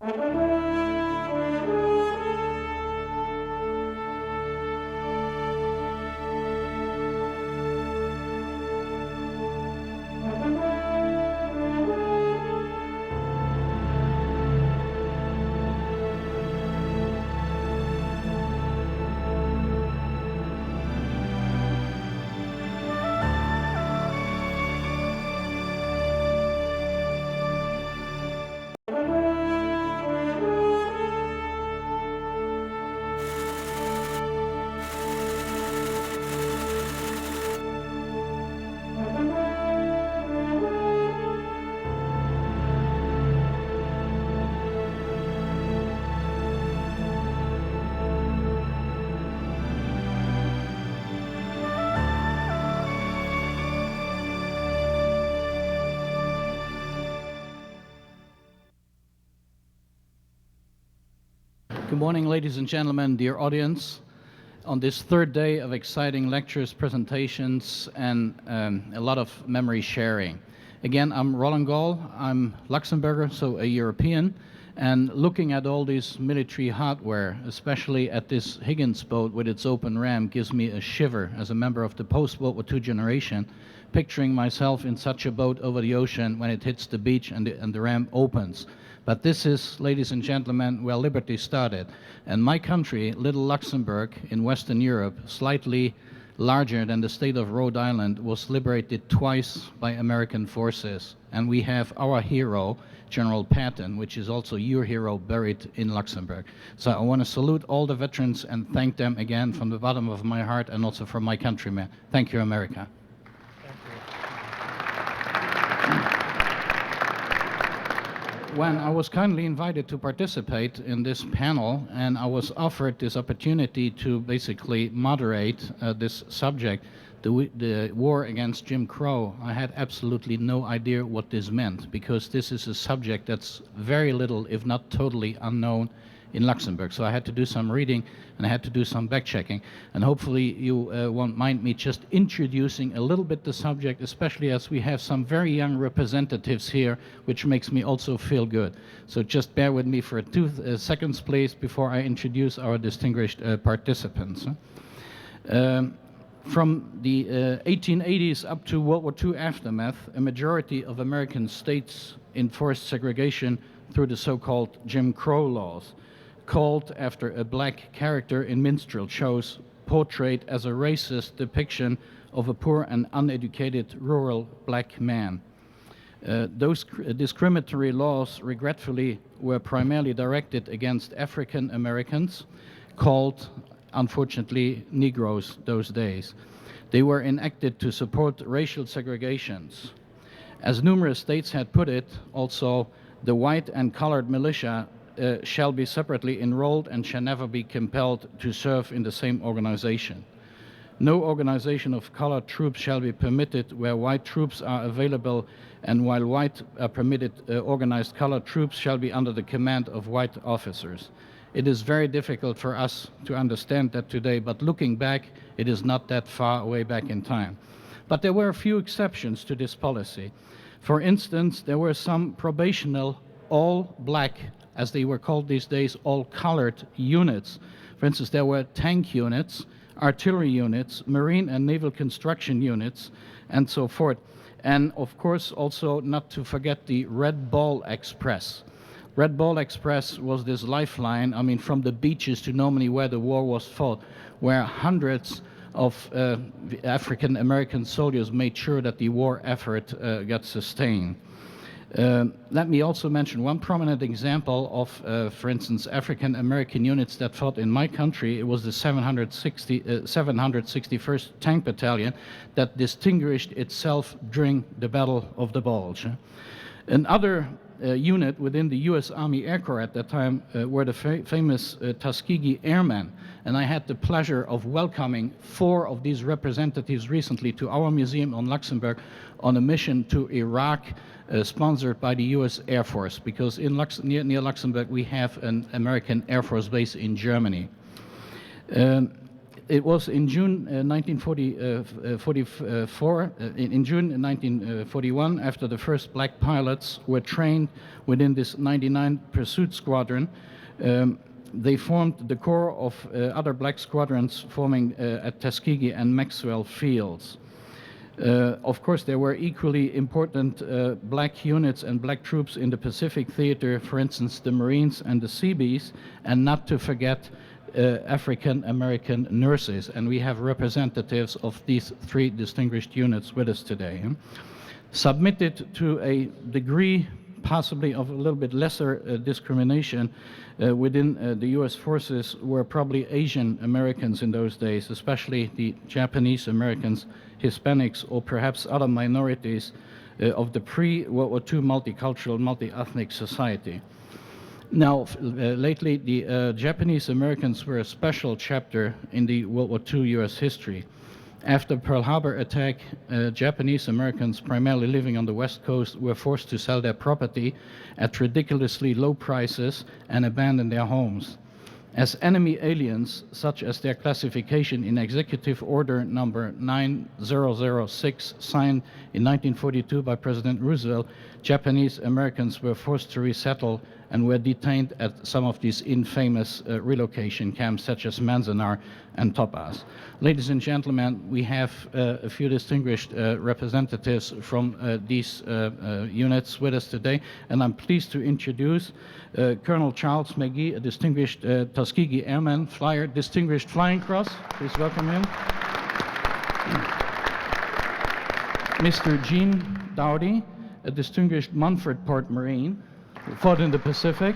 Good morning, ladies and gentlemen, dear audience. On this third day of exciting lectures, presentations, and a lot of memory sharing. Again, I'm Roland Gall. I'm Luxembourger, so a European. And looking at all this military hardware, especially at this Higgins boat with its open ram, gives me a shiver as a member of the post-World War II generation, picturing myself in such a boat over the ocean when it hits the beach and the ram opens. But this is, ladies and gentlemen, where liberty started. And my country, little Luxembourg in Western Europe, slightly larger than the state of Rhode Island, was liberated twice by American forces. And we have our hero, General Patton, which is also your hero, buried in Luxembourg. So I want to salute all the veterans and thank them again from the bottom of my heart and also from my countrymen. Thank you, America. When I was kindly invited to participate in this panel and I was offered this opportunity to basically moderate this subject, the war against Jim Crow, I had absolutely no idea what this meant, because this is a subject that's very little, if not totally unknown in Luxembourg. So I had to do some reading and I had to do some back-checking. And hopefully you won't mind me just introducing a little bit the subject, especially as we have some very young representatives here, which makes me also feel good. So just bear with me for 2 seconds, please, before I introduce our distinguished participants. From the 1880s up to World War II aftermath, a majority of American states enforced segregation through the so-called Jim Crow laws, called after a black character in minstrel shows portrayed as a racist depiction of a poor and uneducated rural black man. Those discriminatory laws, regretfully, were primarily directed against African Americans, called, unfortunately, Negroes those days. They were enacted to support racial segregations. As numerous states had put it, also, the white and colored militia shall be separately enrolled and shall never be compelled to serve in the same organization. No organization of colored troops shall be permitted where white troops are available, and while white are permitted, organized colored troops shall be under the command of white officers. It is very difficult for us to understand that today, but looking back, it is not that far away back in time. But there were a few exceptions to this policy. For instance, there were some probational all-black, as they were called these days, all-colored units. For instance, there were tank units, artillery units, marine and naval construction units, and so forth. And of course, also not to forget the Red Ball Express. Red Ball Express was this lifeline, I mean, from the beaches to Normandy where the war was fought, where hundreds of African American soldiers made sure that the war effort got sustained. Let me also mention one prominent example of, for instance, African American units that fought in my country. It was the 761st Tank Battalion that distinguished itself during the Battle of the Bulge. Another unit within the U.S. Army Air Corps at that time were the famous Tuskegee Airmen. And I had the pleasure of welcoming 4 of these representatives recently to our museum on Luxembourg on a mission to Iraq, sponsored by the U.S. Air Force, because in near Luxembourg we have an American Air Force base in Germany. It was in June 1944, in June 1941, after the first black pilots were trained within this 99 Pursuit Squadron. They formed the core of other black squadrons forming at Tuskegee and Maxwell Fields. Of course, there were equally important black units and black troops in the Pacific Theater, for instance, the Marines and the Seabees, and not to forget African-American nurses. And we have representatives of these three distinguished units with us today. Submitted to a degree possibly of a little bit lesser discrimination within the U.S. forces were probably Asian Americans in those days, especially the Japanese Americans, Hispanics, or perhaps other minorities of the pre-World War II multicultural, multi-ethnic society. Now, lately, the Japanese Americans were a special chapter in the World War II U.S. history. After Pearl Harbor attack, Japanese Americans primarily living on the West Coast were forced to sell their property at ridiculously low prices and abandon their homes. As enemy aliens, such as their classification in Executive Order number 9006, signed in 1942 by President Roosevelt, Japanese Americans were forced to resettle and were detained at some of these infamous relocation camps, such as Manzanar and Topaz. Ladies and gentlemen, we have a few distinguished representatives from these units with us today, and I'm pleased to introduce Colonel Charles McGee, a distinguished Tuskegee Airman flyer, Distinguished Flying Cross. Please welcome him. Mr. Gene Doughty, a distinguished Montford-Port Marine, fought in the Pacific.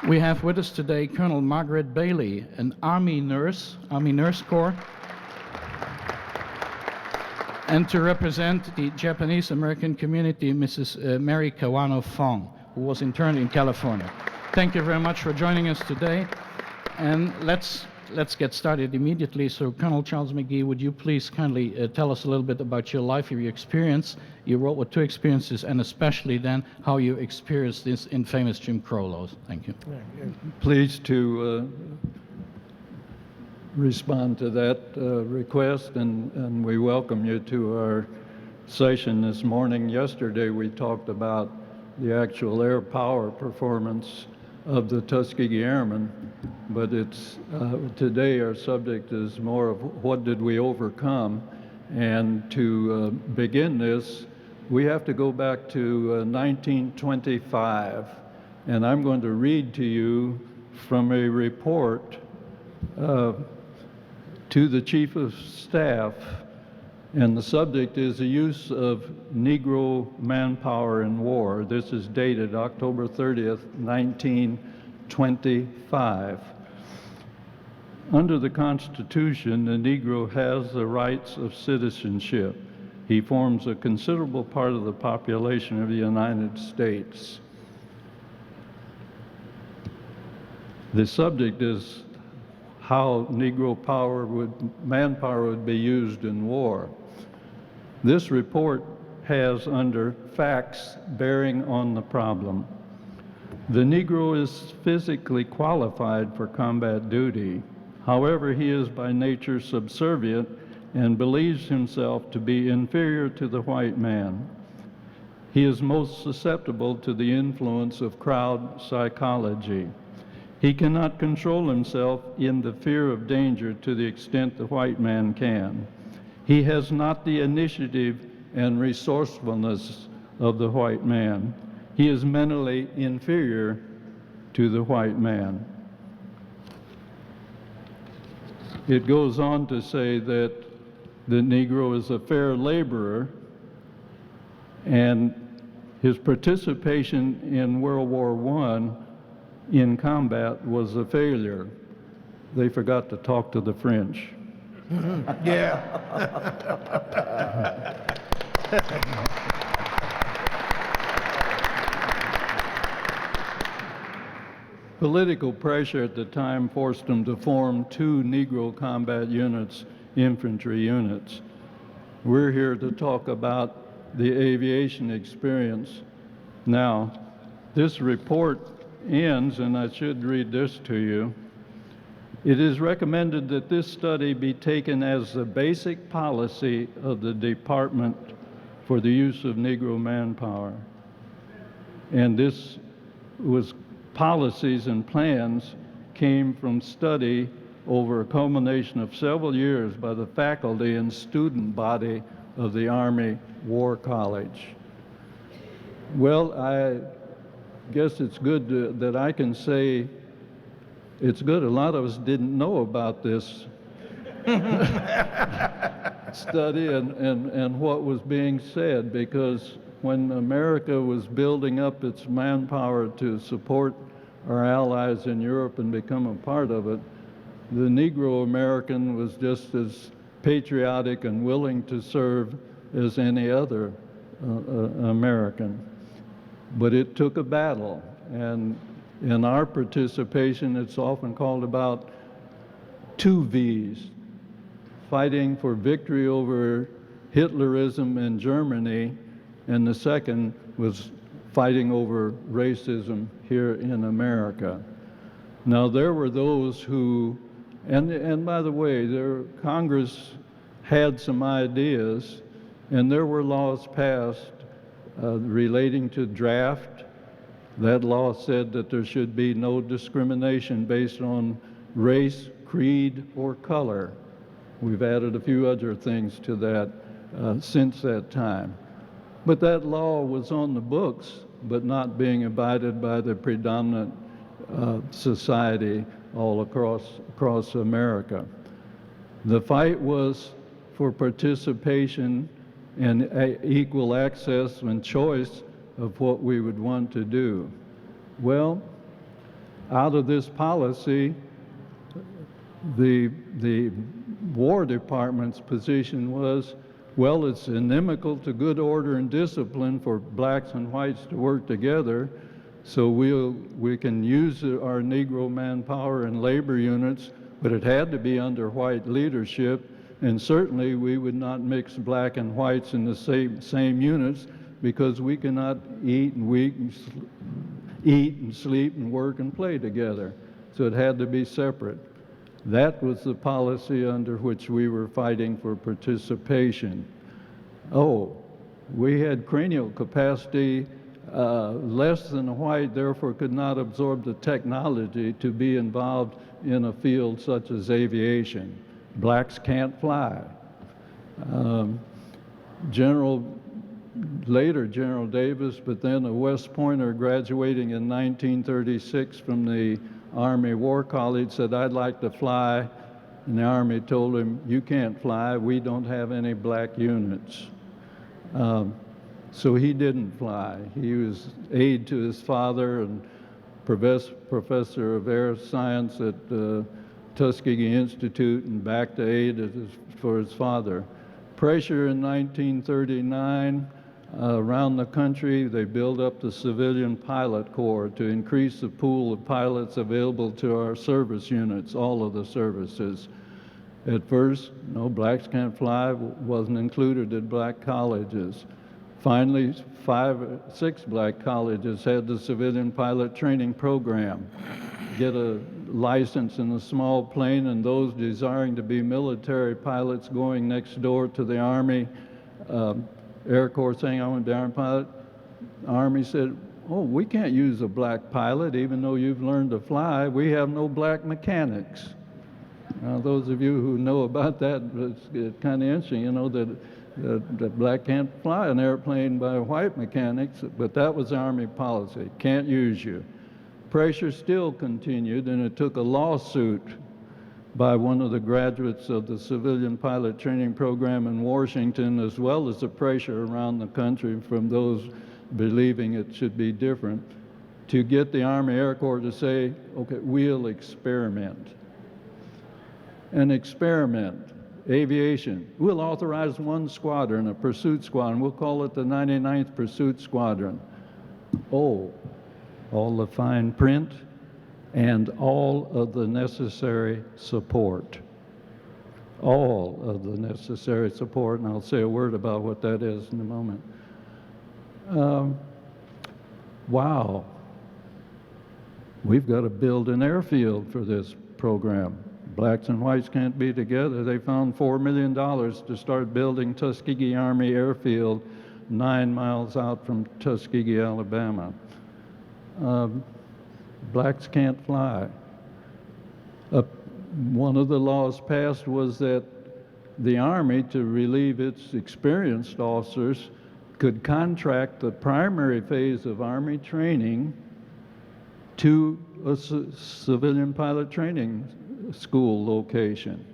We have with us today Colonel Margaret Bailey, an Army Nurse Corps, and to represent the Japanese American community, Mrs. Mary Kawano Fong, who was interned in California. Thank you very much for joining us today, and let's get started immediately. So, Colonel Charles McGee, would you please kindly tell us a little bit about your life, your experience, your World War II experiences, and especially then how you experienced this infamous Jim Crow laws. Thank you. Pleased to respond to that request, and we welcome you to our session this morning. Yesterday we talked about the actual air power performance of the Tuskegee Airmen, but it's today our subject is more of what did we overcome. And to begin this, we have to go back to 1925, and I'm going to read to you from a report to the Chief of Staff, and the subject is the use of Negro manpower in war. This is dated October 30th, 1925. Under the Constitution, the Negro has the rights of citizenship. He forms a considerable part of the population of the United States. The subject is how Negro manpower would be used in war. This report has under facts bearing on the problem. The Negro is physically qualified for combat duty. However, he is by nature subservient and believes himself to be inferior to the white man. He is most susceptible to the influence of crowd psychology. He cannot control himself in the fear of danger to the extent the white man can. He has not the initiative and resourcefulness of the white man. He is mentally inferior to the white man. It goes on to say that the Negro is a fair laborer, and his participation in World War I in combat was a failure. They forgot to talk to the French. Yeah. Political pressure at the time forced him to form two Negro combat units, infantry units. We're here to talk about the aviation experience. Now, this report ends, and I should read this to you. It is recommended that this study be taken as the basic policy of the Department for the use of Negro manpower. And this was policies and plans came from study over a culmination of several years by the faculty and student body of the Army War College. Well, I guess it's good that I can say it's good. A lot of us didn't know about this study and what was being said, because when America was building up its manpower to support our allies in Europe and become a part of it, the Negro American was just as patriotic and willing to serve as any other American. But it took a battle, and in our participation, it's often called about 2 V's: fighting for victory over Hitlerism in Germany, and the second was fighting over racism here in America. Now, there were those who, and by the way, Congress had some ideas, and there were laws passed relating to draft. That law said that there should be no discrimination based on race, creed, or color. We've added a few other things to that since that time. But that law was on the books, but not being abided by the predominant society all across America. The fight was for participation and equal access and choice of what we would want to do. Well, out of this policy, the War Department's position was, well, it's inimical to good order and discipline for blacks and whites to work together, so we can use our Negro manpower and labor units, but it had to be under white leadership, and certainly we would not mix black and whites in the same units, because we cannot eat and sleep and work and play together. So it had to be separate. That was the policy under which we were fighting for participation. Oh, we had cranial capacity less than a white, therefore could not absorb the technology to be involved in a field such as aviation. Blacks can't fly. Later General Davis, but then a West Pointer graduating in 1936 from the Army War College, said, "I'd like to fly." And the Army told him, "You can't fly, we don't have any black units." So he didn't fly. He was aide to his father and professor of air science at Tuskegee Institute, and back to aide for his father. Pressure in 1939 around the country, they built up the Civilian Pilot Corps to increase the pool of pilots available to our service units, all of the services. At first, no, blacks can't fly wasn't included in black colleges. Finally, 5 or 6 black colleges had the civilian pilot training program. Get a license in a small plane, and those desiring to be military pilots going next door to the Army Air Corps saying, "I want to be Army pilot." The Army said, "Oh, we can't use a black pilot, even though you've learned to fly. We have no black mechanics." Now, those of you who know about that, it's kind of interesting, you know, that black can't fly an airplane by white mechanics, but that was Army policy. Can't use you. Pressure still continued, and it took a lawsuit by one of the graduates of the civilian pilot training program in Washington, as well as the pressure around the country from those believing it should be different, to get the Army Air Corps to say, "Okay, we'll experiment." An experiment, aviation. We'll authorize 1 squadron, a pursuit squadron. We'll call it the 99th Pursuit Squadron. Oh, all the fine print and all of the necessary support. All of the necessary support, and I'll say a word about what that is in a moment. Wow. We've got to build an airfield for this program. blacks and whites can't be together. They found $4 million to start building Tuskegee Army Airfield 9 miles out from Tuskegee, Alabama. Blacks can't fly. One of the laws passed was that the Army, to relieve its experienced officers, could contract the primary phase of Army training to a civilian pilot training school location.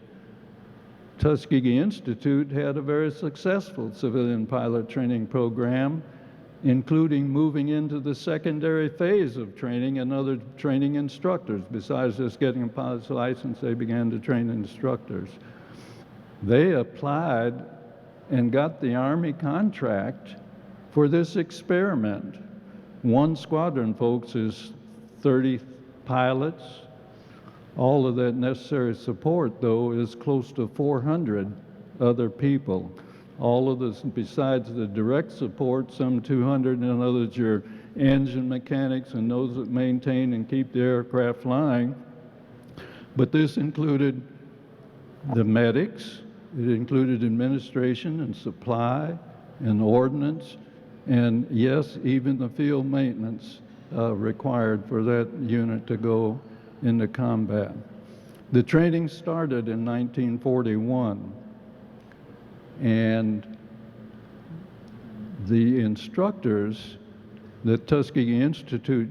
Tuskegee Institute had a very successful civilian pilot training program, including moving into the secondary phase of training and other training instructors. Besides just getting a pilot's license, they began to train instructors. They applied and got the Army contract for this experiment. One squadron, folks, is 30 pilots. All of that necessary support, though, is close to 400 other people. All of this, besides the direct support, some 200, and others are engine mechanics and those that maintain and keep the aircraft flying. But this included the medics, it included administration and supply and ordnance, and yes, even the field maintenance required for that unit to go into combat. The training started in 1941, and the instructors that Tuskegee Institute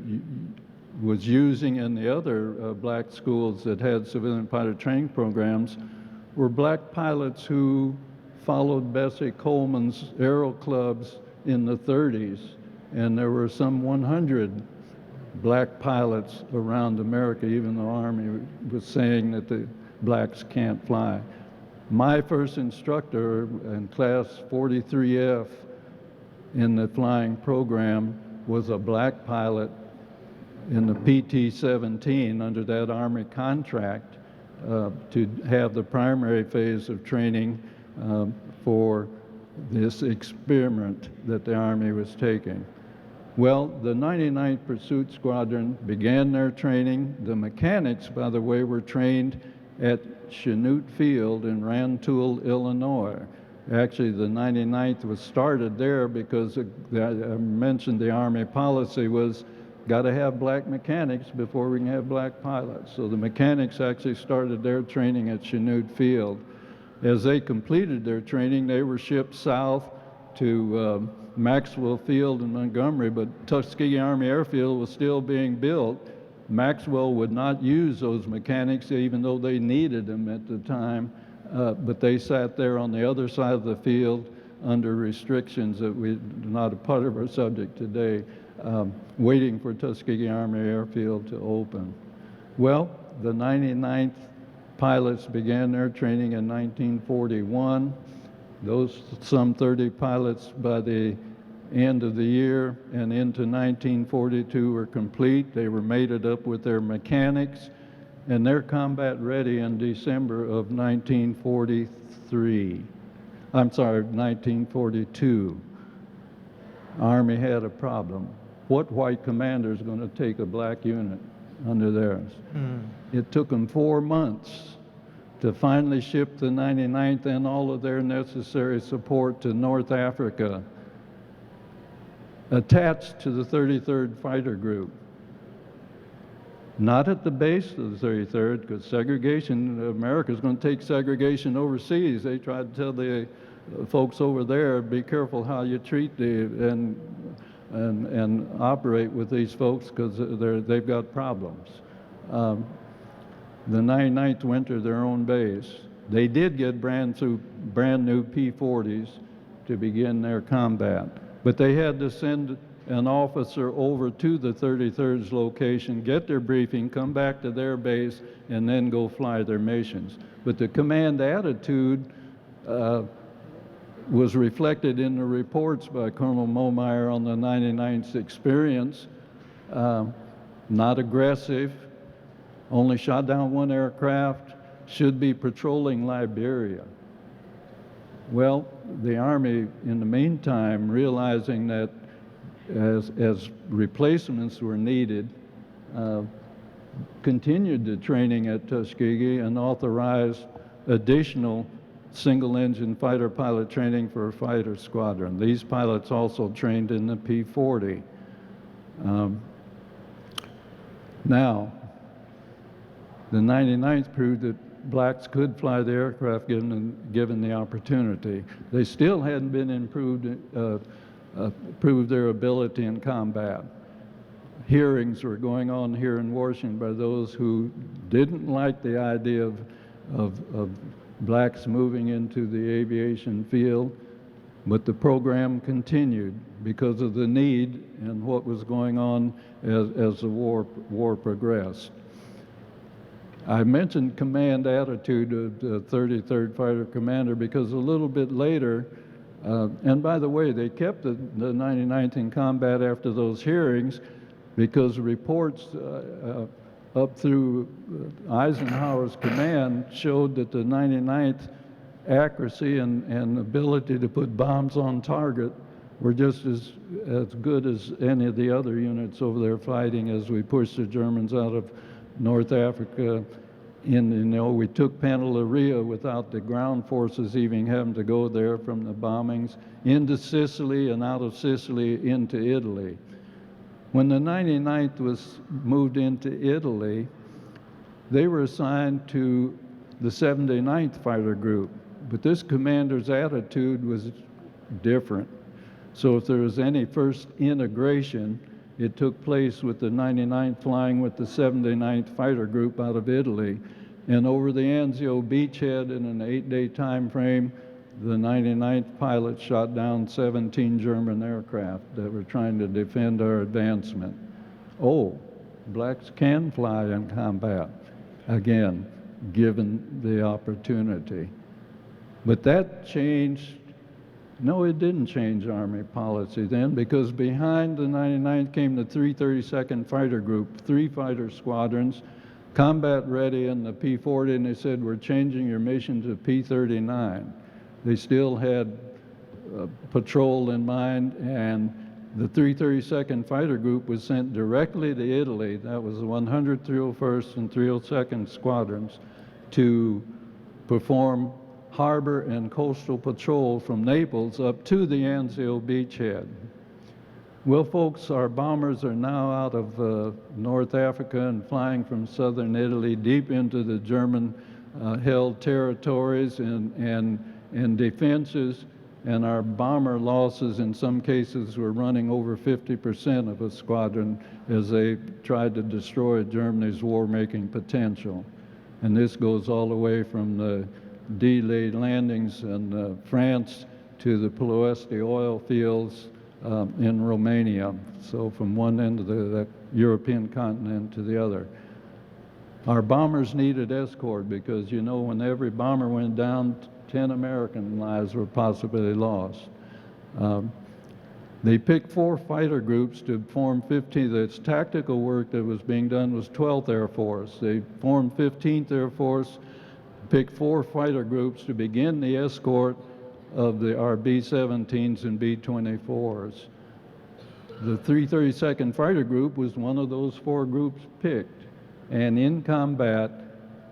was using in the other black schools that had civilian pilot training programs were black pilots who followed Bessie Coleman's aero clubs in the 30s, and there were some 100 black pilots around America, even though the Army was saying that the blacks can't fly. My first instructor in class 43F in the flying program was a black pilot in the PT-17 under that Army contract to have the primary phase of training for this experiment that the Army was taking. Well, the 99th Pursuit Squadron began their training. The mechanics, by the way, were trained at Chanute Field in Rantoul, Illinois. Actually, the 99th was started there because I mentioned the Army policy was got to have black mechanics before we can have black pilots. So the mechanics actually started their training at Chanute Field. As they completed their training, they were shipped south to Maxwell Field in Montgomery, but Tuskegee Army Airfield was still being built. Maxwell would not use those mechanics, even though they needed them at the time, but they sat there on the other side of the field under restrictions that are not a part of our subject today, waiting for Tuskegee Army Airfield to open. Well, the 99th pilots began their training in 1941. Those some 30 pilots by the end of the year and into 1942 were complete. They were mated up with their mechanics, and they're combat ready in December of 1942. Army had a problem. What white commander is going to take a black unit under theirs? It took them 4 months to finally ship the 99th and all of their necessary support to North Africa, attached to the 33rd Fighter Group. Not at the base of the 33rd, because segregation, America's going to take segregation overseas. They tried to tell the folks over there, be careful how you treat and operate with these folks, because they've got problems. The 99th went to their own base. They did get brand new P-40s to begin their combat, but they had to send an officer over to the 33rd's location, get their briefing, come back to their base, and then go fly their missions. But the command attitude was reflected in the reports by Colonel Momeyer on the 99th's experience. Not aggressive, only shot down one aircraft, should be patrolling Liberia. Well, the Army, in the meantime, realizing that as replacements were needed, continued the training at Tuskegee and authorized additional single-engine fighter pilot training for a fighter squadron. These pilots also trained in the P-40. Now, the 99th proved that blacks could fly the aircraft given the opportunity. They still hadn't been proved their ability in combat. Hearings were going on here in Washington by those who didn't like the idea of blacks moving into the aviation field, but the program continued because of the need and what was going on as the war progressed. I mentioned command attitude of the 33rd Fighter Commander because a little bit later, and by the way, they kept the 99th in combat after those hearings because reports up through Eisenhower's command showed that the 99th accuracy and ability to put bombs on target were just as good as any of the other units over there fighting as we pushed the Germans out of North Africa. We took Pantelleria without the ground forces even having to go there from the bombings into Sicily and out of Sicily into Italy. When the 99th was moved into Italy, they were assigned to the 79th Fighter Group, but this commander's attitude was different. So if there was any first integration, it took place with the 99th flying with the 79th Fighter Group out of Italy. And over the Anzio beachhead in an 8-day time frame, the 99th pilot shot down 17 German aircraft that were trying to defend our advancement. Oh, blacks can fly in combat, again, given the opportunity. But that changed. No, it didn't change Army policy then, because behind the 99th came the 332nd Fighter Group, 3 fighter squadrons, combat ready in the P-40, and they said, we're changing your mission to P-39. They still had patrol in mind, and the 332nd Fighter Group was sent directly to Italy. That was the 100th, 301st, and 302nd Squadrons to perform harbor and coastal patrol from Naples up to the Anzio beachhead. Well, folks, our bombers are now out of North Africa and flying from southern Italy deep into the German-held territories and defenses, and our bomber losses in some cases were running over 50% of a squadron as they tried to destroy Germany's war-making potential. And this goes all the way from the delayed landings in France to the Ploesti oil fields in Romania, so from one end of the European continent to the other. Our bombers needed escort because, you know, when every bomber went down, 10 American lives were possibly lost. They picked 4 fighter groups to form 15. The tactical work that was being done was 12th Air Force. They formed 15th Air Force, picked 4 fighter groups to begin the escort of our B-17s and B-24s. The 332nd Fighter Group was one of those 4 groups picked. And in combat,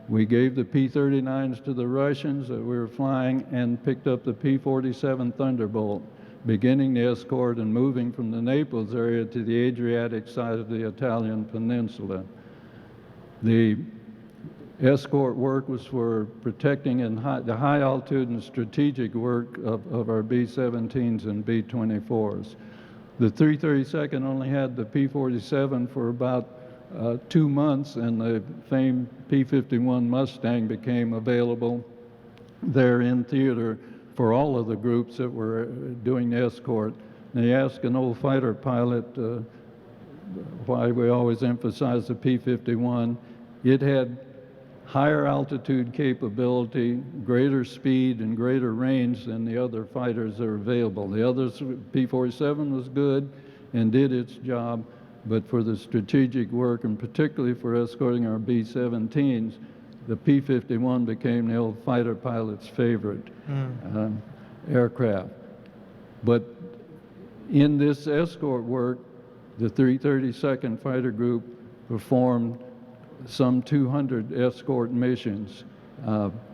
we gave the P-39s to the Russians that we were flying and picked up the P-47 Thunderbolt, beginning the escort and moving from the Naples area to the Adriatic side of the Italian peninsula. The escort work was for protecting in the high altitude and strategic work of our B-17s and B-24s. The 332nd only had the P-47 for about 2 months, and the famed P-51 Mustang became available there in theater for all of the groups that were doing the escort. And they asked an old fighter pilot why we always emphasize the P-51. It had higher altitude capability, greater speed, and greater range than the other fighters that are available. The others, P-47 was good and did its job, but for the strategic work, and particularly for escorting our B-17s, the P-51 became the old fighter pilot's favorite aircraft. But in this escort work, the 332nd Fighter Group performed some 200 escort missions.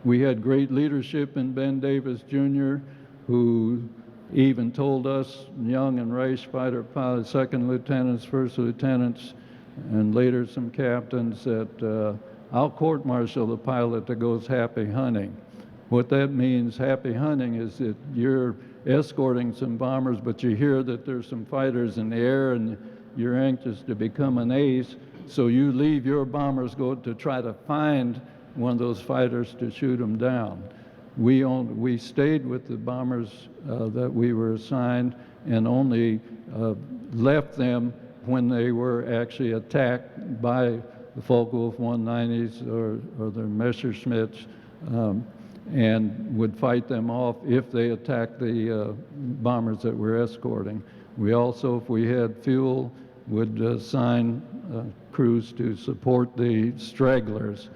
We had great leadership in Ben Davis Jr., who even told us, young and race fighter pilots, second lieutenants, first lieutenants, and later some captains, that I'll court-martial the pilot that goes happy hunting. What that means, happy hunting, is that you're escorting some bombers, but you hear that there's some fighters in the air and you're anxious to become an ace, so you leave your bombers, go to try to find one of those fighters to shoot them down. We stayed with the bombers that we were assigned and only left them when they were actually attacked by the Focke-Wulf 190s or the Messerschmitts, and would fight them off if they attacked the bombers that we're escorting. We also, if we had fuel, would assign crews to support the stragglers,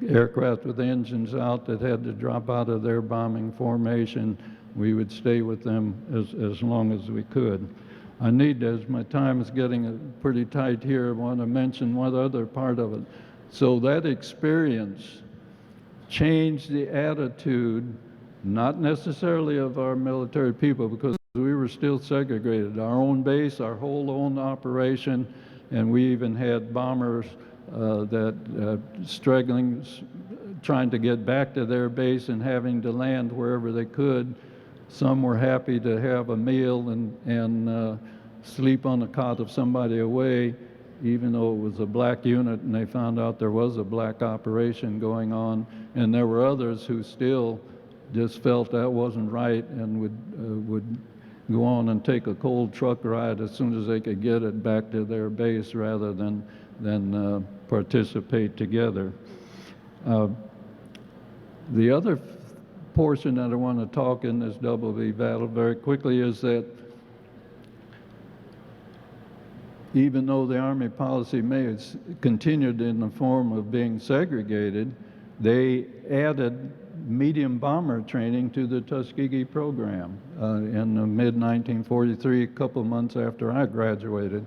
aircraft with engines out that had to drop out of their bombing formation. We would stay with them as long as we could. I need, as my time is getting pretty tight here, I want to mention one other part of it. So that experience changed the attitude, not necessarily of our military people, because we were still segregated. Our own base, our whole own operation, and we even had bombers struggling, trying to get back to their base and having to land wherever they could. Some were happy to have a meal and sleep on the cot of somebody away, even though it was a black unit and they found out there was a black operation going on. And there were others who still just felt that wasn't right and would go on and take a cold truck ride as soon as they could get it back to their base rather than participate together. The other portion that I want to talk in this WWII battle very quickly is that even though the Army policy may have continued in the form of being segregated, they added medium bomber training to the Tuskegee program in the mid-1943, a couple of months after I graduated.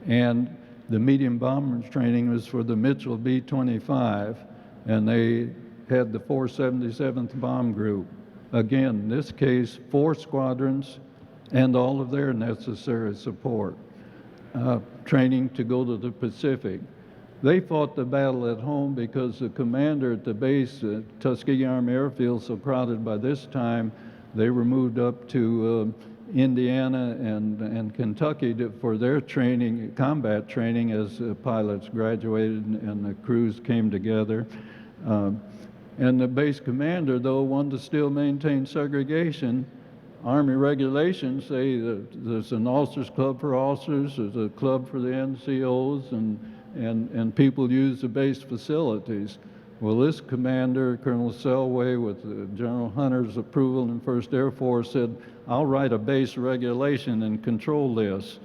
And the medium bomber training was for the Mitchell B-25, and they had the 477th Bomb Group. Again, in this case, 4 squadrons and all of their necessary support. Training to go to the Pacific. They fought the battle at home because the commander at the base, Tuskegee Army Airfield, so crowded by this time, they were moved up to Indiana and Kentucky for their training, combat training, as pilots graduated and the crews came together. And the base commander, though, wanted to still maintain segregation. Army regulations say that there's an officers club for officers, there's a club for the NCOs, and people use the base facilities. Well, this commander, Colonel Selway, with General Hunter's approval in 1st Air Force, said, I'll write a base regulation and control this.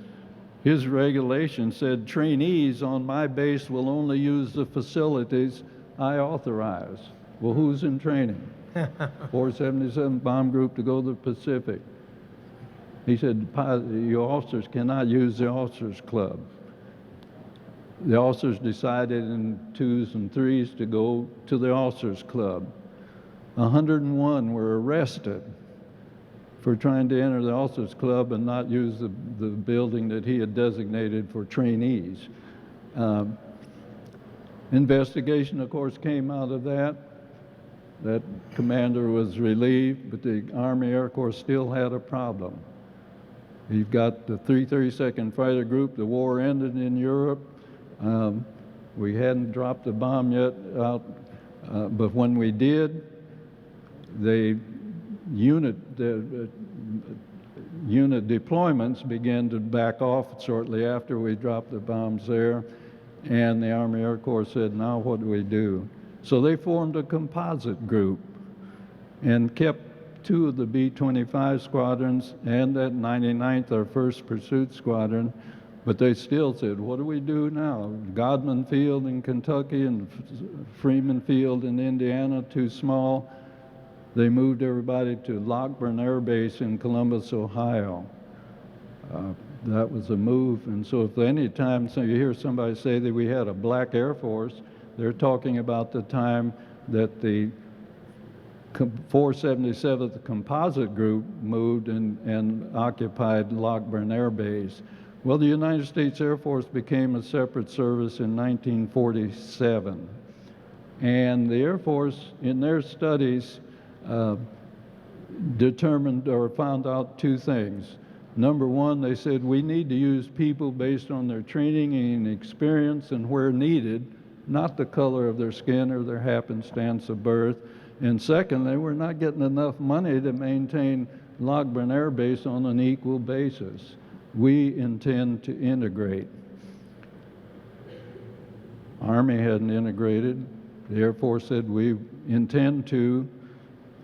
His regulation said, trainees on my base will only use the facilities I authorize. Well, who's in training? 477 Bomb Group to go to the Pacific. He said, your officers cannot use the officers club. The officers decided in 2s and 3s to go to the officers club. 101 were arrested for trying to enter the officers club and not use the building that he had designated for trainees. Investigation, of course, came out of that. That commander was relieved, but the Army Air Corps still had a problem. You've got the 332nd Fighter Group. The war ended in Europe. We hadn't dropped the bomb yet out, but when we did, the unit deployments began to back off shortly after we dropped the bombs there, and the Army Air Corps said, now what do we do? So they formed a composite group and kept 2 of the B-25 squadrons and that 99th, our 1st Pursuit Squadron, but they still said, what do we do now? Godman Field in Kentucky and Freeman Field in Indiana, too small. They moved everybody to Lockburn Air Base in Columbus, Ohio. that was a move. And so if any time so you hear somebody say that we had a black Air Force, they're talking about the time that the 477th Composite Group moved and occupied Lockburn Air Base. Well, the United States Air Force became a separate service in 1947. And the Air Force, in their studies, determined or found out two things. Number one, they said we need to use people based on their training and experience and where needed, not the color of their skin or their happenstance of birth. And secondly, we're not getting enough money to maintain Lockburn Air Base on an equal basis. We intend to integrate. Army hadn't integrated. The Air Force said we intend to.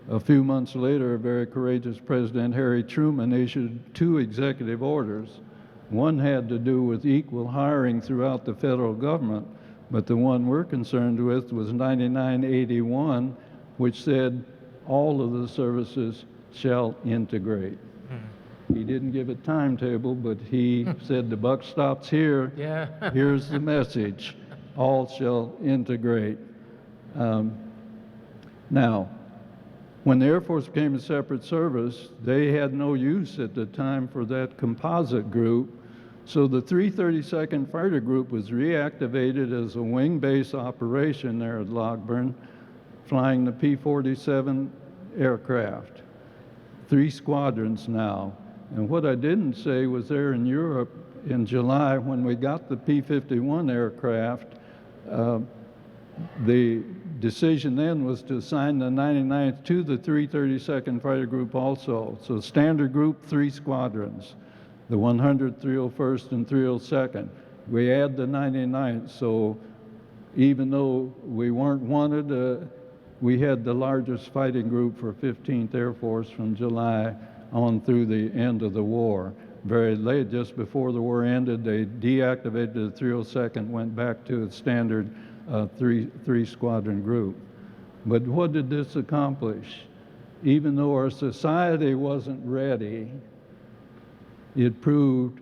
A few months later, a very courageous President, Harry Truman, issued two executive orders. One had to do with equal hiring throughout the federal government, but the one we're concerned with was 9981, which said all of the services shall integrate. He didn't give a timetable, but he said the buck stops here. Yeah. Here's the message. All shall integrate. Now, when the Air Force became a separate service, they had no use at the time for that composite group. So the 332nd Fighter Group was reactivated as a wing base operation there at Lockburn, flying the P-47 aircraft. 3 squadrons now. And what I didn't say was there in Europe in July when we got the P-51 aircraft, the decision then was to assign the 99th to the 332nd Fighter Group also. So standard group, 3 squadrons, the 100th, 301st, and 302nd. We add the 99th, so even though we weren't wanted, we had the largest fighting group for 15th Air Force from July on through the end of the war. Very late, just before the war ended, they deactivated the 302nd, went back to its standard three squadron group. But what did this accomplish? Even though our society wasn't ready, it proved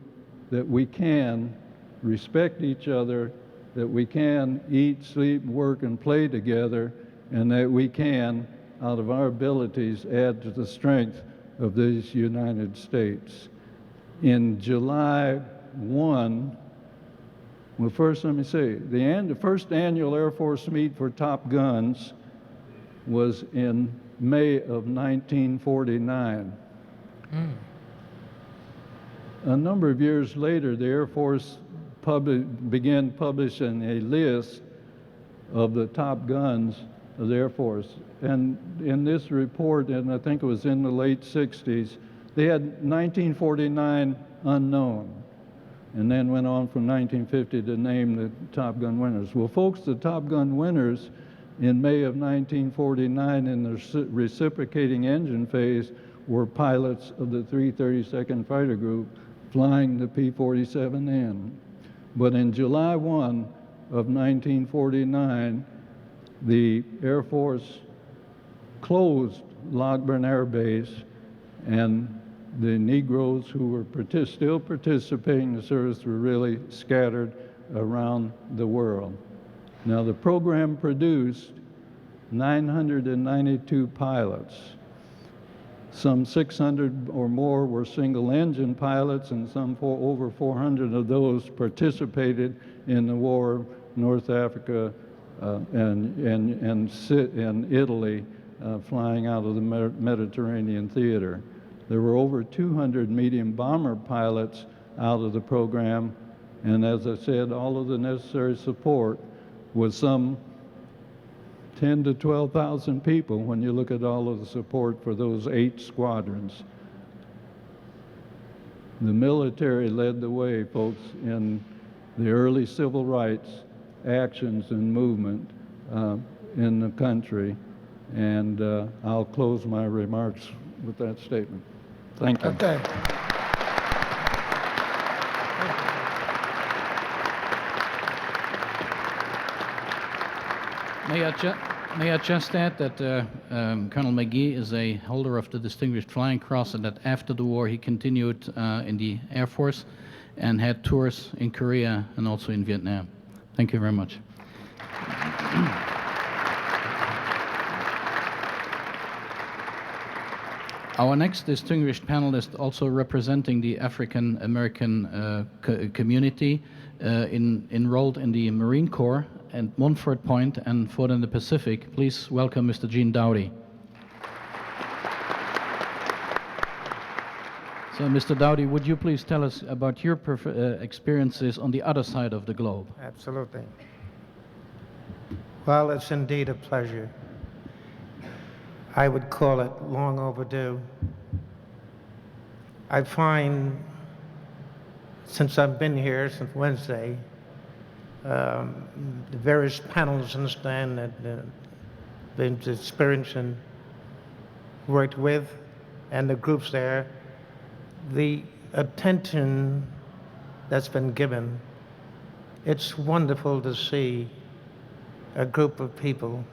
that we can respect each other, that we can eat, sleep, work, and play together, and that we can, out of our abilities, add to the strength of this United States. In July 1, well, first let me say, the first annual Air Force meet for Top Guns was in May of 1949. A number of years later, the Air Force began publishing a list of the top guns of the Air Force. And in this report, and I think it was in the late 60s, they had 1949 unknown, and then went on from 1950 to name the Top Gun winners. Well, folks, the Top Gun winners in May of 1949 in the reciprocating engine phase were pilots of the 332nd Fighter Group flying the P-47N. But in July 1 of 1949, the Air Force closed Lockburn Air Base, and the Negroes who were still participating in the service were really scattered around the world. Now, the program produced 992 pilots. Some 600 or more were single-engine pilots, and over 400 of those participated in the war of North Africa and Italy, flying out of the Mediterranean theater. There were over 200 medium bomber pilots out of the program, and as I said, all of the necessary support was some 10 to 12,000 people when you look at all of the support for those 8 squadrons. The military led the way, folks, in the early civil rights actions and movement in the country, and I'll close my remarks with that statement. Thank you. Okay. May I just add that Colonel McGee is a holder of the Distinguished Flying Cross, and that after the war he continued in the Air Force. and had tours in Korea and also in Vietnam. Thank you very much. Our next distinguished panelist, also representing the African American community enrolled in the Marine Corps at Montfort Point and fought in the Pacific. Please welcome Mr. Gene Doughty. So, Mr. Doughty, would you please tell us about your experiences on the other side of the globe? Absolutely. Well, it's indeed a pleasure. I would call it long overdue. I find, since I've been here since Wednesday, the various panels understand that been experienced and worked with, and the groups there, the attention that's been given. It's wonderful to see a group of people,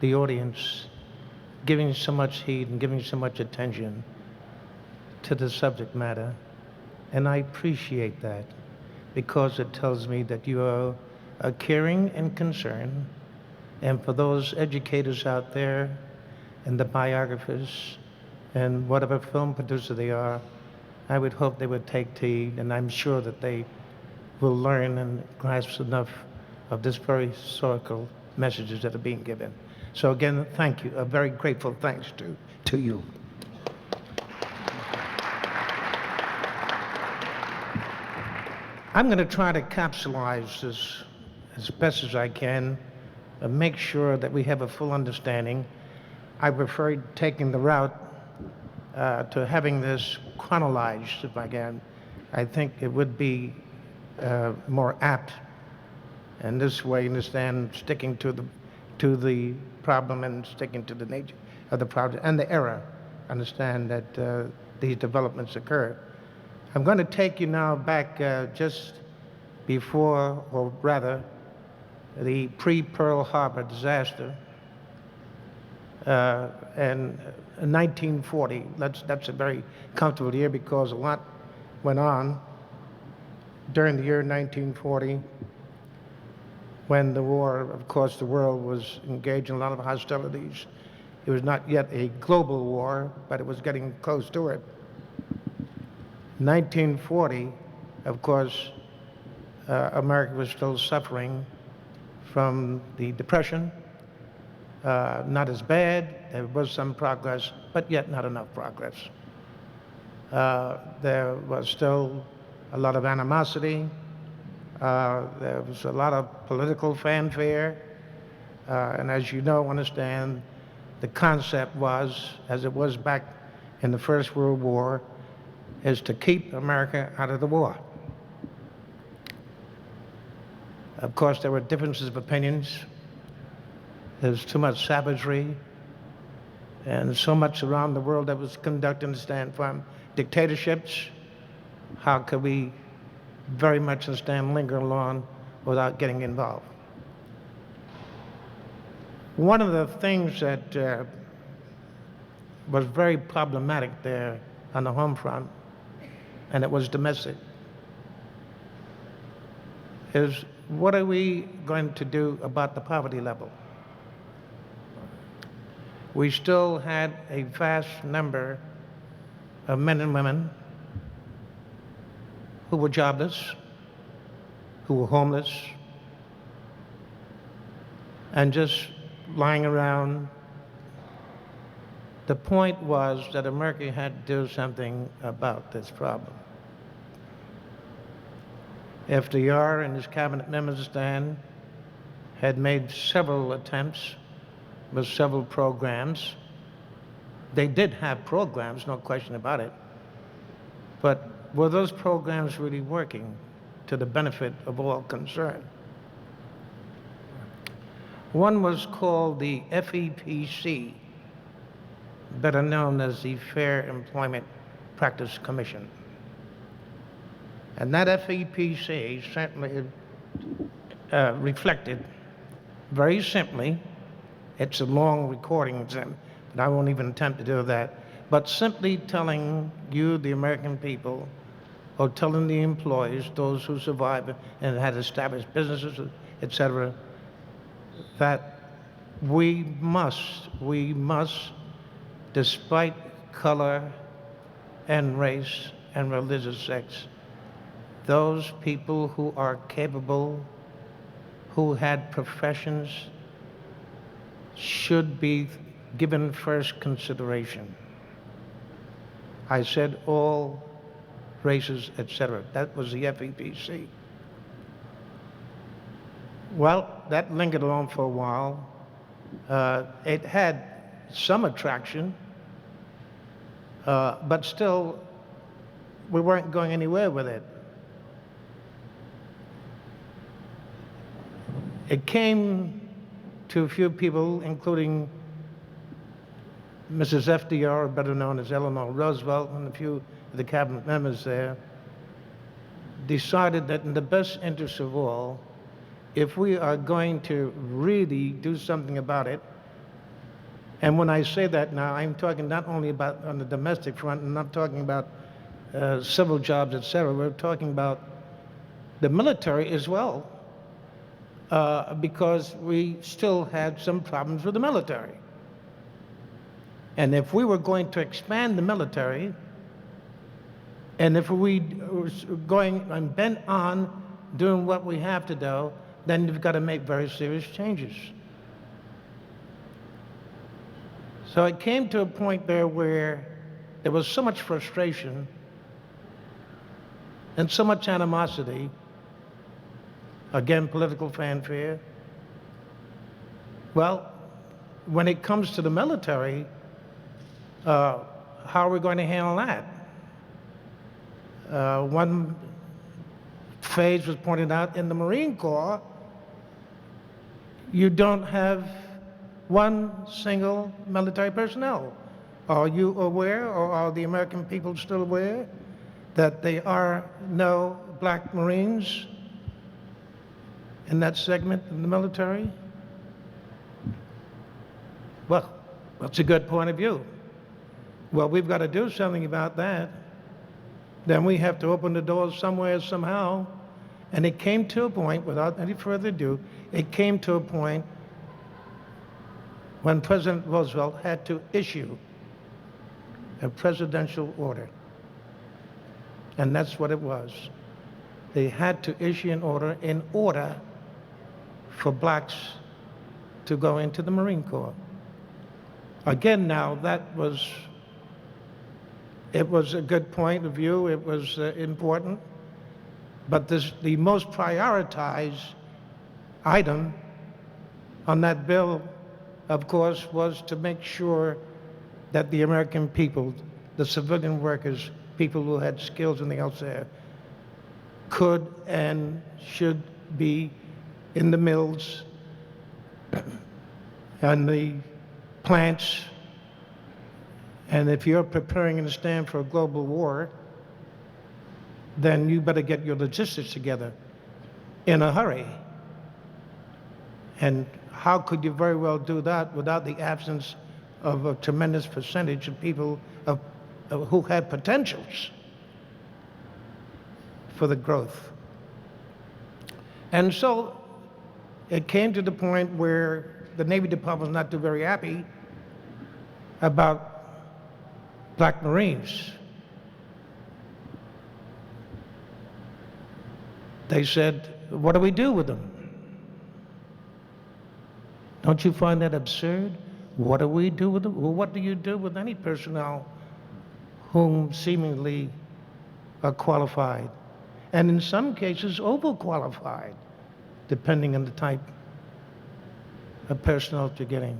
the audience, giving so much heed and giving so much attention to the subject matter. And I appreciate that because it tells me that you are caring and concerned. And for those educators out there and the biographers and whatever film producer they are, I would hope they would take heed, and I'm sure that they will learn and grasp enough of this very historical messages that are being given. So again, thank you. A very grateful thanks to you. I'm going to try to capsulize this as best as I can and make sure that we have a full understanding. I prefer taking the route to having this chronologized, if I can. I think it would be more apt, and this way, understand, sticking to the problem and sticking to the nature of the problem and the era. Understand that these developments occurred. I'm going to take you now back just before, or rather, the pre-Pearl Harbor disaster. And 1940, that's a very comfortable year because a lot went on during the year 1940 when the war, of course, the world was engaged in a lot of hostilities. It was not yet a global war, but it was getting close to it. 1940, of course, America was still suffering from the Depression. Not as bad, there was some progress, but yet not enough progress. There was still a lot of animosity. There was a lot of political fanfare. And as you know, understand, the concept was, as it was back in the First World War, is to keep America out of the war. Of course, there were differences of opinions. There's too much savagery and so much around the world that was conducted, understand, from dictatorships. How could we very much, understand, linger along without getting involved? One of the things that was very problematic there on the home front, and it was domestic, is what are we going to do about the poverty level? We still had a vast number of men and women who were jobless, who were homeless, and just lying around. The point was that America had to do something about this problem. FDR and his cabinet members then had made several attempts with several programs. They did have programs, no question about it, but were those programs really working to the benefit of all concerned? One was called the FEPC, better known as the Fair Employment Practice Commission. And that FEPC certainly reflected, very simply, it's a long recording, but I won't even attempt to do that, but simply telling you, the American people, or telling the employees, those who survived and had established businesses, etc., that we must, despite color and race and religious sects, those people who are capable, who had professions, should be given first consideration. I said all races, etc. That was the FEPC. Well, that lingered on for a while. It had some attraction, but still, we weren't going anywhere with it. It came to a few people, including Mrs. FDR, better known as Eleanor Roosevelt, and a few of the cabinet members there, decided that in the best interest of all, if we are going to really do something about it, and when I say that now, I'm talking not only about on the domestic front, and I'm talking about civil jobs, etc. We're talking about the military as well, because we still had some problems with the military. And if we were going to expand the military, and if we were going and bent on doing what we have to do, then you've got to make very serious changes. So it came to a point there where there was so much frustration and so much animosity, again, political fanfare. Well, when it comes to the military, how are we going to handle that? One phase was pointed out in the Marine Corps, you don't have one single military personnel. Are you aware, or are the American people still aware, that there are no black Marines in that segment of the military? Well, that's a good point of view. Well, we've got to do something about that. Then we have to open the doors somewhere, somehow. And it came to a point, without any further ado, it came to a point when President Roosevelt had to issue a presidential order. And that's what it was. They had to issue an order in order for blacks to go into the Marine Corps. Again, now, it was a good point of view, it was important, but the most prioritized item on that bill, of course, was to make sure that the American people, the civilian workers, people who had skills and else there, could and should be in the mills and the plants. And if you're preparing to stand for a global war, then you better get your logistics together in a hurry. And how could you very well do that without the absence of a tremendous percentage of people who had potentials for the growth? And so it came to the point where the Navy Department was not too very happy about black Marines. They said, what do we do with them? Don't you find that absurd? What do we do with them? Well, what do you do with any personnel whom seemingly are qualified? And in some cases, overqualified, depending on the type of personnel you're getting.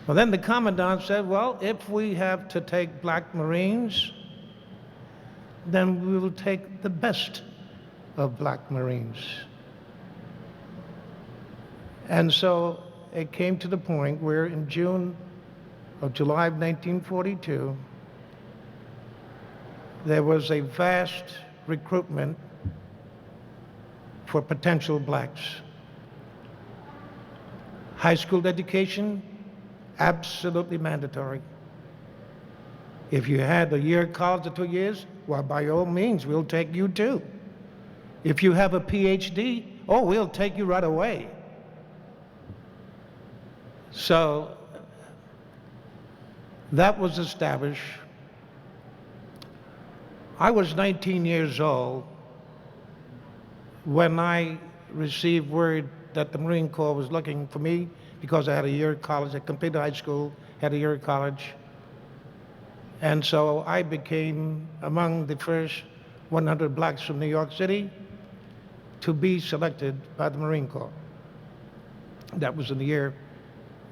Well, then the Commandant said, well, if we have to take black Marines, then we will take the best of black Marines. And so it came to the point where in July of 1942, there was a vast recruitment for potential blacks. High school education, absolutely mandatory. If you had a year of college or 2 years, well, by all means, we'll take you too. If you have a PhD, oh, we'll take you right away. So that was established. I was 19 years old when I received word that the Marine Corps was looking for me because I had a year of college. I completed high school, had a year of college. And so I became among the first 100 blacks from New York City to be selected by the Marine Corps. That was in the year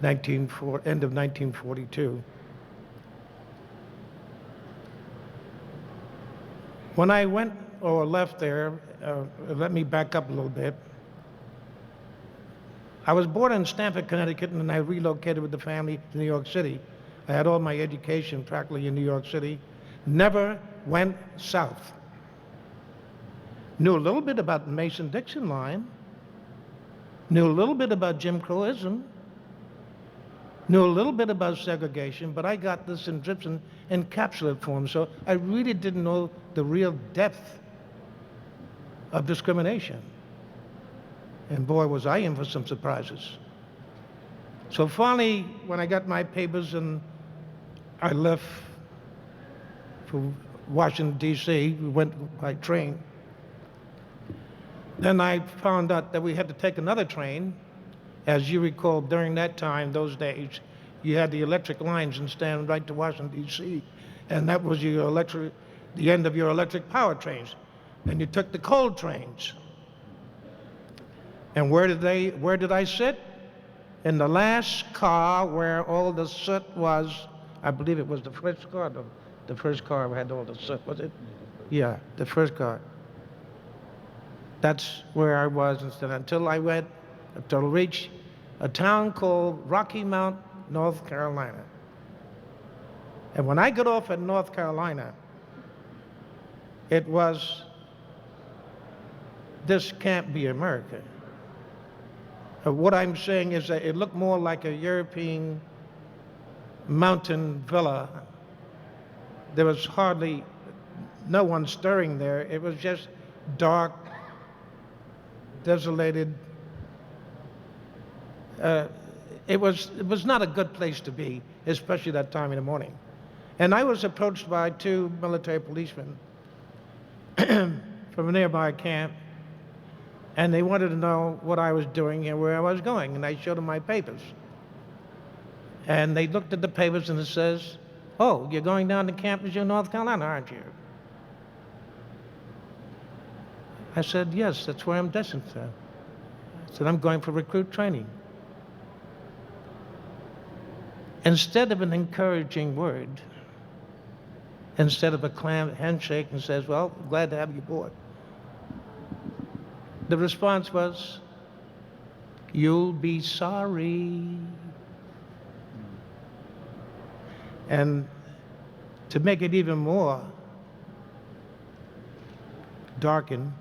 end of 1942. When I went or left there, let me back up a little bit. I was born in Stamford, Connecticut, and then I relocated with the family to New York City. I had all my education practically in New York City. Never went south. Knew a little bit about the Mason-Dixon line. Knew a little bit about Jim Crowism. Knew a little bit about segregation, but I got this in drips and encapsulated form, so I really didn't know the real depth of discrimination. And boy, was I in for some surprises. So finally, when I got my papers and I left for Washington, D.C., we went by train. Then I found out that we had to take another train. As you recall, during that time, those days, you had the electric lines and stand right to Washington, D.C., and that was the end of your electric power trains. And you took the coal trains. And where did I sit? In the last car where all the soot was. I believe it was the first car. The first car had all the soot, was it? Yeah, the first car. That's where I was until I reached a town called Rocky Mount, North Carolina. And when I got off at North Carolina, it was, this can't be America. What I'm saying is that it looked more like a European mountain villa. There was hardly no one stirring there. It was just dark, desolated. It was not a good place to be, especially that time in the morning. And I was approached by two military policemen from a nearby camp, and they wanted to know what I was doing and where I was going, and I showed them my papers. And they looked at the papers and it says, "Oh, you're going down to Camp Lejeune, North Carolina, aren't you?" I said, "Yes, that's where I'm destined, sir." I said, "I'm going for recruit training." Instead of an encouraging word, instead of a clam handshake and says, "Well, glad to have you aboard," the response was, "You'll be sorry." And to make it even more darkened,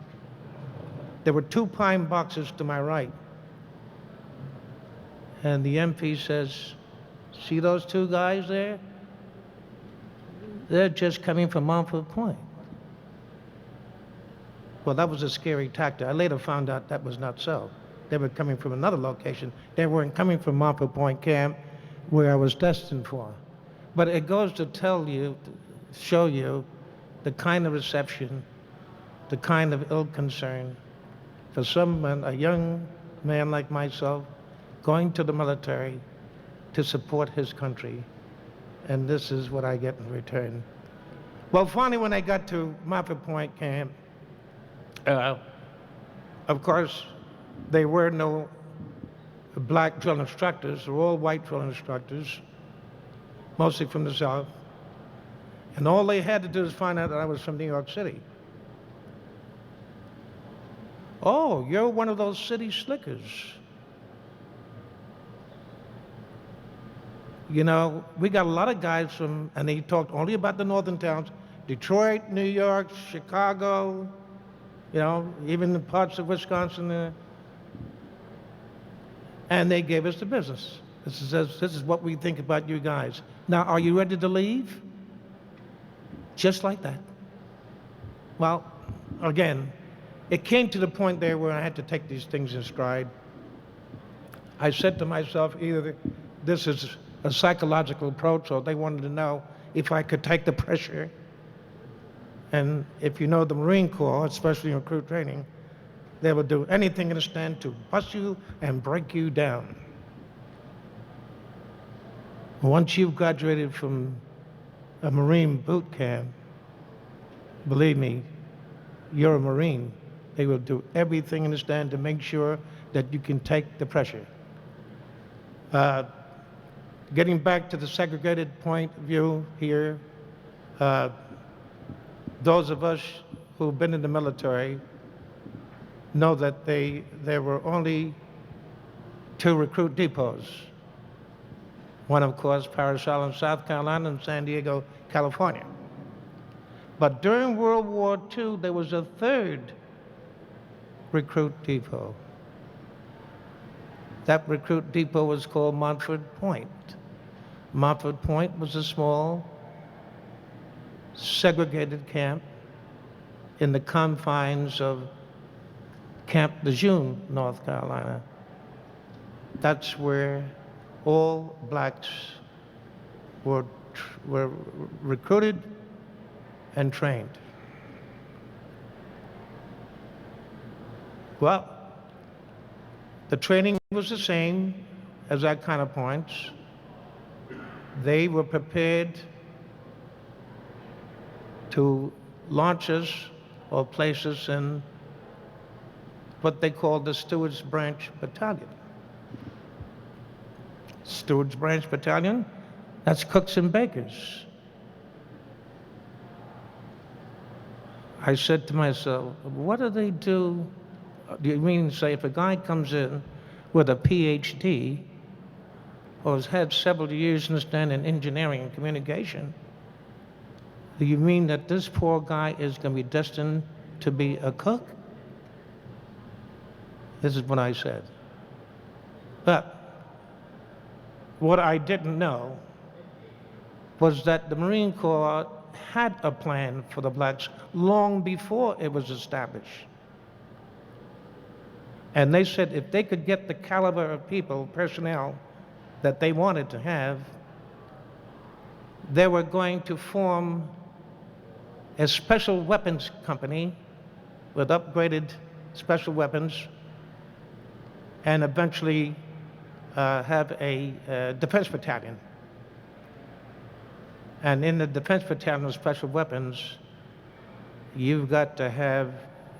there were two pine boxes to my right. And the MP says, "See those two guys there? They're just coming from Montfort Point." Well, that was a scary tactic. I later found out that was not so. They were coming from another location. They weren't coming from Montfort Point Camp, where I was destined for. But it goes to show you the kind of reception, the kind of ill concern for someone, a young man like myself, going to the military to support his country. And this is what I get in return. Well, finally, when I got to Montfort Point Camp, of course, there were no black drill instructors. They were all white drill instructors, mostly from the South. And all they had to do is find out that I was from New York City. "Oh, you're one of those city slickers. You know, we got a lot of guys from," and he talked only about the northern towns, Detroit, New York, Chicago, you know, even the parts of Wisconsin. And they gave us the business. This is what we think about you guys. Now, are you ready to leave? just like that. Well, again, it came to the point there where I had to take these things in stride. I said to myself, either this is a psychological approach or they wanted to know if I could take the pressure. And if you know the Marine Corps, especially in recruit training, they will do anything in the stand to bust you and break you down. Once you've graduated from a Marine boot camp, believe me, you're a Marine. They will do everything in the stand to make sure that you can take the pressure. Getting back to the segregated point of view here, those of us who've been in the military know that there were only 2 recruit depots. One, of course, Parris Island, South Carolina, and San Diego, California. But during World War II, there was a 3rd recruit depot. That recruit depot was called Montford Point. Montford Point was a small, segregated camp in the confines of Camp Lejeune, North Carolina. That's where all blacks were recruited and trained. Well, the training was the same as our counterparts. They were prepared to launch us or place us in what they called the Stewards Branch Battalion. Stewards Branch Battalion, that's cooks and bakers. I said to myself, what do they do? Do you mean, say, if a guy comes in with a PhD or has had several years in engineering and communication, do you mean that this poor guy is going to be destined to be a cook? This is what I said. But what I didn't know was that the Marine Corps had a plan for the blacks long before it was established. And they said if they could get the caliber of people, personnel, that they wanted to have, they were going to form a special weapons company with upgraded special weapons and eventually have a defense battalion. And in the defense battalion of special weapons, you've got to have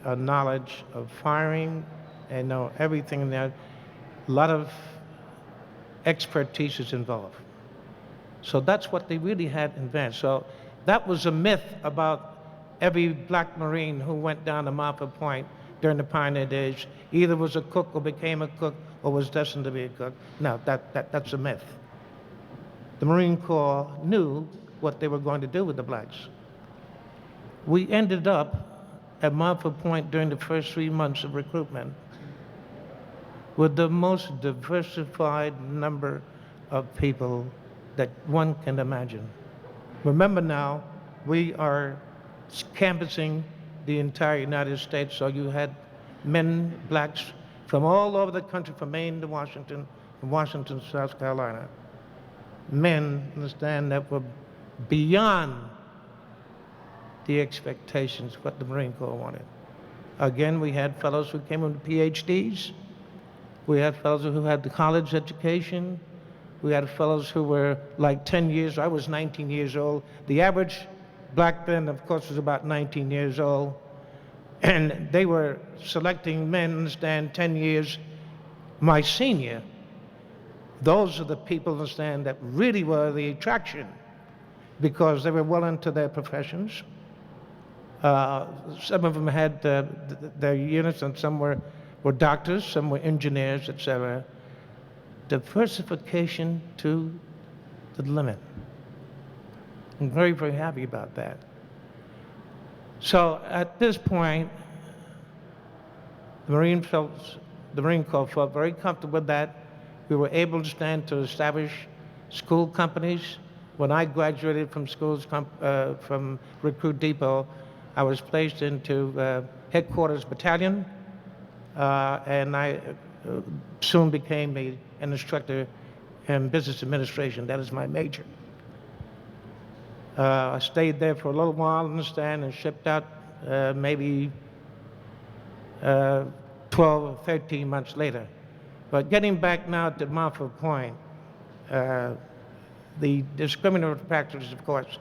a knowledge of firing and know everything in there. A lot of expertise is involved. So that's what they really had advanced. So that was a myth about every black Marine who went down to Montford Point during the pioneer days, either was a cook or became a cook or was destined to be a cook. No, that's a myth. The Marine Corps knew what they were going to do with the blacks. We ended up at Montford Point during the first 3 months of recruitment with the most diversified number of people that one can imagine. Remember now, we are canvassing the entire United States, so you had men, blacks, from all over the country, from Maine to Washington, from Washington to South Carolina. Men, understand, that were beyond the expectations of what the Marine Corps wanted. Again, we had fellows who came with PhDs. We had fellows who had the college education. We had fellows who were like 10 years. I was 19 years old. The average black then, of course, was about 19 years old. And they were selecting men, understand, 10 years my senior. Those are the people, understand, that really were the attraction because they were well into their professions. Some of them had their units, and some were doctors, some were engineers, etc. Diversification to the limit. I'm very, very happy about that. So at this point, the Marine Corps felt very comfortable with that. We were able to establish school companies. When I graduated from schools from Recruit Depot, I was placed into Headquarters Battalion, and I soon became an instructor in business administration. That is my major. I stayed there for a little while, understand, and shipped out maybe 12 or 13 months later. But getting back now to Martha Point, the discriminatory practices, of course,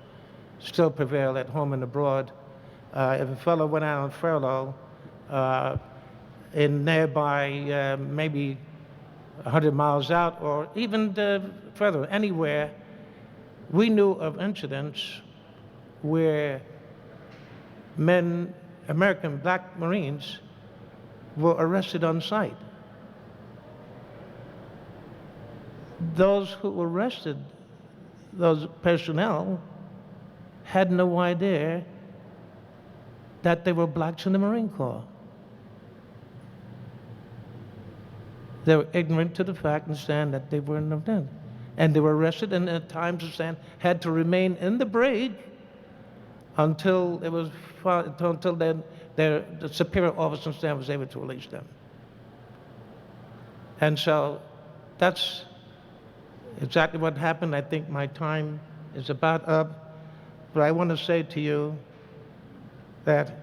still prevail at home and abroad. If a fellow went out on furlough in nearby, maybe 100 miles out, or even further, anywhere, we knew of incidents where men, American black Marines, were arrested on sight. Those who arrested those personnel had no idea that they were blacks in the Marine Corps. They were ignorant to the fact and stand that they were not dead. And they were arrested and at times had to remain in the brig until it was until then the superior officer was able to release them. And so that's exactly what happened. I think my time is about up, but I want to say to you that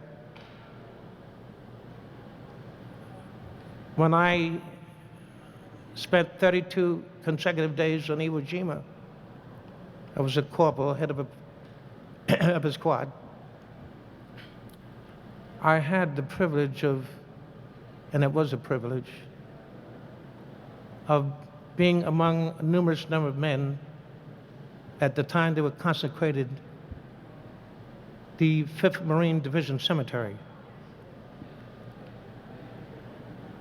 when I spent 32 consecutive days on Iwo Jima, I was a corporal, head of a squad. I had the privilege of, and it was a privilege, of being among a numerous number of men at the time they were consecrated the 5th Marine Division Cemetery.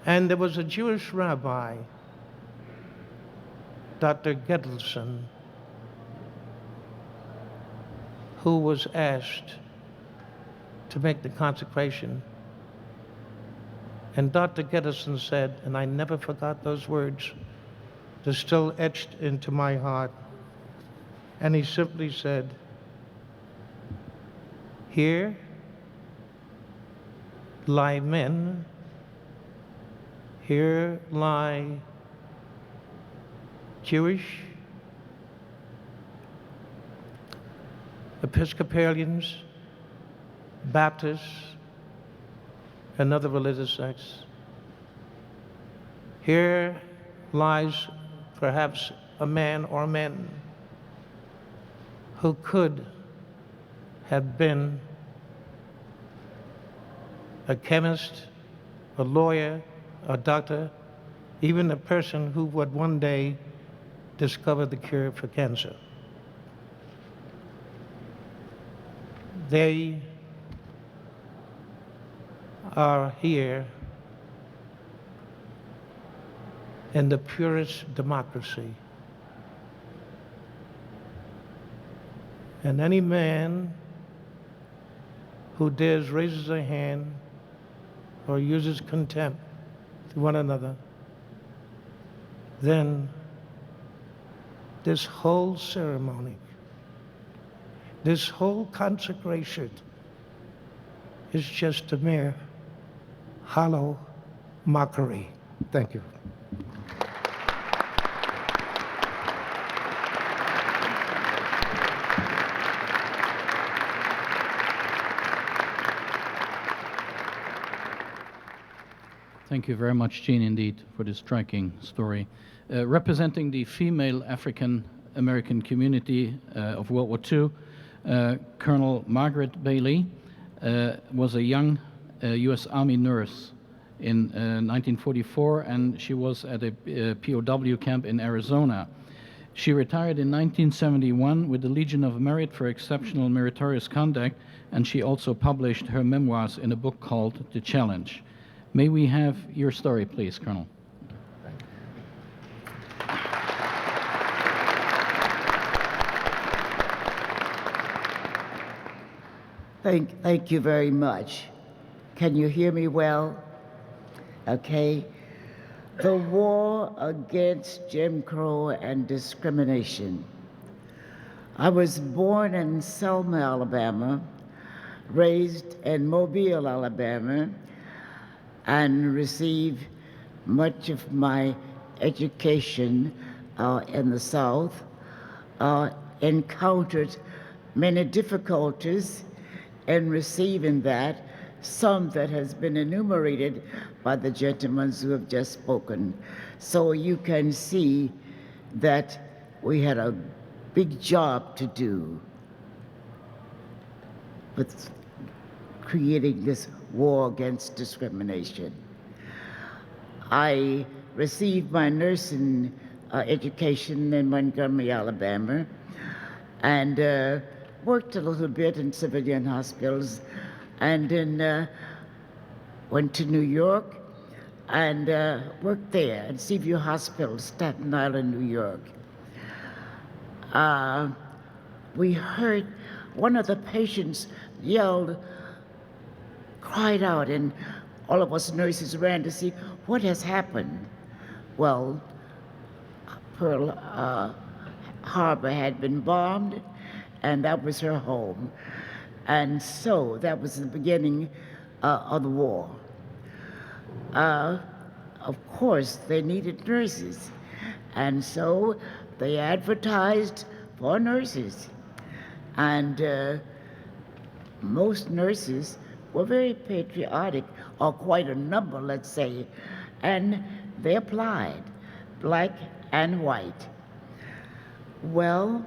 And there was a Jewish rabbi, Dr. Gedelson, who was asked to make the consecration. And Dr. Gedelson said, and I never forgot those words, they're still etched into my heart. And he simply said, "Here lie men, here lie Jewish, Episcopalians, Baptists, and other religious sects. Here lies perhaps a man or men who could have been a chemist, a lawyer, a doctor, even a person who would one day discover the cure for cancer. They are here in the purest democracy. And any man who dares raises a hand or uses contempt to one another, then this whole ceremony, this whole consecration is just a mere hollow mockery. Thank you. Thank you very much, Gene, indeed, for this striking story. Representing the female African-American community of World War II, Colonel Margaret Bailey was a young U.S. Army nurse in 1944, and she was at a POW camp in Arizona. She retired in 1971 with the Legion of Merit for exceptional meritorious conduct, and she also published her memoirs in a book called The Challenge. May we have your story, please, Colonel? Thank you very much. Can you hear me well? Okay. The war against Jim Crow and discrimination I was born in Selma, Alabama, raised in Mobile, Alabama, and received much of my education in the South. Encountered many difficulties in receiving that, some that has been enumerated by the gentlemen who have just spoken. So you can see that we had a big job to do with creating this war against discrimination. I received my nursing education in Montgomery, Alabama, and worked a little bit in civilian hospitals, and then went to New York and worked there at Seaview Hospital, Staten Island, New York. We heard one of the patients yelled, cried out, and all of us nurses ran to see what has happened. Well, Pearl Harbor had been bombed, and that was her home. And so that was the beginning of the war. Of course, they needed nurses, and so they advertised for nurses. And most nurses were very patriotic, or quite a number, let's say, and they applied, black and white. Well,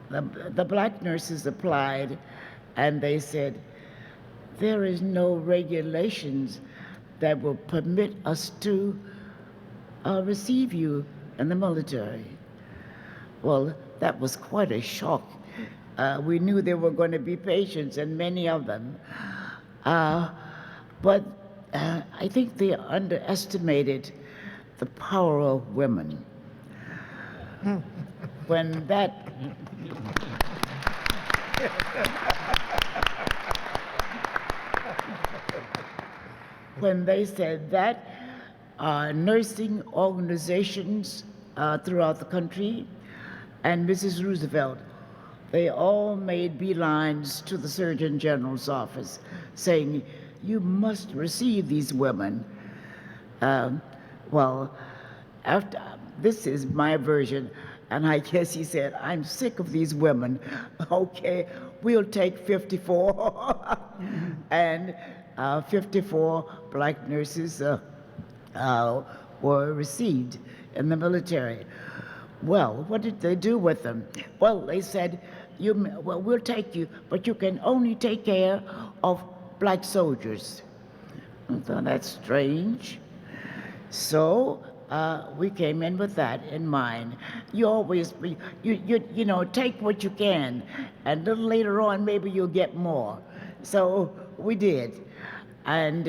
the black nurses applied, and they said, there is no regulations that will permit us to receive you in the military. Well, that was quite a shock. We knew there were going to be patients, and many of them. But I think they underestimated the power of women. When that when they said that, nursing organizations throughout the country and Mrs. Roosevelt, they all made beelines to the Surgeon General's office saying, you must receive these women. Well, after this is my version, and I guess he said, I'm sick of these women. Okay, we'll take 54. And 54 black nurses were received in the military. Well, what did they do with them? Well, they said, we'll take you, but you can only take care of black soldiers. I thought that's strange. So we came in with that in mind. You always, you know, take what you can, and a little later on, maybe you'll get more. So we did. And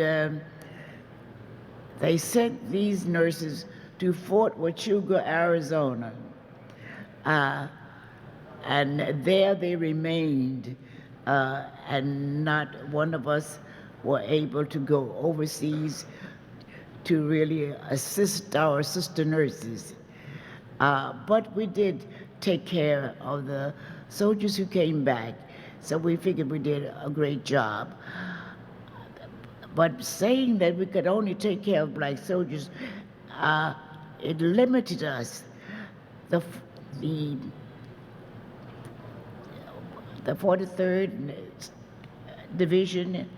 they sent these nurses to Fort Huachuca, Arizona. And there they remained, and not one of us were able to go overseas to really assist our sister nurses. But we did take care of the soldiers who came back, so we figured we did a great job. But saying that we could only take care of black soldiers, it limited us. The 43rd Division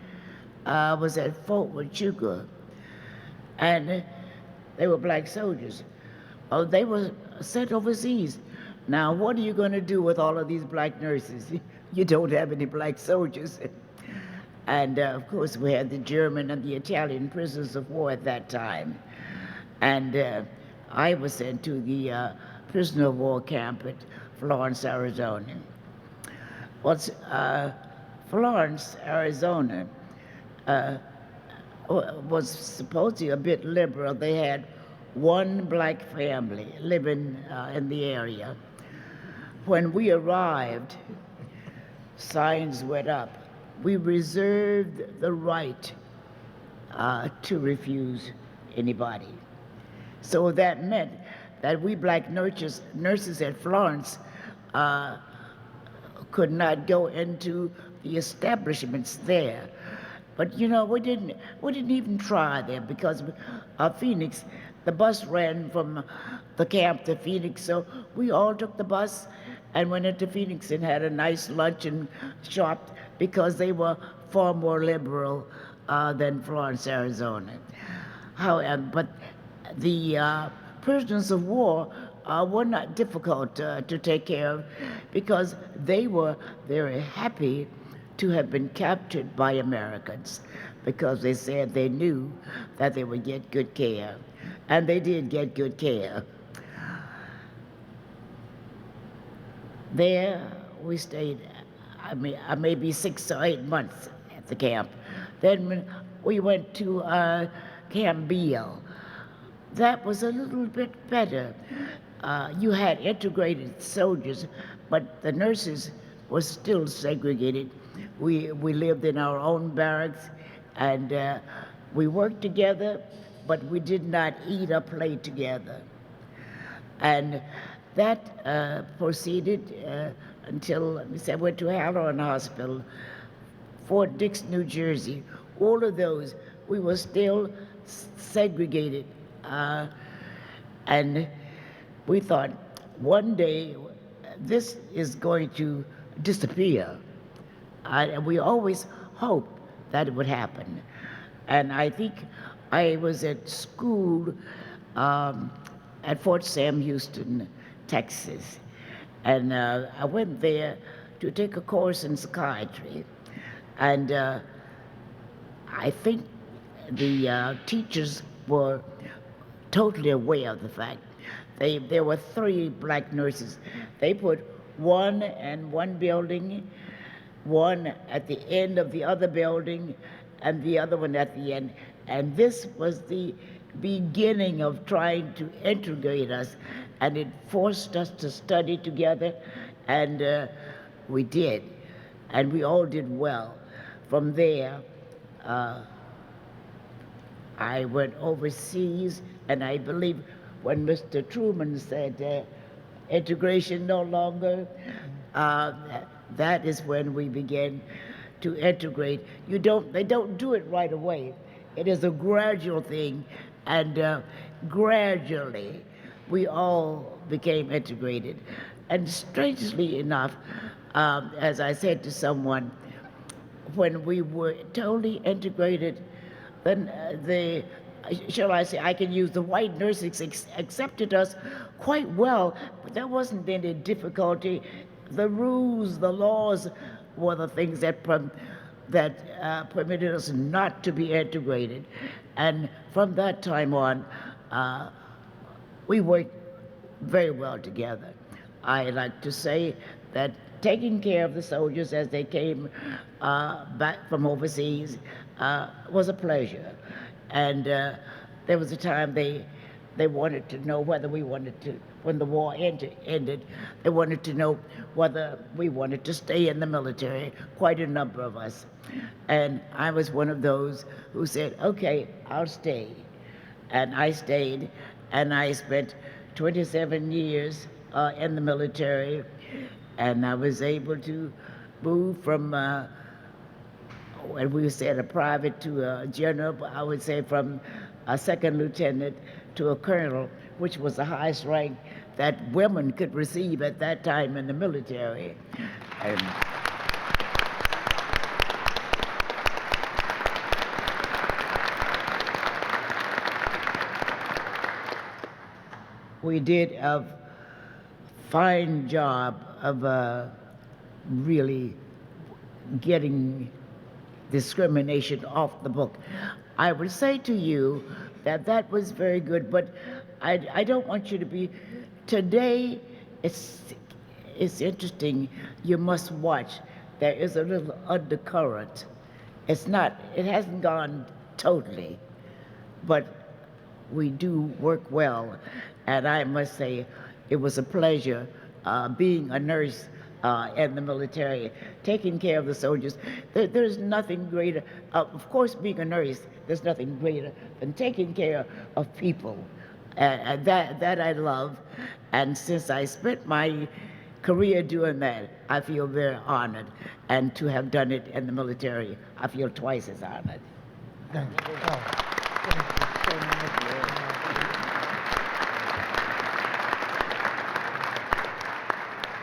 was at Fort Huachuca, and they were black soldiers. Oh, they were sent overseas. Now, what are you going to do with all of these black nurses? You don't have any black soldiers. And of course, we had the German and the Italian prisoners of war at that time. And I was sent to the prisoner of war camp at Florence, Arizona. Well, Florence, Arizona was supposedly a bit liberal. They had one black family living in the area. When we arrived, signs went up. We reserved the right to refuse anybody. So that meant that we black nurses at Florence could not go into the establishments there. But you know, we didn't even try there because Phoenix, the bus ran from the camp to Phoenix, so we all took the bus and went into Phoenix and had a nice lunch and shopped because they were far more liberal than Florence, Arizona. However, but the prisoners of war were not difficult to take care of because they were very happy to have been captured by Americans because they said they knew that they would get good care. And they did get good care. There we stayed, maybe 6 or 8 months at the camp. Then we went to Camp Beale. That was a little bit better. You had integrated soldiers, but the nurses were still segregated. We lived in our own barracks, and we worked together, but we did not eat or play together. And that proceeded until, let me say, I went to Halloran Hospital, Fort Dix, New Jersey. All of those, we were still segregated. And we thought, one day, this is going to disappear. And we always hoped that it would happen. And I think I was at school at Fort Sam Houston, Texas. And I went there to take a course in psychiatry. And I think the teachers were totally aware of the fact. There were 3 black nurses. They put one in one building, one at the end of the other building, and the other one at the end. And this was the beginning of trying to integrate us, and it forced us to study together, and we did, and we all did well. From there, I went overseas, and I believe when Mr. Truman said integration no longer, that is when we began to integrate. They don't do it right away. It is a gradual thing, and gradually we all became integrated. And strangely enough, as I said to someone, when we were totally integrated, then shall I say, I can use the white nurses accepted us quite well, but there wasn't any difficulty. The rules, the laws were the things that permitted us not to be integrated. And from that time on, we worked very well together. I like to say that taking care of the soldiers as they came back from overseas was a pleasure. And there was a time they wanted to know whether we wanted to, when the war ended, they wanted to know whether we wanted to stay in the military, quite a number of us. And I was one of those who said, okay, I'll stay. And I stayed, and I spent 27 years in the military, and I was able to move from, when we said a private to a general, I would say from a second lieutenant to a colonel, which was the highest rank that women could receive at that time in the military. And we did a fine job of really getting discrimination off the book. I would say to you that that was very good, but I don't want you to be, today it's interesting, you must watch. There is a little undercurrent. It hasn't gone totally, but we do work well. And I must say, it was a pleasure being a nurse in the military, taking care of the soldiers. There's nothing greater, of course being a nurse, there's nothing greater than taking care of people. And that I love. And since I spent my career doing that, I feel very honored. And to have done it in the military, I feel twice as honored. Thank you.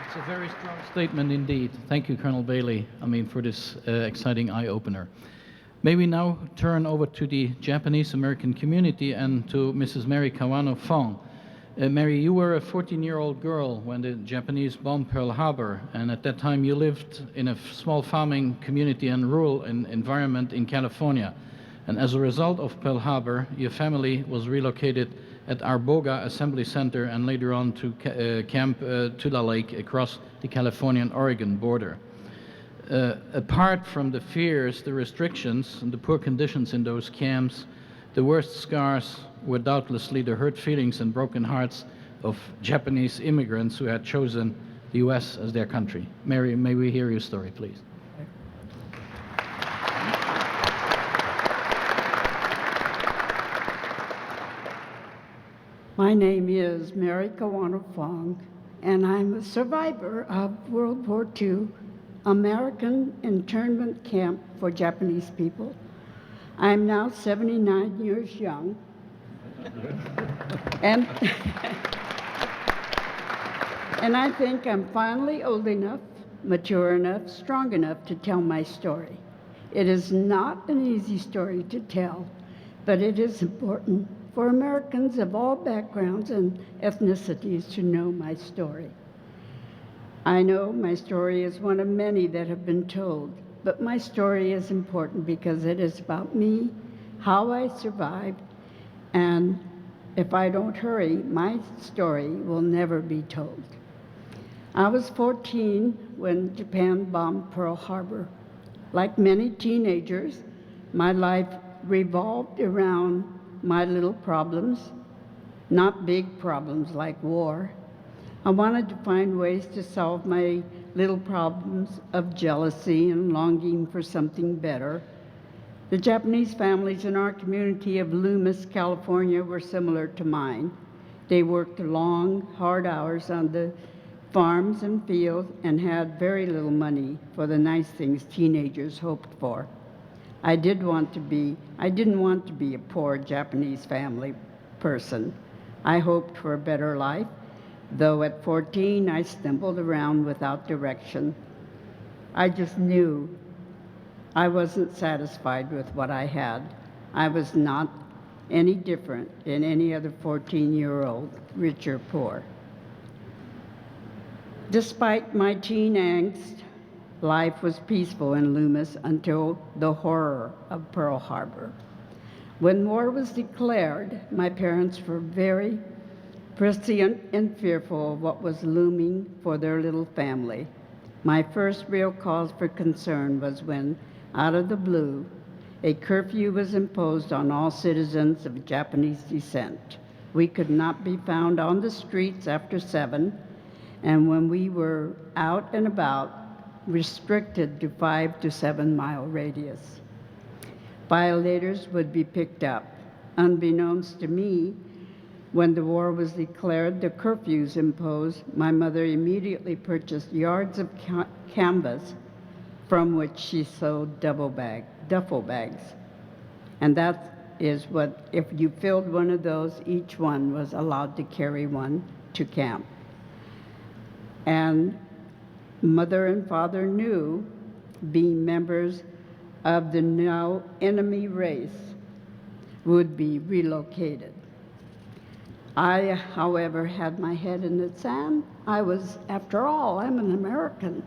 It's a very strong statement indeed. Thank you, Colonel Bailey, for this exciting eye-opener. May we now turn over to the Japanese American community and to Mrs. Mary Kawano Fong. Mary, you were a 14-year-old girl when the Japanese bombed Pearl Harbor, and at that time you lived in a small farming community and rural environment in California. And as a result of Pearl Harbor, your family was relocated at Arboga Assembly Center and later on to Camp Tula Lake across the Californian-Oregon border. Apart from the fears, the restrictions, and the poor conditions in those camps, the worst scars were doubtlessly the hurt feelings and broken hearts of Japanese immigrants who had chosen the U.S. as their country. Mary, may we hear your story, please? My name is Mary Kawano Fong, and I'm a survivor of World War II American internment camp for Japanese people. I'm now 79 years young, and I think I'm finally old enough, mature enough, strong enough to tell my story. It is not an easy story to tell, but it is important for Americans of all backgrounds and ethnicities to know my story. I know my story is one of many that have been told, but my story is important because it is about me, how I survived, and if I don't hurry, my story will never be told. I was 14 when Japan bombed Pearl Harbor. Like many teenagers, my life revolved around my little problems, not big problems like war. I wanted to find ways to solve my little problems of jealousy and longing for something better. The Japanese families in our community of Loomis, California were similar to mine. They worked long, hard hours on the farms and fields and had very little money for the nice things teenagers hoped for. I didn't want to be a poor Japanese family person. I hoped for a better life, though at 14 I stumbled around without direction. I just knew I wasn't satisfied with what I had. I was not any different than any other 14-year-old, rich or poor. Despite my teen angst, life was peaceful in Loomis until the horror of Pearl Harbor. When war was declared, my parents were very prescient and fearful of what was looming for their little family. My first real cause for concern was when, out of the blue, a curfew was imposed on all citizens of Japanese descent. We could not be found on the streets after 7, and when we were out and about, restricted to 5 to 7 mile radius. Violators would be picked up. Unbeknownst to me, when the war was declared, the curfews imposed, my mother immediately purchased yards of canvas from which she sewed duffel bags. And that is what, if you filled one of those, each one was allowed to carry one to camp. And mother and father knew, being members of the now enemy race, would be relocated. I, however, had my head in the sand. After all, I'm an American.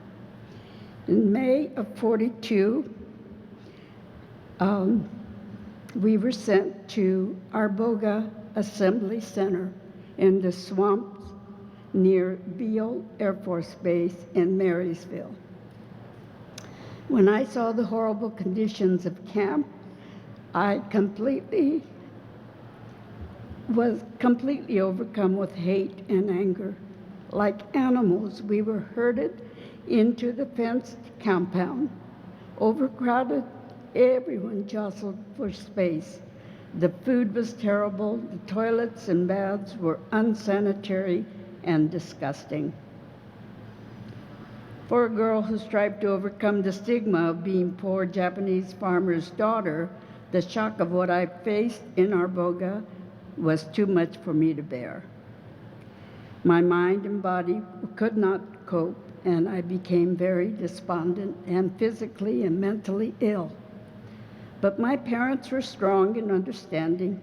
In May of 42, we were sent to Arboga Assembly Center in the swamps near Beale Air Force Base in Marysville. When I saw the horrible conditions of camp, I was completely overcome with hate and anger. Like animals, we were herded into the fenced compound. Overcrowded, everyone jostled for space. The food was terrible, the toilets and baths were unsanitary and disgusting. For a girl who strived to overcome the stigma of being poor Japanese farmer's daughter, the shock of what I faced in Arboga was too much for me to bear. My mind and body could not cope, and I became very despondent and physically and mentally ill. But my parents were strong and understanding.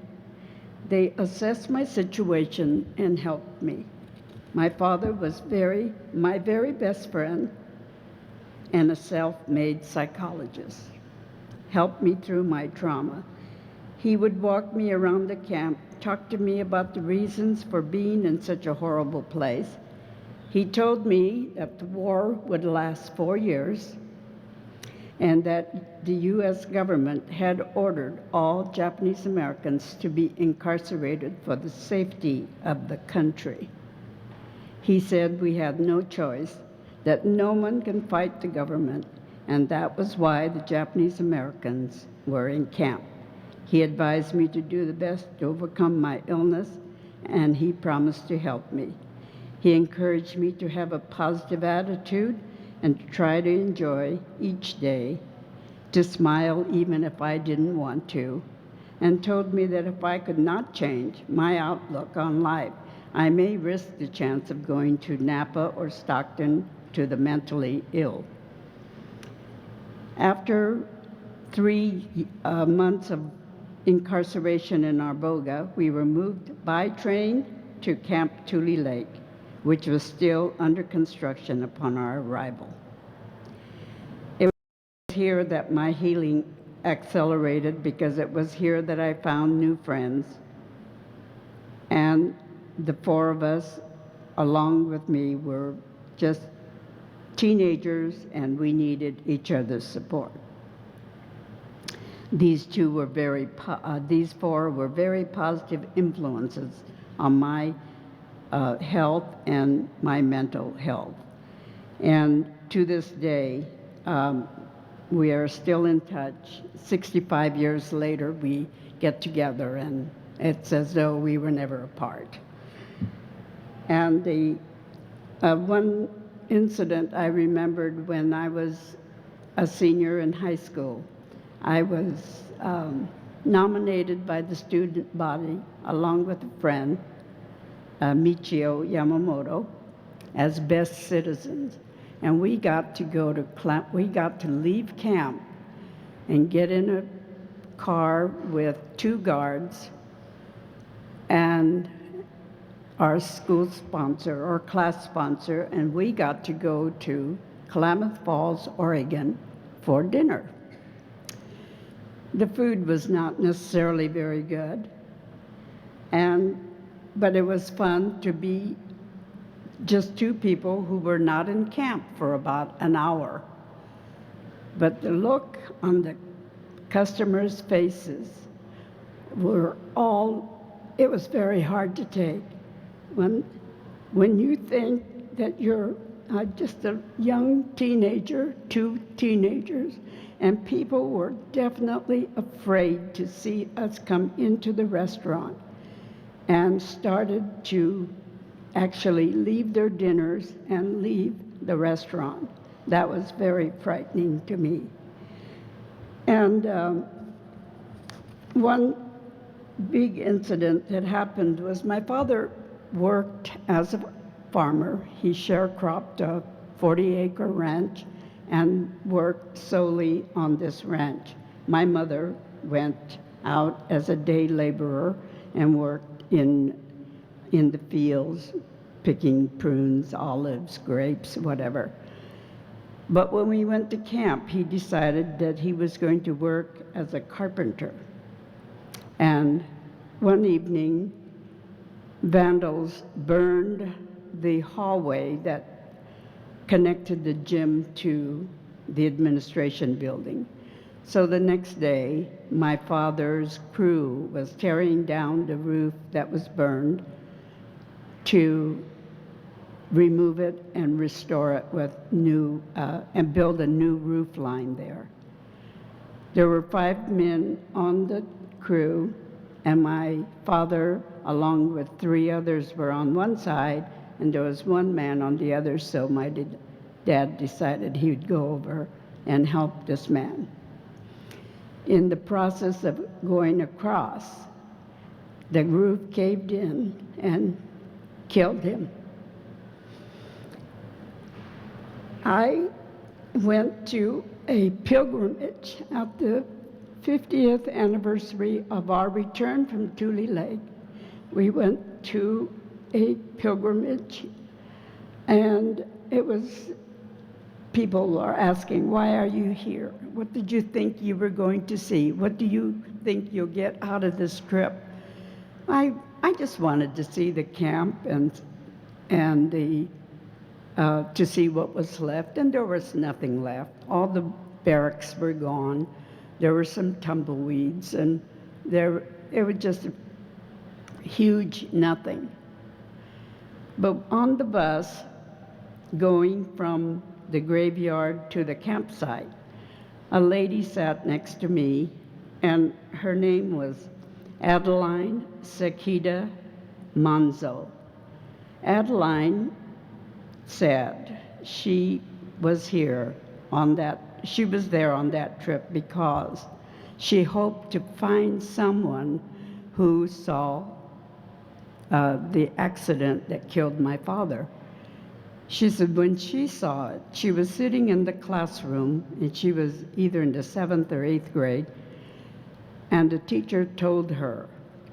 They assessed my situation and helped me. My father was my very best friend and a self-made psychologist. Helped me through my trauma. He would walk me around the camp, talk to me about the reasons for being in such a horrible place. He told me that the war would last 4 years and that the U.S. government had ordered all Japanese Americans to be incarcerated for the safety of the country. He said we had no choice, that no one can fight the government, and that was why the Japanese Americans were in camp. He advised me to do the best to overcome my illness, and he promised to help me. He encouraged me to have a positive attitude and to try to enjoy each day, to smile even if I didn't want to, and told me that if I could not change my outlook on life, I may risk the chance of going to Napa or Stockton to the mentally ill. After 3 months of incarceration in Arboga, we were moved by train to Camp Tule Lake, which was still under construction upon our arrival. It was here that my healing accelerated because it was here that I found new friends. And the 4 of us, along with me, were just teenagers, and we needed each other's support. These 4 were very positive influences on my health and my mental health. And to this day, we are still in touch. 65 years later, we get together, and it's as though we were never apart. And the one incident I remembered when I was a senior in high school, I was nominated by the student body, along with a friend, Michio Yamamoto, as best citizens. And we got to leave camp and get in a car with 2 guards and our school sponsor or class sponsor, and we got to go to Klamath Falls, Oregon for dinner. The food was not necessarily very good, but it was fun to be just 2 people who were not in camp for about an hour. But the look on the customers' faces it was very hard to take. When you think that you're just a young teenager, 2 teenagers, and people were definitely afraid to see us come into the restaurant and started to actually leave their dinners and leave the restaurant. That was very frightening to me. And one big incident that happened was my father worked as a farmer. He sharecropped a 40-acre ranch and worked solely on this ranch. My mother went out as a day laborer and worked in the fields, picking prunes, olives, grapes, whatever. But when we went to camp, he decided that he was going to work as a carpenter. And one evening, vandals burned the hallway that connected the gym to the administration building. So the next day, my father's crew was tearing down the roof that was burned to remove it and restore it with and build a new roof line there. There were 5 men on the crew, and my father, along with 3 others, were on one side, and there was 1 man on the other, so my Dad decided he would go over and help this man. In the process of going across, the roof caved in and killed him. I went to a pilgrimage at the 50th anniversary of our return from Tule Lake. We went to a pilgrimage, and it was, people are asking, why are you here? What did you think you were going to see? What do you think you'll get out of this trip? I just wanted to see the camp and the to see what was left, and there was nothing left. All the barracks were gone. There were some tumbleweeds, and it was just a huge nothing. But on the bus, going from the graveyard to the campsite, a lady sat next to me, and her name was Adeline Sakita Manzo. Adeline said she was there on that trip because she hoped to find someone who saw the accident that killed my father. She said when she saw it, she was sitting in the classroom, and she was either in the 7th or 8th grade, and the teacher told her,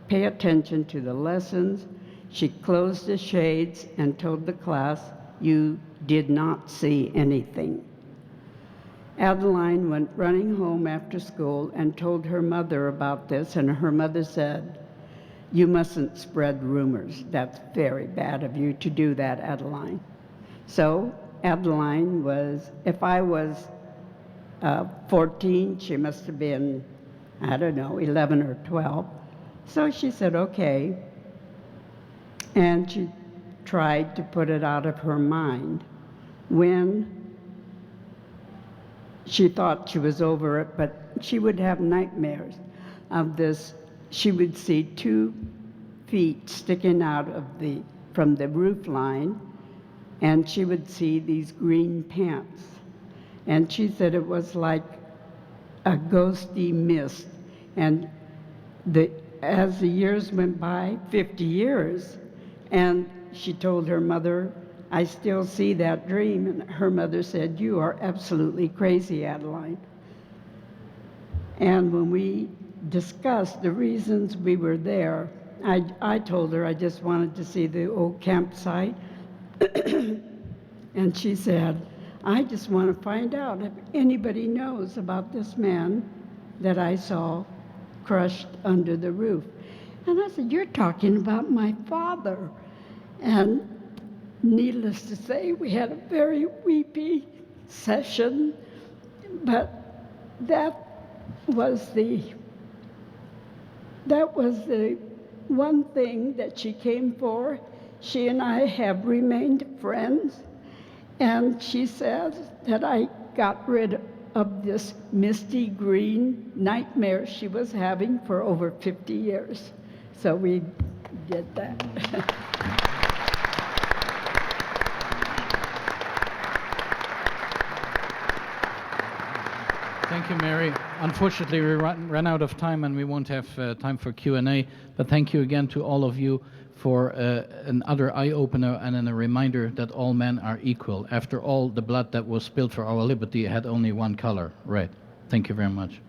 pay attention to the lessons. She closed the shades and told the class, you did not see anything. Adeline went running home after school and told her mother about this, and her mother said, you mustn't spread rumors. That's very bad of you to do that, Adeline. So Adeline was, if I was 14, she must have been, I don't know, 11 or 12. So she said, okay. And she tried to put it out of her mind. When she thought she was over it, but she would have nightmares of this. She would see 2 feet sticking out of from the roof line, and she would see these green pants. And she said it was like a ghosty mist. And as the years went by, 50 years, and she told her mother, I still see that dream. And her mother said, you are absolutely crazy, Adeline. And when we discussed the reasons we were there, I told her I just wanted to see the old campsite. And she said, I just want to find out if anybody knows about this man that I saw crushed under the roof. And I said, you're talking about my father. And needless to say, we had a very weepy session, but that was the one thing that she came for. She and I have remained friends, and she says that I got rid of this misty green nightmare she was having for over 50 years. So we did that. Thank you, Mary. Unfortunately, we ran out of time, and we won't have time for Q&A. But thank you again to all of you for another eye-opener and then a reminder that all men are equal. After all, the blood that was spilled for our liberty had only one color, red. Thank you very much.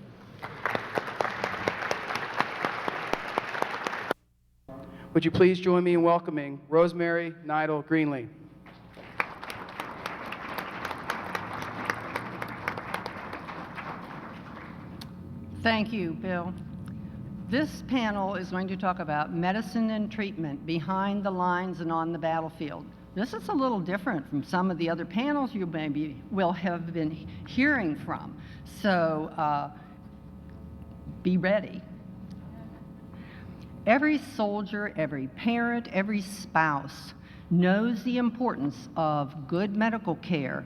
Would you please join me in welcoming Rosemary Nidal Greenlee. Thank you, Bill. This panel is going to talk about medicine and treatment behind the lines and on the battlefield. This is a little different from some of the other panels you maybe will have been hearing from. So be ready. Every soldier, every parent, every spouse knows the importance of good medical care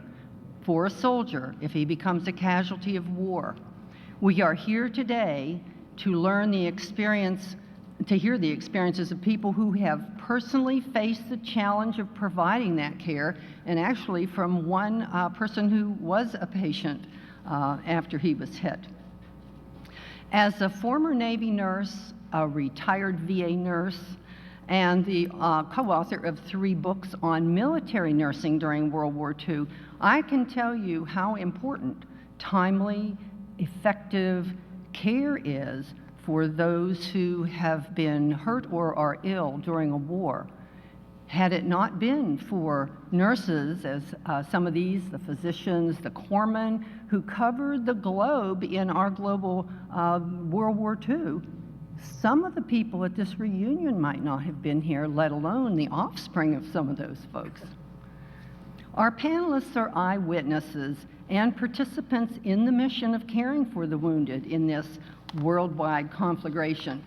for a soldier if he becomes a casualty of war. We are here today to learn the experience, to hear the experiences of people who have personally faced the challenge of providing that care, and actually from one person who was a patient after he was hit. As a former Navy nurse, a retired VA nurse, and the co-author of 3 books on military nursing during World War II, I can tell you how important timely, effective care is for those who have been hurt or are ill during a war. Had it not been for nurses, as some of these, the physicians, the corpsmen, who covered the globe in our global World War II, some of the people at this reunion might not have been here, let alone the offspring of some of those folks. Our panelists are eyewitnesses and participants in the mission of caring for the wounded in this worldwide conflagration.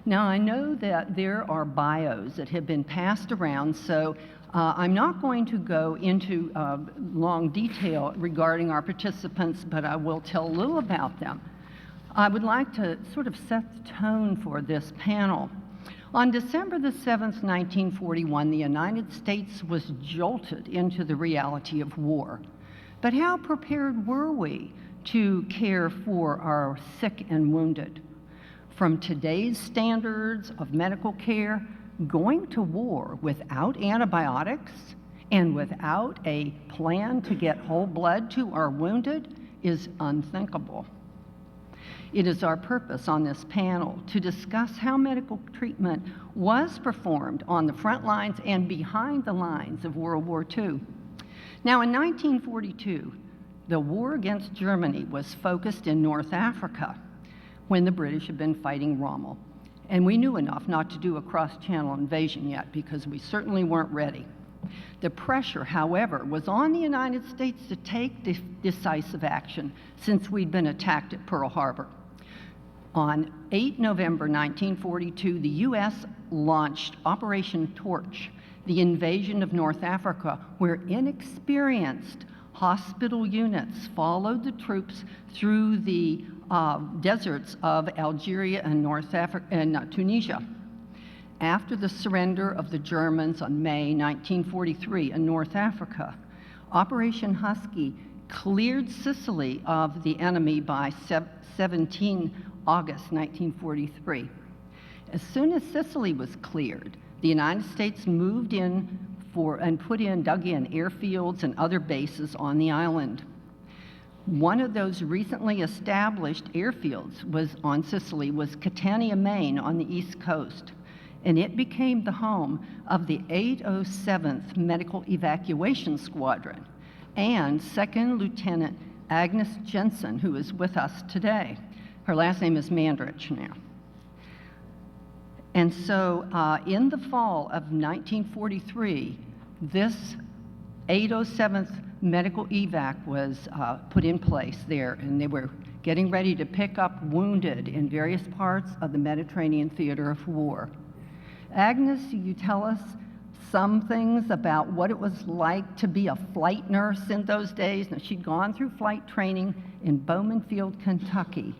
Now, I know that there are bios that have been passed around, so I'm not going to go into long detail regarding our participants, but I will tell a little about them. I would like to sort of set the tone for this panel. On December the 7th, 1941, the United States was jolted into the reality of war. But how prepared were we to care for our sick and wounded? From today's standards of medical care, going to war without antibiotics and without a plan to get whole blood to our wounded is unthinkable. It is our purpose on this panel to discuss how medical treatment was performed on the front lines and behind the lines of World War II. Now, in 1942, the war against Germany was focused in North Africa when the British had been fighting Rommel. And we knew enough not to do a cross-channel invasion yet because we certainly weren't ready. The pressure, however, was on the United States to take decisive action since we'd been attacked at Pearl Harbor. On 8 November 1942, the U.S. launched Operation Torch, the invasion of North Africa, where inexperienced hospital units followed the troops through the deserts of Algeria and North Africa and Tunisia. After the surrender of the Germans on May 1943 in North Africa, Operation Husky cleared Sicily of the enemy by 17 August 1943. As soon as Sicily was cleared, the United States moved in dug in airfields and other bases on the island. One of those recently established airfields on Sicily was Catania, Maine, on the East Coast, and it became the home of the 807th Medical Evacuation Squadron and 2nd Lieutenant Agnes Jensen, who is with us today. Her last name is Mandrich now. And so in the fall of 1943, this 807th Medical Evac was put in place there, and they were getting ready to pick up wounded in various parts of the Mediterranean theater of war. Agnes, you tell us some things about what it was like to be a flight nurse in those days. Now, she'd gone through flight training in Bowmanfield, Kentucky,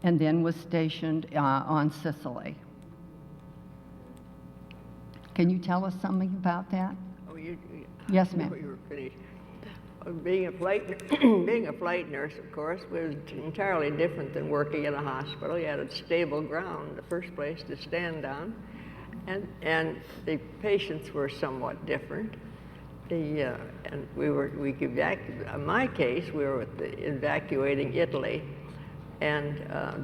and then was stationed on Sicily. Can you tell us something about that? Oh, Yes, ma'am. You were finished. Being a flight nurse, of course, was entirely different than working in a hospital. You had a stable ground, the first place to stand on, and the patients were somewhat different. In my case, we were evacuating Italy, and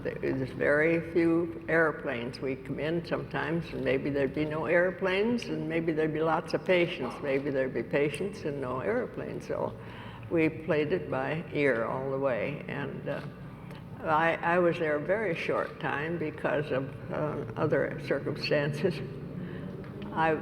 there's very few airplanes. We come in sometimes, and maybe there'd be no airplanes, and maybe there'd be lots of patients. Maybe there'd be patients and no airplanes. So we played it by ear all the way. And I was there a very short time because of other circumstances. I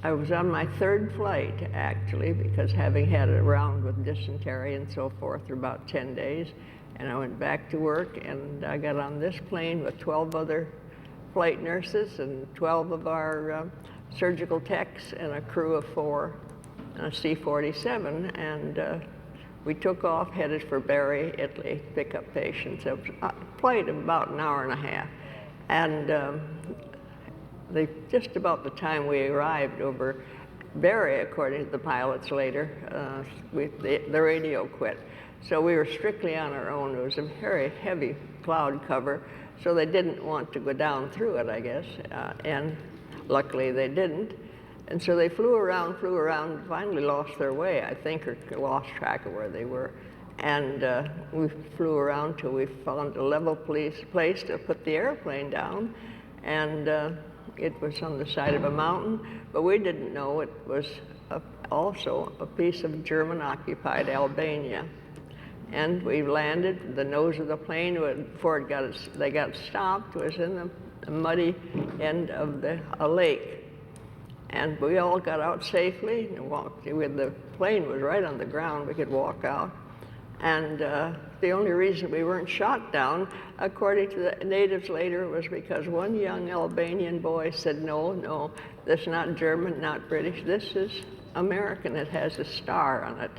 was on my 3rd flight, actually, because having had a round with dysentery and so forth for about 10 days, and I went back to work, and I got on this plane with 12 other flight nurses and 12 of our surgical techs and a crew of 4 on a C-47, and we took off, headed for Bari, Italy, to pick up patients. It was a flight of about an hour and a half. And just about the time we arrived over Barry, according to the pilots later, the radio quit. So we were strictly on our own. It was a very heavy cloud cover, so they didn't want to go down through it, I guess, and luckily they didn't. And so they flew around, and finally lost their way, I think, or lost track of where they were. And we flew around till we found a level place to put the airplane down, and it was on the side of a mountain, but we didn't know it was also a piece of German-occupied Albania. And we landed. The nose of the plane, before they got stopped, was in the muddy end of a lake. And we all got out safely and walked. The plane was right on the ground. We could walk out. And the only reason we weren't shot down, according to the natives later, was because one young Albanian boy said, no, this is not German, not British. This is American. It has a star on it.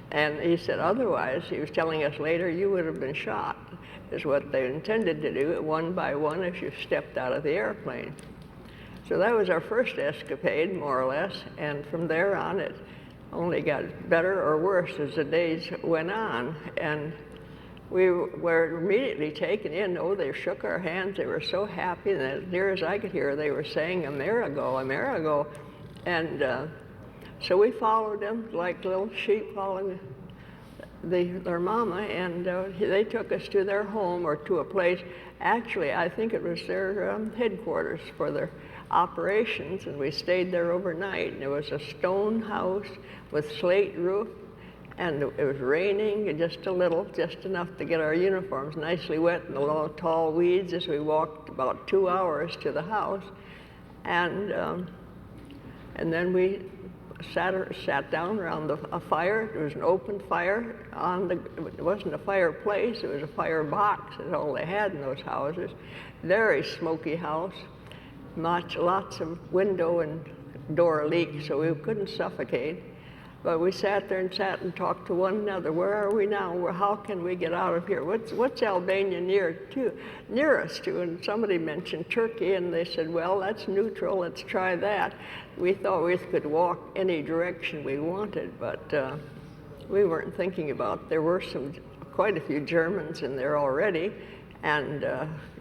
And he said, otherwise, he was telling us later, you would have been shot, is what they intended to do, one by one, as you stepped out of the airplane. So that was our first escapade, more or less, and from there on, it only got better or worse as the days went on. And we were immediately taken in. Oh, they shook our hands. They were so happy. And as near as I could hear, they were saying, Amerigo, Amerigo. And so we followed them like little sheep following their mama, and they took us to their home or to a place. Actually, I think it was their headquarters for their operations, and we stayed there overnight. And it was a stone house with slate roof, and it was raining just a little, just enough to get our uniforms nicely wet in the long, tall weeds as we walked about 2 hours to the house. And then we sat down around a fire. There was an open fire it wasn't a fireplace, it was a fire box. That's all they had in those houses. Very smoky house, lots of window and door leaks, so we couldn't suffocate. But we sat there and talked to one another. Where are we now? How can we get out of here? What's Albania near us to? And somebody mentioned Turkey, and they said, well, that's neutral. Let's try that. We thought we could walk any direction we wanted, but we weren't thinking about. There were quite a few Germans in there already, and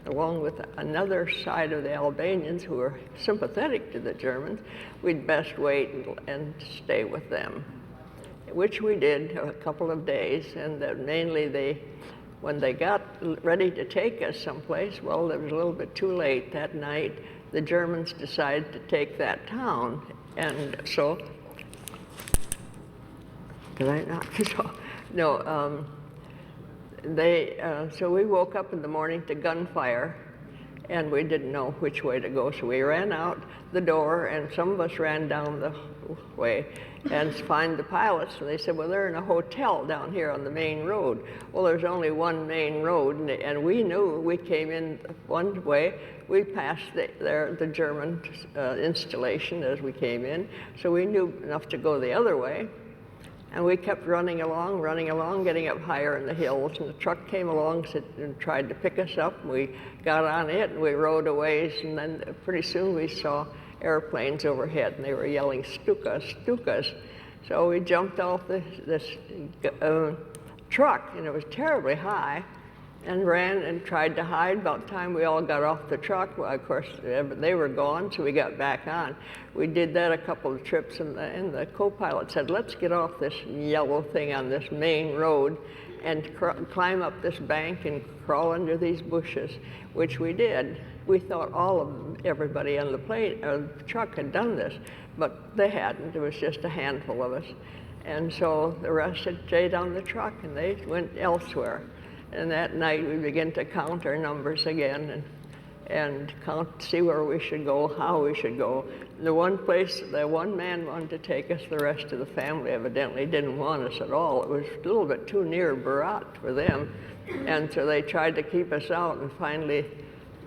along with another side of the Albanians who were sympathetic to the Germans, we'd best wait and stay with them, which we did a couple of days. And mainly when they got ready to take us someplace, well, it was a little bit too late that night. The Germans decided to take that town, and so, did I not? No. So we woke up in the morning to gunfire, and we didn't know which way to go. So we ran out the door, and some of us ran down the way and find the pilots. And they said, well, they're in a hotel down here on the main road. Well, there's only one main road, and we knew. We came in one way. We passed the German installation as we came in, so we knew enough to go the other way. And we kept running along, getting up higher in the hills. And the truck came along and tried to pick us up. And we got on it, and we rode a ways. And then pretty soon we saw airplanes overhead, and they were yelling, "Stuka, Stukas." So we jumped off this truck, and it was terribly high, and ran and tried to hide. About the time we all got off the truck, well, of course, they were gone, so we got back on. We did that a couple of trips, and the co-pilot said, let's get off this yellow thing on this main road and climb up this bank and crawl under these bushes, which we did. We thought everybody on the truck had done this, but they hadn't. There was just a handful of us. And so the rest had stayed on the truck, and they went elsewhere. And that night we began to count our numbers again and see where we should go, how we should go. The one man wanted to take us. The rest of the family evidently didn't want us at all. It was a little bit too near Berat for them. And so they tried to keep us out, and finally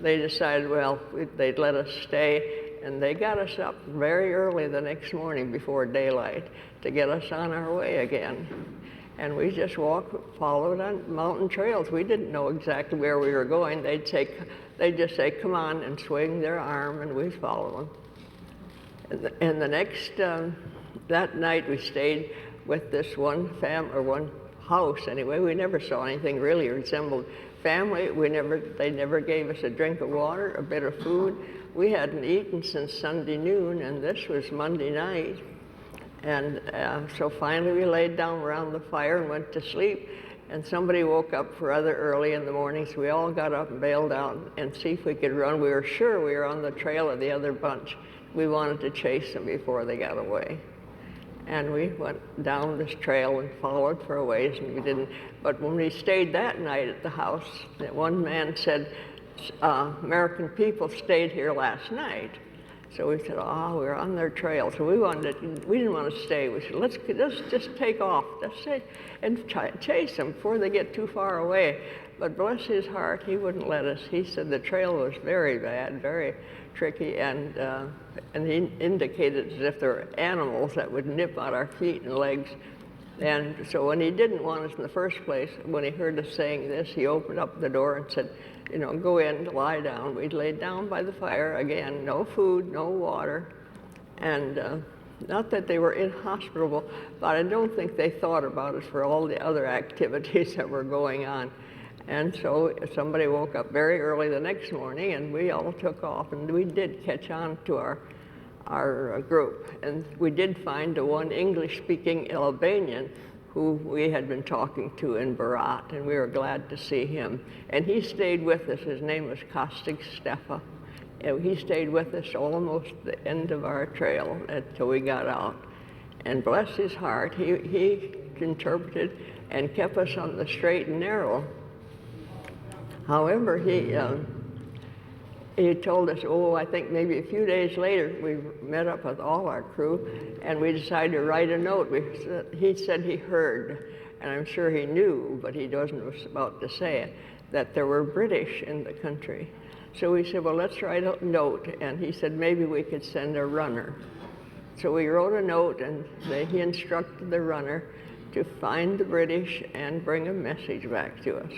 they decided, well, they'd let us stay. And they got us up very early the next morning before daylight to get us on our way again. And we just followed on mountain trails. We didn't know exactly where we were going. They'd just say, come on, and swing their arm, and we'd follow them. And the next, that night we stayed with this one one house anyway. We never saw anything really resembled family. They never gave us a drink of water, a bit of food. We hadn't eaten since Sunday noon, and this was Monday night. And so finally we laid down around the fire and went to sleep. And somebody woke up rather early in the morning, so we all got up and bailed out and see if we could run. We were sure we were on the trail of the other bunch. We wanted to chase them before they got away. And we went down this trail and followed for a ways, and we didn't. But when we stayed that night at the house, that one man said, American people stayed here last night. So we said, we're on their trail. So we didn't want to stay. We said, let's just take off, and chase them before they get too far away. But bless his heart, he wouldn't let us. He said the trail was very bad, very tricky, and he indicated as if there were animals that would nip at our feet and legs. And so when he didn't want us in the first place, when he heard us saying this, he opened up the door and said, go in, lie down. We'd laid down by the fire again, no food, no water. And not that they were inhospitable, but I don't think they thought about us for all the other activities that were going on. And so somebody woke up very early the next morning, and we all took off, and we did catch on to our group. And we did find the one English-speaking Albanian who we had been talking to in Berat, and we were glad to see him. And he stayed with us. His name was Kostic Stefa. And he stayed with us almost the end of our trail until we got out. And bless his heart, he interpreted and kept us on the straight and narrow. However, he told us, I think maybe a few days later, we met up with all our crew, and we decided to write a note. He said he heard, and I'm sure he knew, but he was about to say it, that there were British in the country. So we said, well, let's write a note, and he said maybe we could send a runner. So we wrote a note, and he instructed the runner to find the British and bring a message back to us.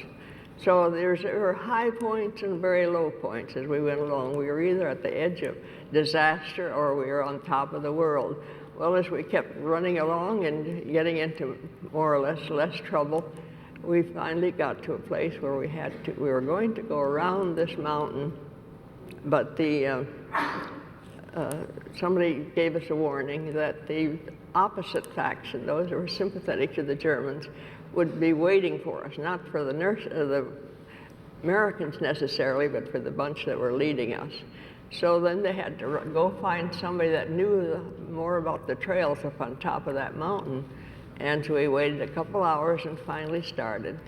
So there were high points and very low points as we went along. We were either at the edge of disaster or we were on top of the world. Well, as we kept running along and getting into more or less trouble, we finally got to a place where we were going to go around this mountain, but somebody gave us a warning that the opposite faction, those who were sympathetic to the Germans, would be waiting for us, not for the Americans necessarily, but for the bunch that were leading us. So then they had to go find somebody that knew more about the trails up on top of that mountain. And so we waited a couple hours and finally started.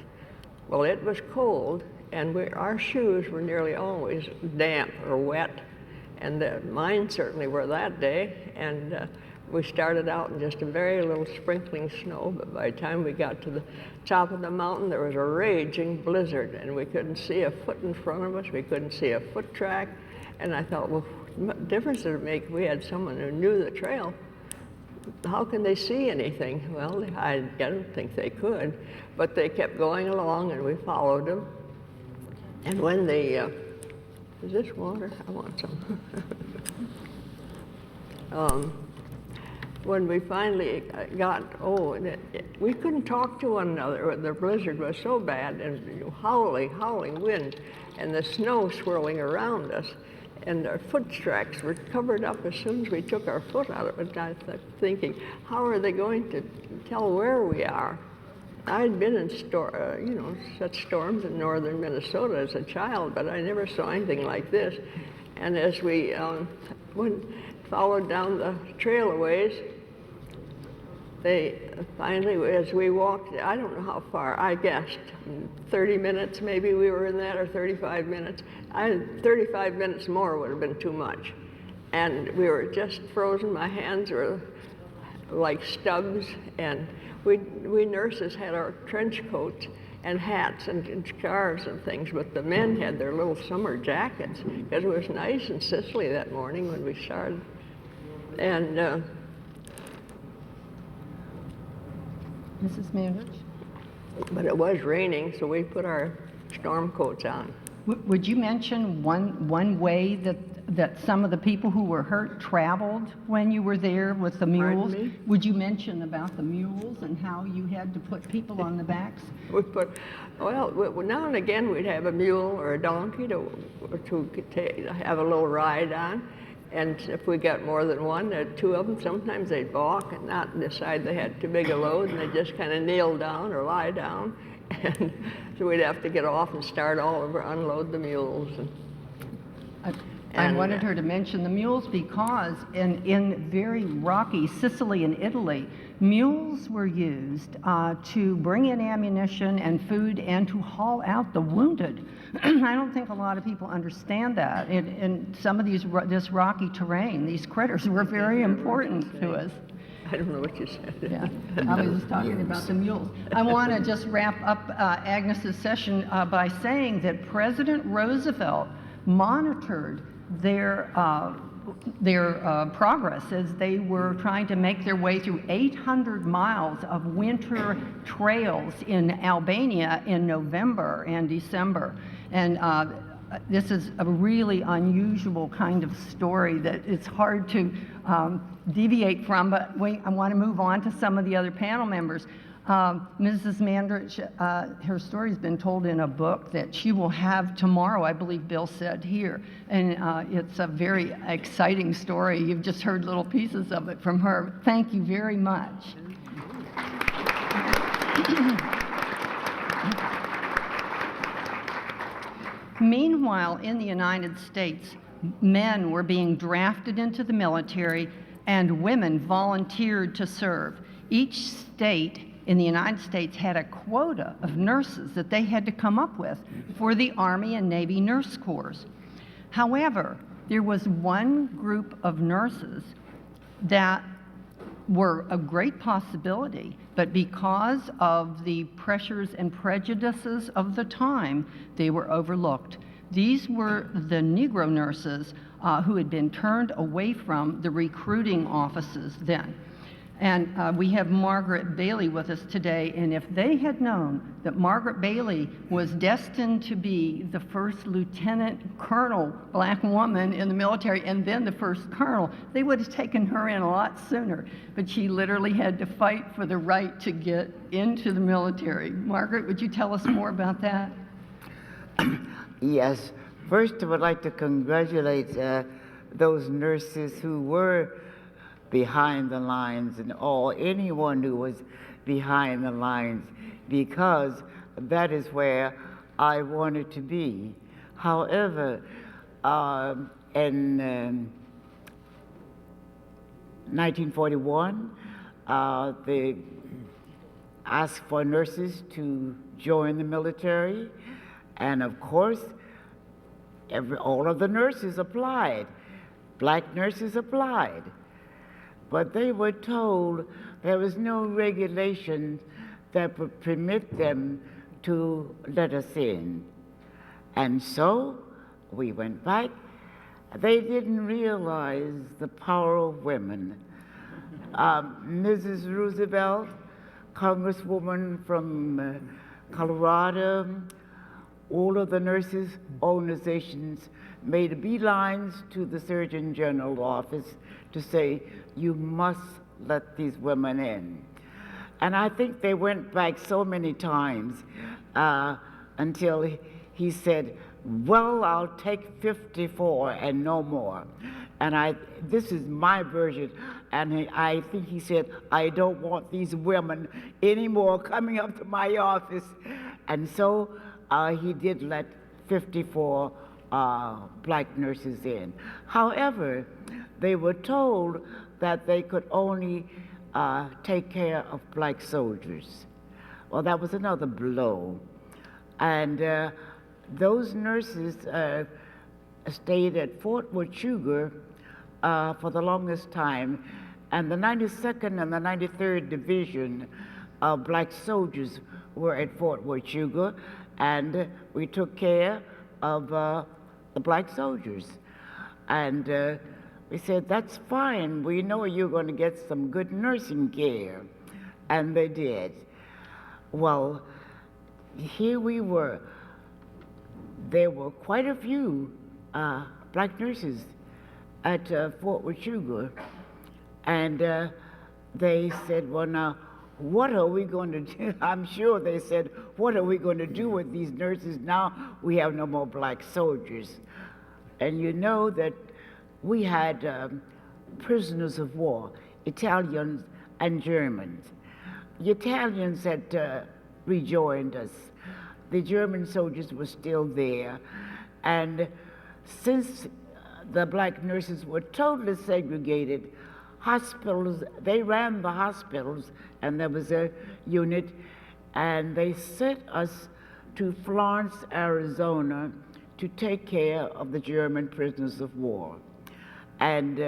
Well, it was cold, and our shoes were nearly always damp or wet, and mine certainly were that day. And we started out in just a very little sprinkling snow, but by the time we got to the top of the mountain, there was a raging blizzard, and we couldn't see a foot in front of us. We couldn't see a foot track. And I thought, well, what difference did it make if we had someone who knew the trail? How can they see anything? Well, I don't think they could, but they kept going along, and we followed them. And when they, is this water? I want some. When we finally we couldn't talk to one another. The blizzard was so bad, and howling wind, and the snow swirling around us, and our foot tracks were covered up as soon as we took our foot out of it. I was thinking, how are they going to tell where we are? I'd been in such storms in northern Minnesota as a child, but I never saw anything like this. And as we followed down the trail a ways, they finally, as we walked, I don't know how far, I guessed 30 minutes maybe we were in that, or 35 minutes. 35 minutes more would have been too much. And we were just frozen. My hands were like stubs, and we nurses had our trench coats and hats and scarves and things, but the men had their little summer jackets, because it was nice in Sicily that morning when we started. And Mrs. Mandrich? But it was raining, so we put our storm coats on. Would you mention one way that some of the people who were hurt traveled when you were there with the mules? me? Would you mention about the mules and how you had to put people on the backs? Now and again we'd have a mule or a donkey to have a little ride on. And if we got more than one, two of them, sometimes they'd balk and not decide they had too big a load, and they'd just kind of kneel down or lie down. And so we'd have to get off and start all over, unload the mules. I wanted her to mention the mules because in very rocky Sicily and Italy, mules were used to bring in ammunition and food and to haul out the wounded. I don't think a lot of people understand that. In some of this rocky terrain, these critters were very important to us. I don't know what you said. Yeah, I was just talking about the mules. I want to just wrap up Agnes's session by saying that President Roosevelt monitored their progress as they were trying to make their way through 800 miles of winter trails in Albania in November and December. And this is a really unusual kind of story that it's hard to deviate from, but I want to move on to some of the other panel members. Mrs. Mandrich, her story's been told in a book that she will have tomorrow, I believe Bill said here, and it's a very exciting story. You've just heard little pieces of it from her. Thank you very much. Meanwhile, in the United States, men were being drafted into the military and women volunteered to serve. Each state in the United States had a quota of nurses that they had to come up with for the Army and Navy nurse corps. However, there was one group of nurses that were a great possibility, but because of the pressures and prejudices of the time, they were overlooked. These were the Negro nurses who had been turned away from the recruiting offices then. And we have Margaret Bailey with us today, and if they had known that Margaret Bailey was destined to be the first lieutenant colonel black woman in the military and then the first colonel, they would have taken her in a lot sooner. But she literally had to fight for the right to get into the military. Margaret, would you tell us more about that? Yes. First, I would like to congratulate those nurses who were behind the lines and anyone who was behind the lines, because that is where I wanted to be. However, in 1941, they asked for nurses to join the military, and of course, all of the nurses applied. Black nurses applied. But they were told there was no regulation that would permit them to let us in. And so we went back. They didn't realize the power of women. Mrs. Roosevelt, Congresswoman from Colorado, all of the nurses' organizations made beelines to the Surgeon General's office to say, you must let these women in. And I think they went back so many times until he said, well, I'll take 54 and no more. And this is my version, and I think he said, I don't want these women anymore coming up to my office. And so he did let 54 black nurses in. However, they were told that they could only take care of black soldiers. Well, that was another blow. And those nurses stayed at Fort Huachuca for the longest time, and the 92nd and the 93rd Division of black soldiers were at Fort Huachuca, and we took care of the black soldiers. And we said, that's fine, we know you're going to get some good nursing care. And they did. Well, here we were. There were quite a few black nurses at Fort Huger, and they said, well, now, what are we going to do? I'm sure they said, what are we going to do with these nurses now? We have no more black soldiers. And you know that we had prisoners of war, Italians and Germans. The Italians had rejoined us. The German soldiers were still there. And since the black nurses were totally segregated, hospitals, they ran the hospitals, and there was a unit, and they sent us to Florence, Arizona, to take care of the German prisoners of war. And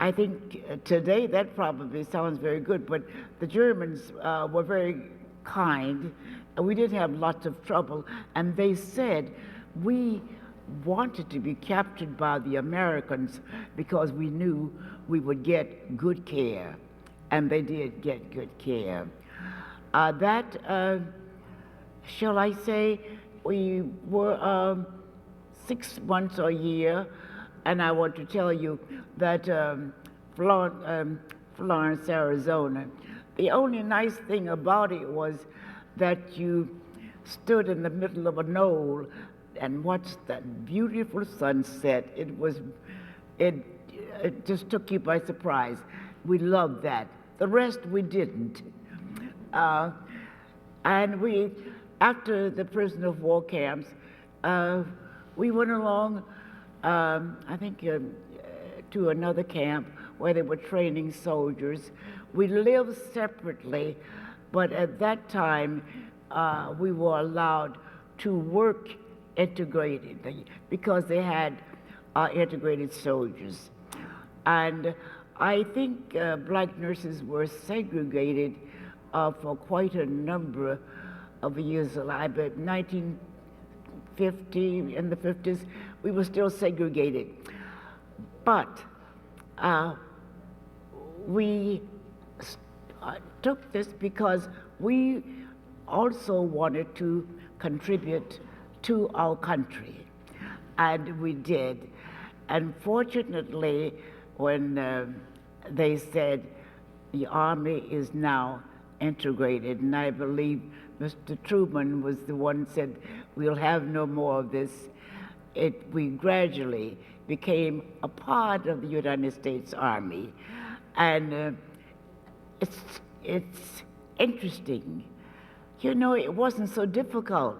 I think today that probably sounds very good, but the Germans were very kind, and we did have lots of trouble, and they said, we wanted to be captured by the Americans because we knew we would get good care, and they did get good care. Shall I say, we were 6 months or a year, and I want to tell you that Florence, Arizona, the only nice thing about it was that you stood in the middle of a knoll and watched that beautiful sunset. It just took you by surprise. We loved that. The rest we didn't. And we, after the prisoner of war camps, we went along, I think, to another camp where they were training soldiers. We lived separately, but at that time, we were allowed to work integrated because they had integrated soldiers. And I think black nurses were segregated for quite a number of years. But 1950, in the 50s, we were still segregated. But we took this because we also wanted to contribute to our country, and we did. And fortunately, when they said the Army is now integrated, and I believe Mr. Truman was the one who said, we'll have no more of this, we gradually became a part of the United States Army. And it's interesting. You know, it wasn't so difficult.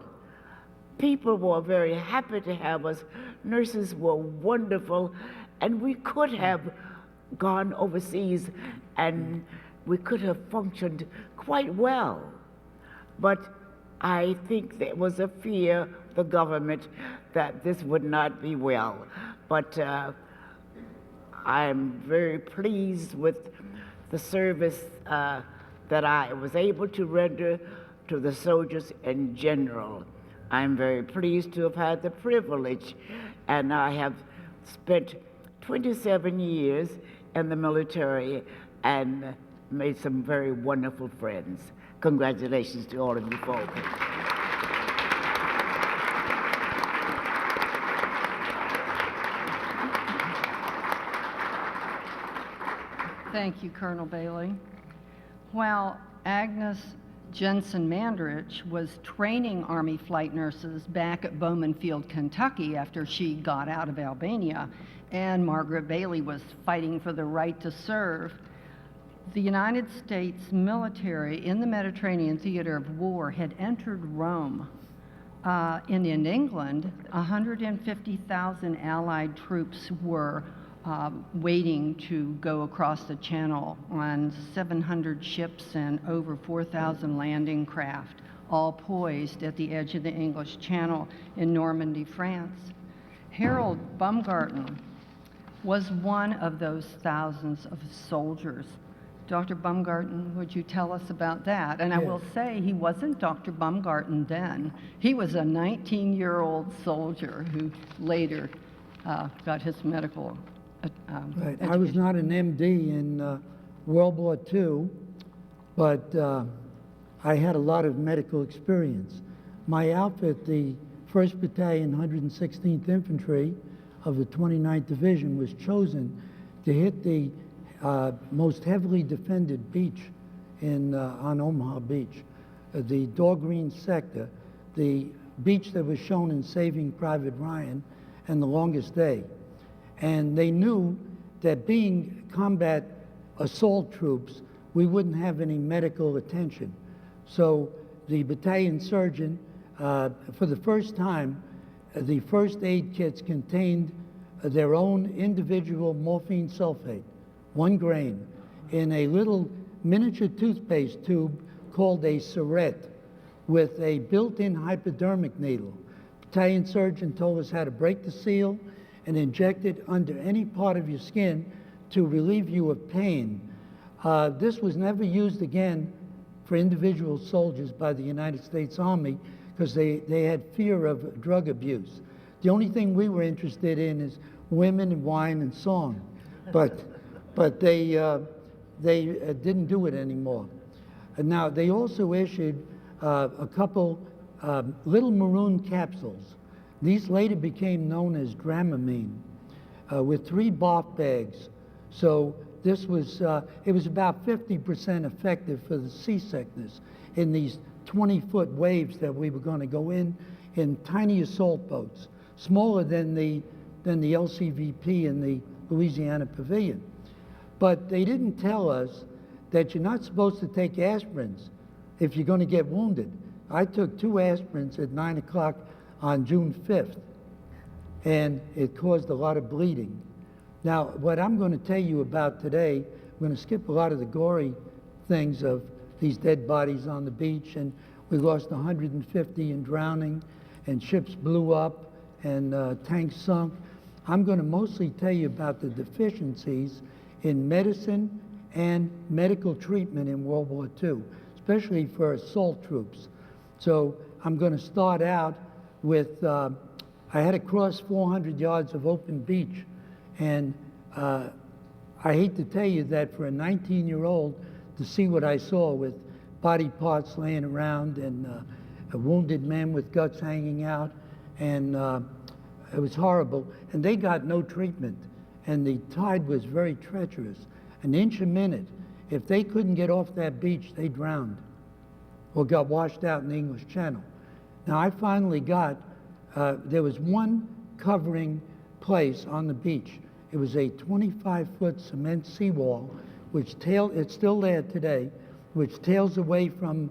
People were very happy to have us. Nurses were wonderful, and we could have gone overseas and we could have functioned quite well. But I think there was a fear of the government that this would not be well. But I'm very pleased with the service that I was able to render to the soldiers in general. I'm very pleased to have had the privilege, and I have spent 27 years in the military and made some very wonderful friends. Congratulations to all of you folks. Thank you, Colonel Bailey. While Agnes Jensen Mandrich was training Army flight nurses back at Bowman Field, Kentucky after she got out of Albania, and Margaret Bailey was fighting for the right to serve, the United States military in the Mediterranean theater of war had entered Rome. In England, 150,000 Allied troops were waiting to go across the channel on 700 ships and over 4,000 landing craft, all poised at the edge of the English Channel in Normandy, France. Harold Baumgarten was one of those thousands of soldiers. Dr. Baumgarten, would you tell us about that? And I will say he wasn't Dr. Baumgarten then. He was a 19-year-old soldier who later got his medical Right. I was not an MD in World War II, but I had a lot of medical experience. My outfit, the 1st Battalion, 116th Infantry of the 29th Division, was chosen to hit the most heavily defended beach on Omaha Beach, the Dog Green sector, the beach that was shown in Saving Private Ryan and The Longest Day. And they knew that being combat assault troops, we wouldn't have any medical attention. So the battalion surgeon, for the first time, the first aid kits contained their own individual morphine sulfate, 1 grain, in a little miniature toothpaste tube called a Surette with a built-in hypodermic needle. Battalion surgeon told us how to break the seal and inject it under any part of your skin to relieve you of pain. This was never used again for individual soldiers by the United States Army because they had fear of drug abuse. The only thing we were interested in is women and wine and song, but they didn't do it anymore. And now they also issued a couple little maroon capsules. These later became known as Dramamine, with 3 barf bags. So this was, it was about 50% effective for the seasickness in these 20-foot waves that we were going to go in tiny assault boats, smaller than the LCVP in the Louisiana Pavilion. But they didn't tell us that you're not supposed to take aspirins if you're going to get wounded. I took 2 aspirins at 9 o'clock on June 5th, and it caused a lot of bleeding. Now, what I'm going to tell you about today, I'm going to skip a lot of the gory things of these dead bodies on the beach, and we lost 150 in drowning, and ships blew up, and tanks sunk. I'm going to mostly tell you about the deficiencies in medicine and medical treatment in World War II, especially for assault troops. So I'm going to start out with, I had to cross 400 yards of open beach, and I hate to tell you that for a 19-year-old to see what I saw with body parts laying around and a wounded man with guts hanging out, and it was horrible. And they got no treatment, and the tide was very treacherous, 1 inch a minute. If they couldn't get off that beach, they drowned or got washed out in the English Channel. Now, I finally got, there was one covering place on the beach. It was a 25-foot cement seawall, which it's still there today, which tails away from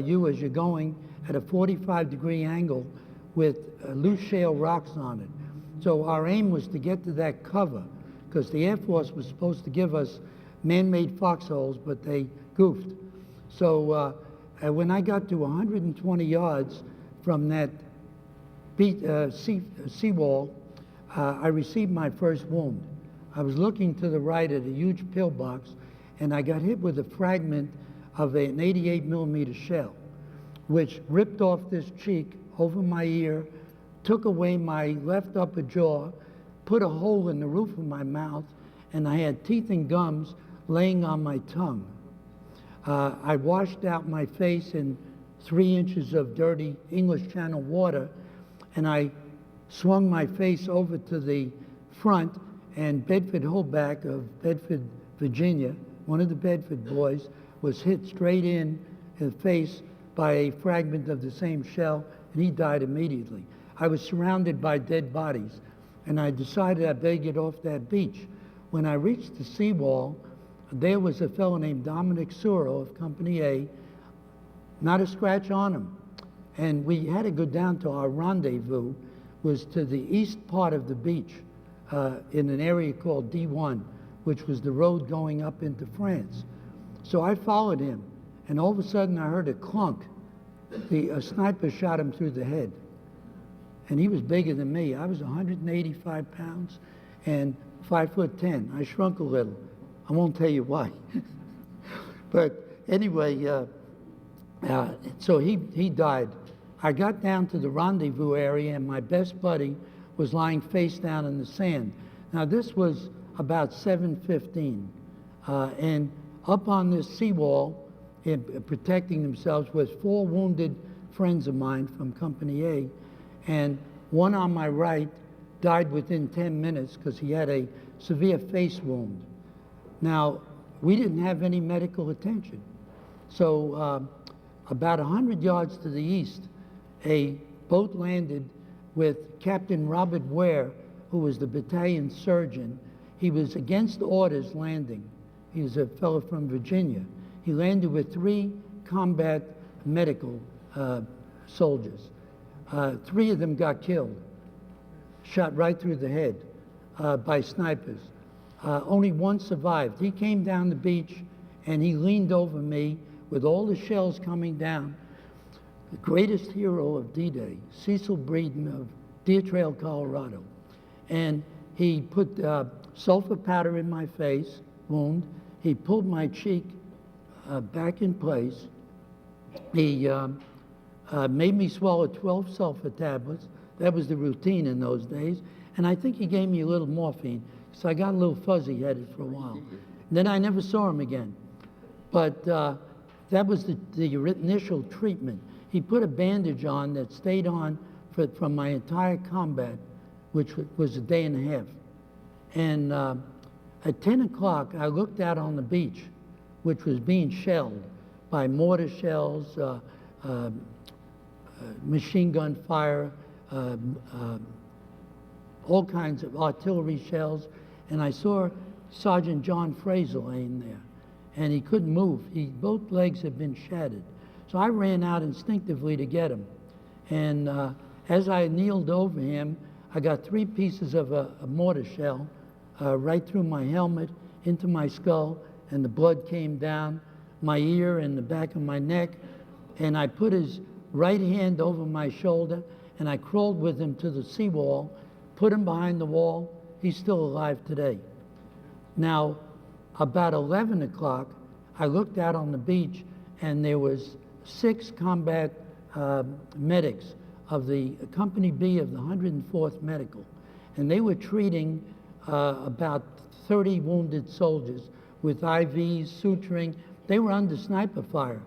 you as you're going at a 45-degree angle with loose shale rocks on it. So our aim was to get to that cover, because the Air Force was supposed to give us man-made foxholes, but they goofed. So when I got to 120 yards from that seawall, I received my first wound. I was looking to the right at a huge pillbox, and I got hit with a fragment of an 88 millimeter shell, which ripped off this cheek over my ear, took away my left upper jaw, put a hole in the roof of my mouth, and I had teeth and gums laying on my tongue. I washed out my face in 3 inches of dirty English Channel water, and I swung my face over to the front, and Bedford Holback of Bedford, Virginia, one of the Bedford boys, was hit straight in the face by a fragment of the same shell, and he died immediately. I was surrounded by dead bodies, and I decided I better get off that beach. When I reached the seawall, there was a fellow named Dominic Suro of Company A, not a scratch on him. And we had to go down to our rendezvous, was to the east part of the beach, in an area called D1, which was the road going up into France. So I followed him, and all of a sudden I heard a clunk. A sniper shot him through the head. And he was bigger than me. I was 185 pounds and 5'10". I shrunk a little. I won't tell you why. But anyway, so he died. I got down to the rendezvous area, and my best buddy was lying face down in the sand. Now, this was about 7:15, and up on this seawall in protecting themselves with 4 wounded friends of mine from Company A, and one on my right died within 10 minutes because he had a severe face wound. Now, we didn't have any medical attention. So about 100 yards to the east, a boat landed with Captain Robert Ware, who was the battalion surgeon. He was against orders landing. He was a fellow from Virginia. He landed with 3 combat medical soldiers. 3 of them got killed, shot right through the head by snipers. Only 1 survived. He came down the beach and he leaned over me with all the shells coming down. The greatest hero of D-Day, Cecil Breeden of Deer Trail, Colorado. And he put sulfur powder in my face, wound. He pulled my cheek back in place. He made me swallow 12 sulfur tablets. That was the routine in those days. And I think he gave me a little morphine, so I got a little fuzzy-headed for a while. And then I never saw him again. But that was the initial treatment. He put a bandage on that stayed on from my entire combat, which was a day and a half. And at 10 o'clock, I looked out on the beach, which was being shelled by mortar shells, machine gun fire, all kinds of artillery shells. And I saw Sergeant John Fraser laying there, and he couldn't move. Both legs had been shattered. So I ran out instinctively to get him. And as I kneeled over him, I got 3 pieces of a mortar shell right through my helmet, into my skull, and the blood came down my ear and the back of my neck. And I put his right hand over my shoulder, and I crawled with him to the seawall, put him behind the wall. He's still alive today. Now, about 11 o'clock, I looked out on the beach, and there was 6 combat medics of the Company B of the 104th Medical. And they were treating about 30 wounded soldiers with IVs, suturing. They were under sniper fire,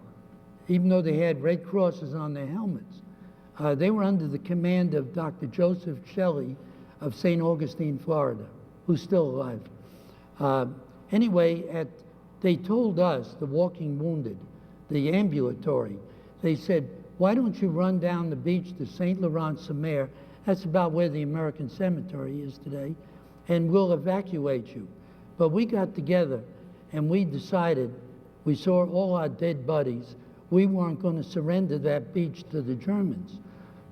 even though they had Red Crosses on their helmets. They were under the command of Dr. Joseph Shelley of St. Augustine, Florida, who's still alive. Anyway, they told us, the walking wounded, the ambulatory, they said, why don't you run down the beach to St. Laurent-sur-Mer, that's about where the American Cemetery is today, and we'll evacuate you. But we got together and we decided, we saw all our dead buddies, we weren't going to surrender that beach to the Germans.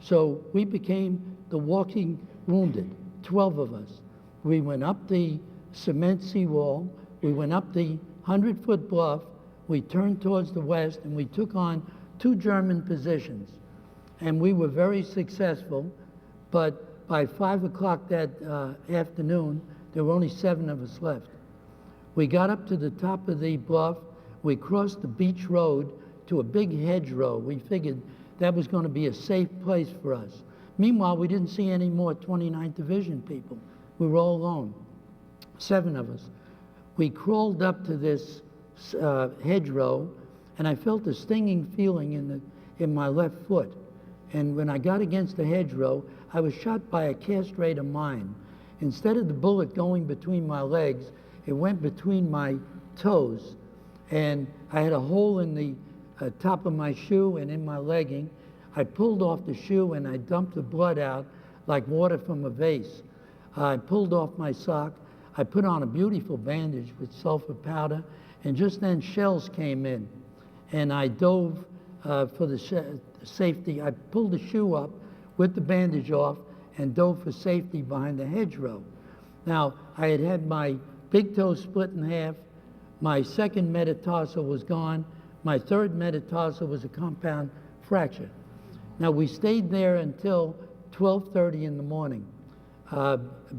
So we became the walking wounded, 12 of us. We went up the cement seawall, we went up the 100-foot bluff, we turned towards the west, and we took on 2 German positions. And we were very successful, but by 5 o'clock that afternoon, there were only 7 of us left. We got up to the top of the bluff, we crossed the beach road to a big hedgerow. We figured that was going to be a safe place for us. Meanwhile, we didn't see any more 29th Division people. We were all alone, 7 of us. We crawled up to this hedgerow, and I felt a stinging feeling in my left foot. And when I got against the hedgerow, I was shot by a castrator mine. Instead of the bullet going between my legs, it went between my toes. And I had a hole in the top of my shoe and in my legging. I pulled off the shoe and I dumped the blood out like water from a vase. I pulled off my sock. I put on a beautiful bandage with sulfur powder, and just then shells came in. And I dove for the safety. I pulled the shoe up with the bandage off and dove for safety behind the hedgerow. Now, I had had my big toe split in half. My second metatarsal was gone. My third metatarsal was a compound fracture. Now, we stayed there until 12:30 in the morning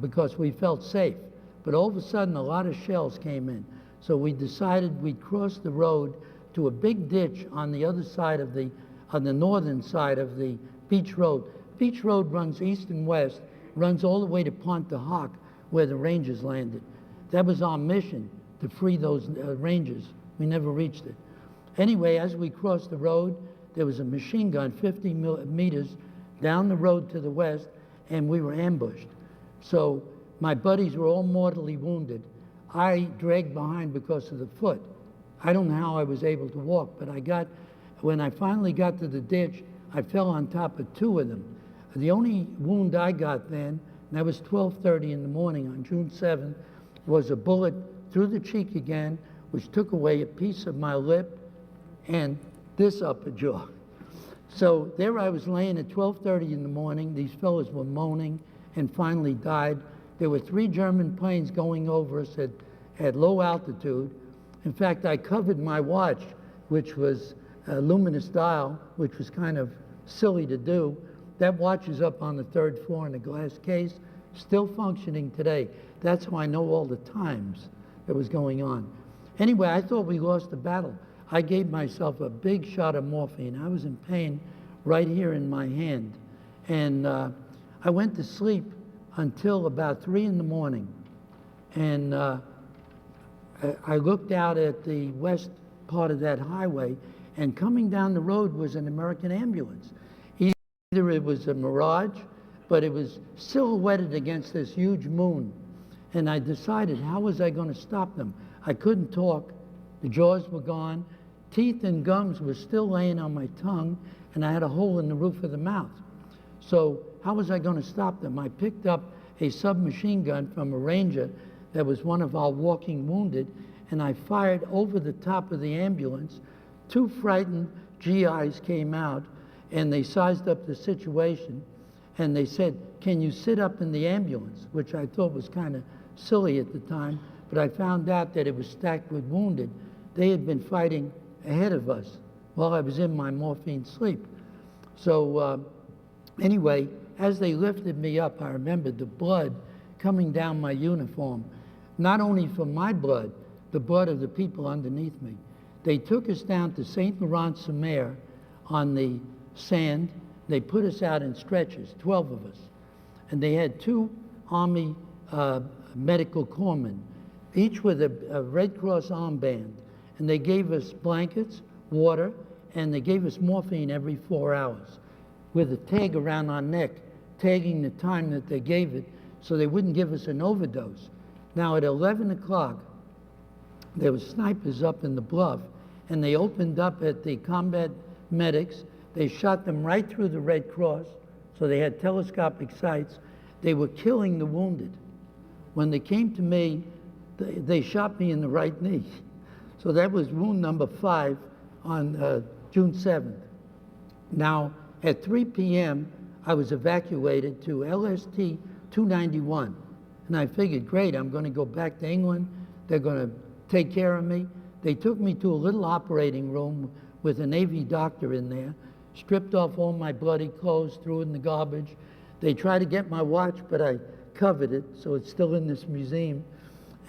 because we felt safe. But all of a sudden, a lot of shells came in. So we decided we'd cross the road to a big ditch on the other side of on the northern side of the beach road. Beach road runs east and west, runs all the way to Pont de Hoc, where the Rangers landed. That was our mission, to free those Rangers. We never reached it. Anyway, as we crossed the road, there was a machine gun 50 meters down the road to the west, and we were ambushed. So my buddies were all mortally wounded. I dragged behind because of the foot. I don't know how I was able to walk, but when I finally got to the ditch, I fell on top of two of them. The only wound I got then, and that was 12:30 in the morning on June 7th, was a bullet through the cheek again, which took away a piece of my lip and this upper jaw. So there I was laying at 12:30 in the morning. These fellows were moaning and finally died. There were 3 German planes going over us at low altitude. In fact, I covered my watch, which was a luminous dial, which was kind of silly to do. That watch is up on the 3rd floor in a glass case, still functioning today. That's how I know all the times that was going on. Anyway, I thought we lost the battle. I gave myself a big shot of morphine. I was in pain right here in my hand. And I went to sleep until about 3 in the morning. And I looked out at the west part of that highway, and coming down the road was an American ambulance. Either it was a mirage, but it was silhouetted against this huge moon. And I decided, how was I going to stop them? I couldn't talk. The jaws were gone. Teeth and gums were still laying on my tongue, and I had a hole in the roof of the mouth. So how was I going to stop them? I picked up a submachine gun from a ranger that was one of our walking wounded, and I fired over the top of the ambulance. 2 frightened GIs came out, and they sized up the situation, and they said, "Can you sit up in the ambulance?" Which I thought was kind of silly at the time, but I found out that it was stacked with wounded. They had been fighting ahead of us while I was in my morphine sleep. So anyway, as they lifted me up, I remembered the blood coming down my uniform, not only from my blood, the blood of the people underneath me. They took us down to St. Laurent-sur-Mer on the sand. They put us out in stretchers, 12 of us. And they had 2 Army medical corpsmen, each with a Red Cross armband. And they gave us blankets, water, and they gave us morphine every 4 hours with a tag around our neck, tagging the time that they gave it so they wouldn't give us an overdose. Now at 11 o'clock, there were snipers up in the bluff, and they opened up at the combat medics. They shot them right through the Red Cross, so they had telescopic sights. They were killing the wounded. When they came to me, they shot me in the right knee. So that was wound number 5 on June 7th. Now, at 3 p.m., I was evacuated to LST 291. And I figured, great, I'm going to go back to England. They're going to take care of me. They took me to a little operating room with a Navy doctor in there, stripped off all my bloody clothes, threw it in the garbage. They tried to get my watch, but I covered it, so it's still in this museum.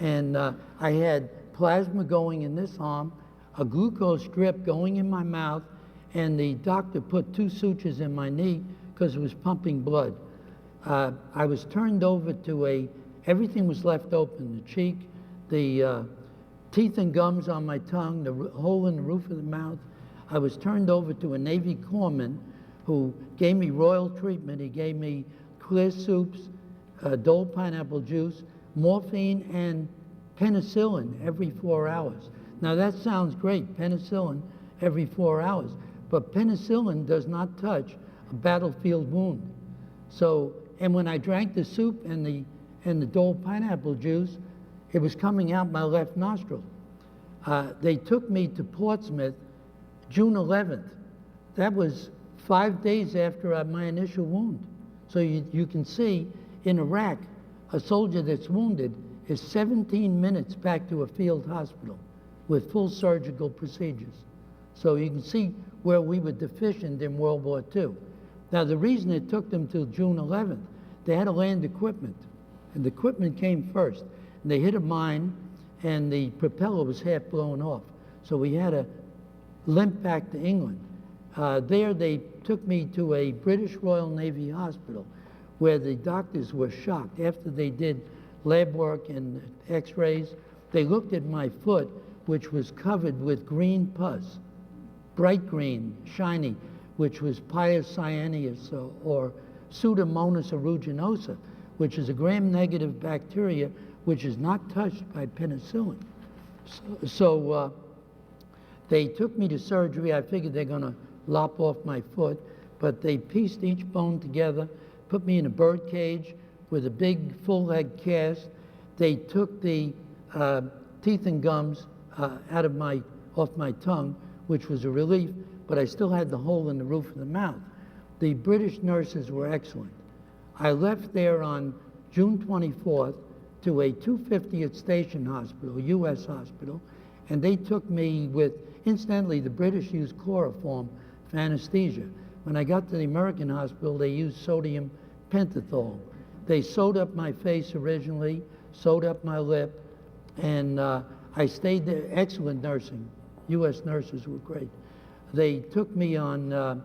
And I had plasma going in this arm, a glucose drip going in my mouth, and the doctor put 2 sutures in my knee because it was pumping blood. I was turned over to everything was left open, the cheek, the teeth and gums on my tongue, the hole in the roof of the mouth. I was turned over to a Navy corpsman who gave me royal treatment. He gave me clear soups, Dole pineapple juice, morphine, and penicillin every 4 hours. Now that sounds great, penicillin every 4 hours, but penicillin does not touch a battlefield wound. So, and when I drank the soup and the Dole pineapple juice, it was coming out my left nostril. They took me to Portsmouth June 11th. That was 5 days after my initial wound. So you can see in Iraq, a soldier that's wounded is 17 minutes back to a field hospital with full surgical procedures. So you can see where we were deficient in World War II. Now the reason it took them till June 11th, they had to land equipment, and the equipment came first. And they hit a mine, and the propeller was half blown off. So we had to limp back to England. There they took me to a British Royal Navy hospital where the doctors were shocked. After they did lab work and x-rays, they looked at my foot, which was covered with green pus. bright green, shiny, which was Pius cyaneus or Pseudomonas aeruginosa, which is a gram-negative bacteria which is not touched by penicillin. So they took me to surgery. I figured they're going to lop off my foot, but they pieced each bone together, put me in a bird cage with a big full-head cast. They took the teeth and gums off my tongue, which was a relief, but I still had the hole in the roof of the mouth. The British nurses were excellent. I left there on June 24th to a 250th Station Hospital, U.S. hospital, and they took me with, incidentally, the British used chloroform for anesthesia. When I got to the American hospital, they used sodium pentothal. They sewed up my face originally, sewed up my lip, and I stayed there. Excellent nursing. U.S. nurses were great. They took me on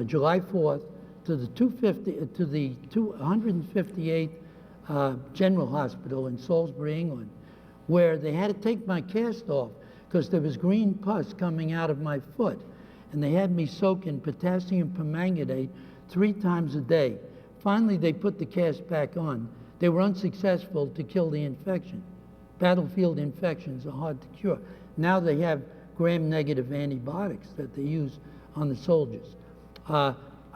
July 4th to the 158th General Hospital in Salisbury, England, where they had to take my cast off because there was green pus coming out of my foot, and they had me soak in potassium permanganate 3 times a day. Finally, they put the cast back on. They were unsuccessful to kill the infection. Battlefield infections are hard to cure. Now they have gram-negative antibiotics that they use on the soldiers.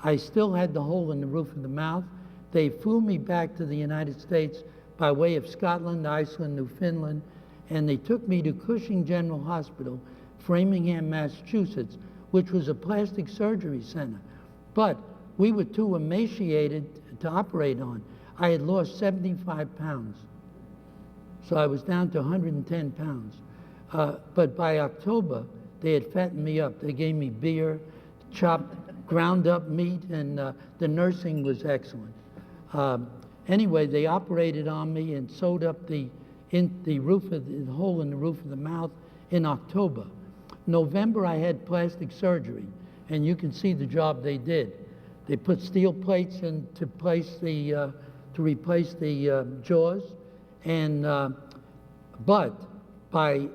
I still had the hole in the roof of the mouth. They flew me back to the United States by way of Scotland, Iceland, Newfoundland, and they took me to Cushing General Hospital, Framingham, Massachusetts, which was a plastic surgery center. But we were too emaciated to operate on. I had lost 75 pounds. So I was down to 110 pounds. But by October, they had fattened me up. They gave me beer, chopped, ground up meat, and the nursing was excellent. Anyway, they operated on me and sewed up the hole in the roof of the mouth in October. November, I had plastic surgery, and you can see the job they did. They put steel plates in to replace the jaws, and but by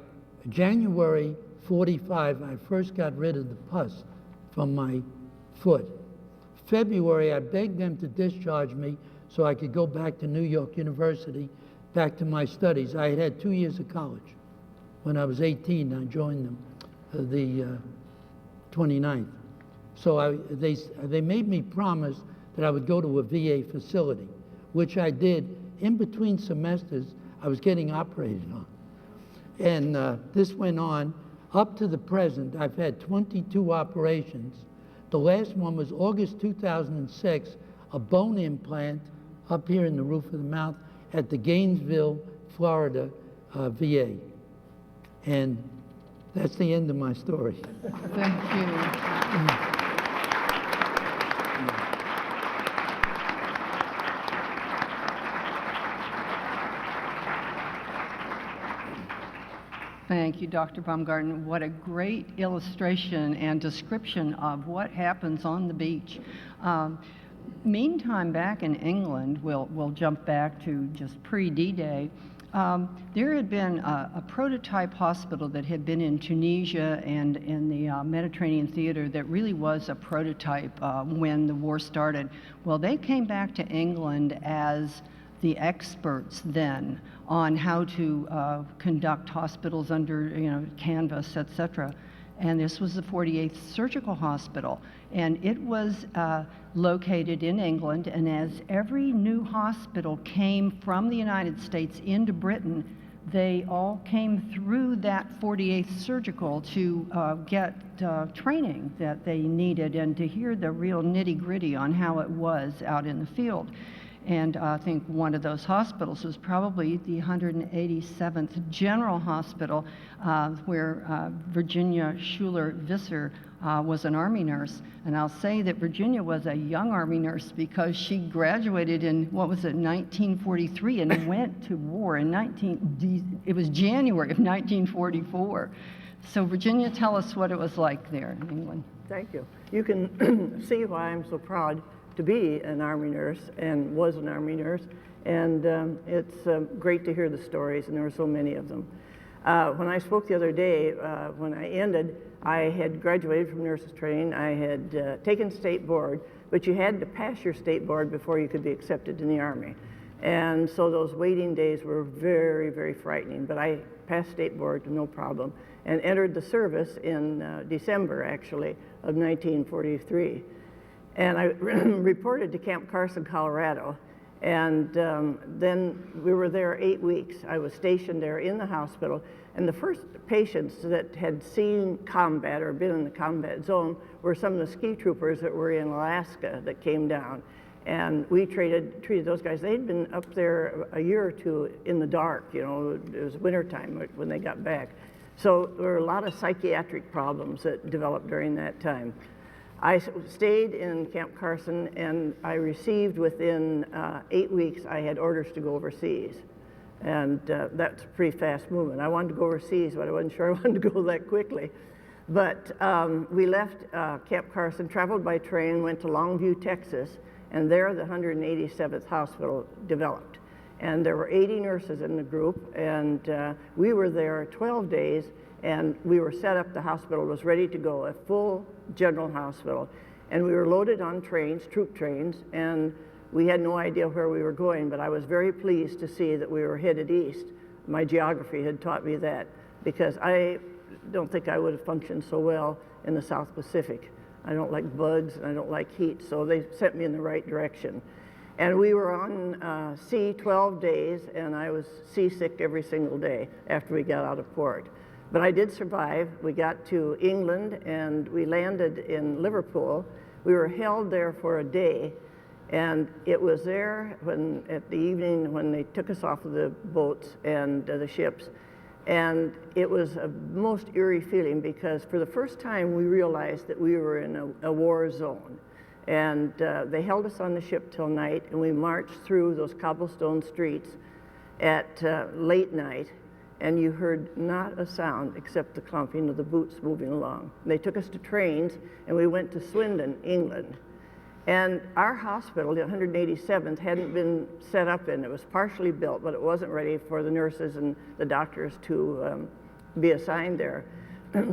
January 45, I first got rid of the pus from my foot. February, I begged them to discharge me so I could go back to New York University, back to my studies. I had had 2 years of college. When I was 18, I joined them, the 29th. So they made me promise that I would go to a VA facility, which I did. In between semesters, I was getting operated on. And this went on up to the present. I've had 22 operations. The last one was August 2006, a bone implant up here in the roof of the mouth at the Gainesville, Florida VA. And that's the end of my story. Thank you. Thank you, Dr. Baumgarten. What a great illustration and description of what happens on the beach. Meantime, back in England, we'll jump back to just pre-D-Day. There had been a prototype hospital that had been in Tunisia and in the Mediterranean theater that really was a prototype when the war started. Well, they came back to England as the experts then on how to conduct hospitals under canvas, et cetera. And this was the 48th Surgical Hospital. And it was located in England, and as every new hospital came from the United States into Britain, they all came through that 48th Surgical to get training that they needed and to hear the real nitty-gritty on how it was out in the field. And I think one of those hospitals was probably the 187th General Hospital, where Virginia Schuler-Visser was an Army nurse. And I'll say that Virginia was a young Army nurse because she graduated in, 1943 and went to war in it was January of 1944. So Virginia, tell us what it was like there in England. Thank you. You can see why I'm so proud to be an Army nurse and was an Army nurse, and it's great to hear the stories, and there were so many of them. When I spoke the other day, when I ended, I had graduated from nurses training. I had taken state board, but you had to pass your state board before you could be accepted in the Army. And so those waiting days were very, very frightening, but I passed state board, no problem, and entered the service in December, actually, of 1943. And I reported to Camp Carson, Colorado, and then we were there 8 weeks. I was stationed there in the hospital, and the first patients that had seen combat or been in the combat zone were some of the ski troopers that were in Alaska that came down. And we treated those guys. They'd been up there a year or two in the dark, you know, it was wintertime when they got back. So there were a lot of psychiatric problems that developed during that time. I stayed in Camp Carson, and I received within 8 weeks, I had orders to go overseas. And that's a pretty fast movement. I wanted to go overseas, but I wasn't sure I wanted to go that quickly. But we left Camp Carson, traveled by train, went to Longview, Texas, and there the 187th Hospital developed. And there were 80 nurses in the group, and we were there 12 days, and we were set up, the hospital was ready to go, a full general hospital. And we were loaded on trains, troop trains, and we had no idea where we were going, but I was very pleased to see that we were headed east. My geography had taught me that, because I don't think I would have functioned so well in the South Pacific. I don't like bugs and I don't like heat, so they sent me in the right direction. And we were on sea 12 days, and I was seasick every single day after we got out of port. But I did survive. We got to England, and we landed in Liverpool. We were held there for a day, and it was there when, at the evening, when they took us off of the boats and the ships. And it was a most eerie feeling, because for the first time we realized that we were in a war zone. And they held us on the ship till night, and we marched through those cobblestone streets at late night, and you heard not a sound except the clumping of the boots moving along. And they took us to trains, and we went to Swindon, England. And our hospital, the 187th, hadn't been set up in. It was partially built, but it wasn't ready for the nurses and the doctors to be assigned there.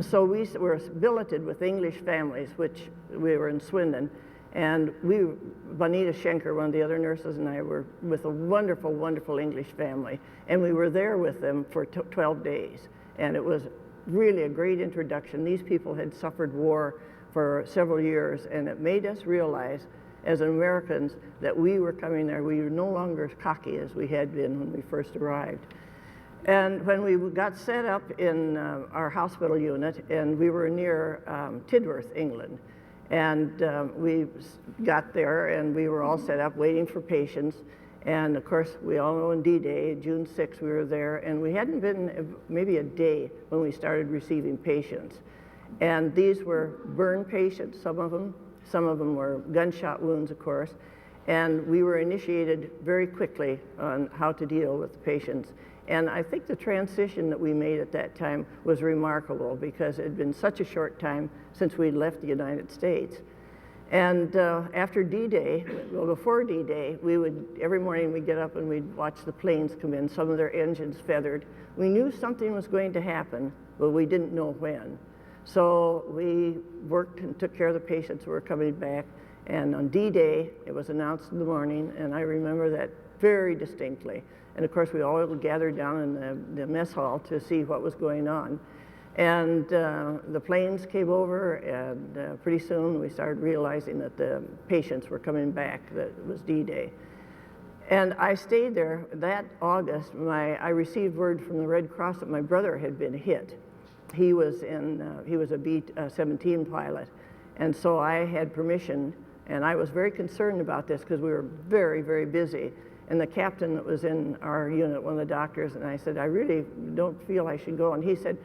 So we were billeted with English families, which we were in Swindon. And Bonita Schenker, one of the other nurses, and I were with a wonderful, wonderful English family. And we were there with them for 12 days. And it was really a great introduction. These people had suffered war for several years, and it made us realize as Americans that we were coming there. We were no longer as cocky as we had been when we first arrived. And when we got set up in our hospital unit, and we were near Tidworth, England, and we got there, and we were all set up waiting for patients. And of course, we all know on D-Day, June 6th, we were there, and we hadn't been maybe a day when we started receiving patients. And these were burn patients, some of them. Some of them were gunshot wounds, of course. And we were initiated very quickly on how to deal with the patients. And I think the transition that we made at that time was remarkable, because it had been such a short time since we'd left the United States. And after D-Day, well, before D-Day, every morning we'd get up and we'd watch the planes come in, some of their engines feathered. We knew something was going to happen, but we didn't know when. So we worked and took care of the patients who were coming back. And on D-Day, it was announced in the morning, and I remember that very distinctly. And of course, we all gathered down in the mess hall to see what was going on. And the planes came over, and pretty soon we started realizing that the patients were coming back, that it was D-Day. And I stayed there. That August, I received word from the Red Cross that my brother had been hit. He was a B-17 pilot, and so I had permission, and I was very concerned about this because we were very, very busy. And the captain that was in our unit, one of the doctors, and I said, I really don't feel I should go. And he said,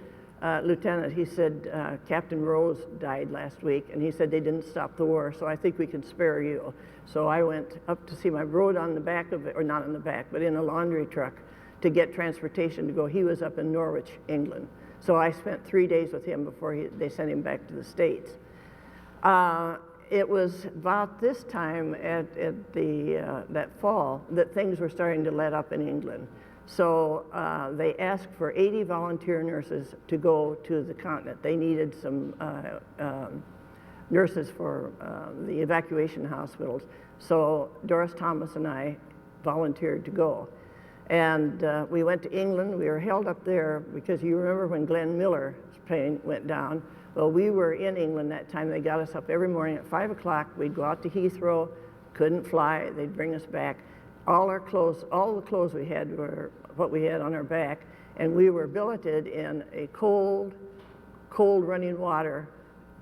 Lieutenant, he said, Captain Rose died last week, and he said they didn't stop the war, so I think we can spare you. So I went up to see my brother on the back of it, or not on the back, but in a laundry truck to get transportation to go. He was up in Norwich, England. So I spent 3 days with him before they sent him back to the States. It was about this time that fall that things were starting to let up in England. So they asked for 80 volunteer nurses to go to the continent. They needed some nurses for the evacuation hospitals. So Doris Thomas and I volunteered to go. And we went to England. We were held up there because you remember when Glenn Miller's plane went down. Well, we were in England that time. They got us up every morning at 5 o'clock. We'd go out to Heathrow, couldn't fly. They'd bring us back. All our clothes, all the clothes we had were what we had on our back. And we were billeted in a cold running water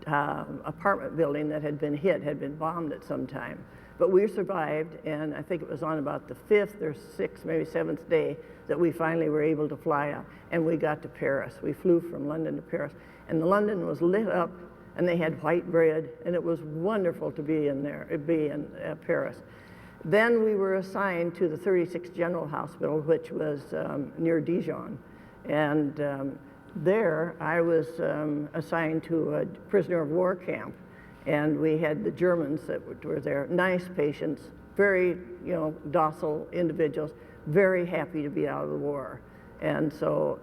apartment building that had been bombed at some time. But we survived, and I think it was on about the 5th or 6th, maybe 7th day that we finally were able to fly out, and we got to Paris. We flew from London to Paris, and London was lit up, and they had white bread, and it was wonderful to be in Paris. Then we were assigned to the 36th General Hospital, which was near Dijon, and there I was assigned to a prisoner of war camp. And we had the Germans that were there, nice patients, very, docile individuals, very happy to be out of the war. And so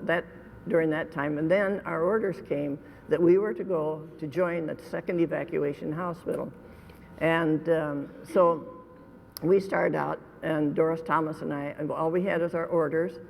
during that time, and then our orders came that we were to go to join the 2nd Evacuation Hospital. And so we started out, and Doris Thomas and I, and all we had was our orders,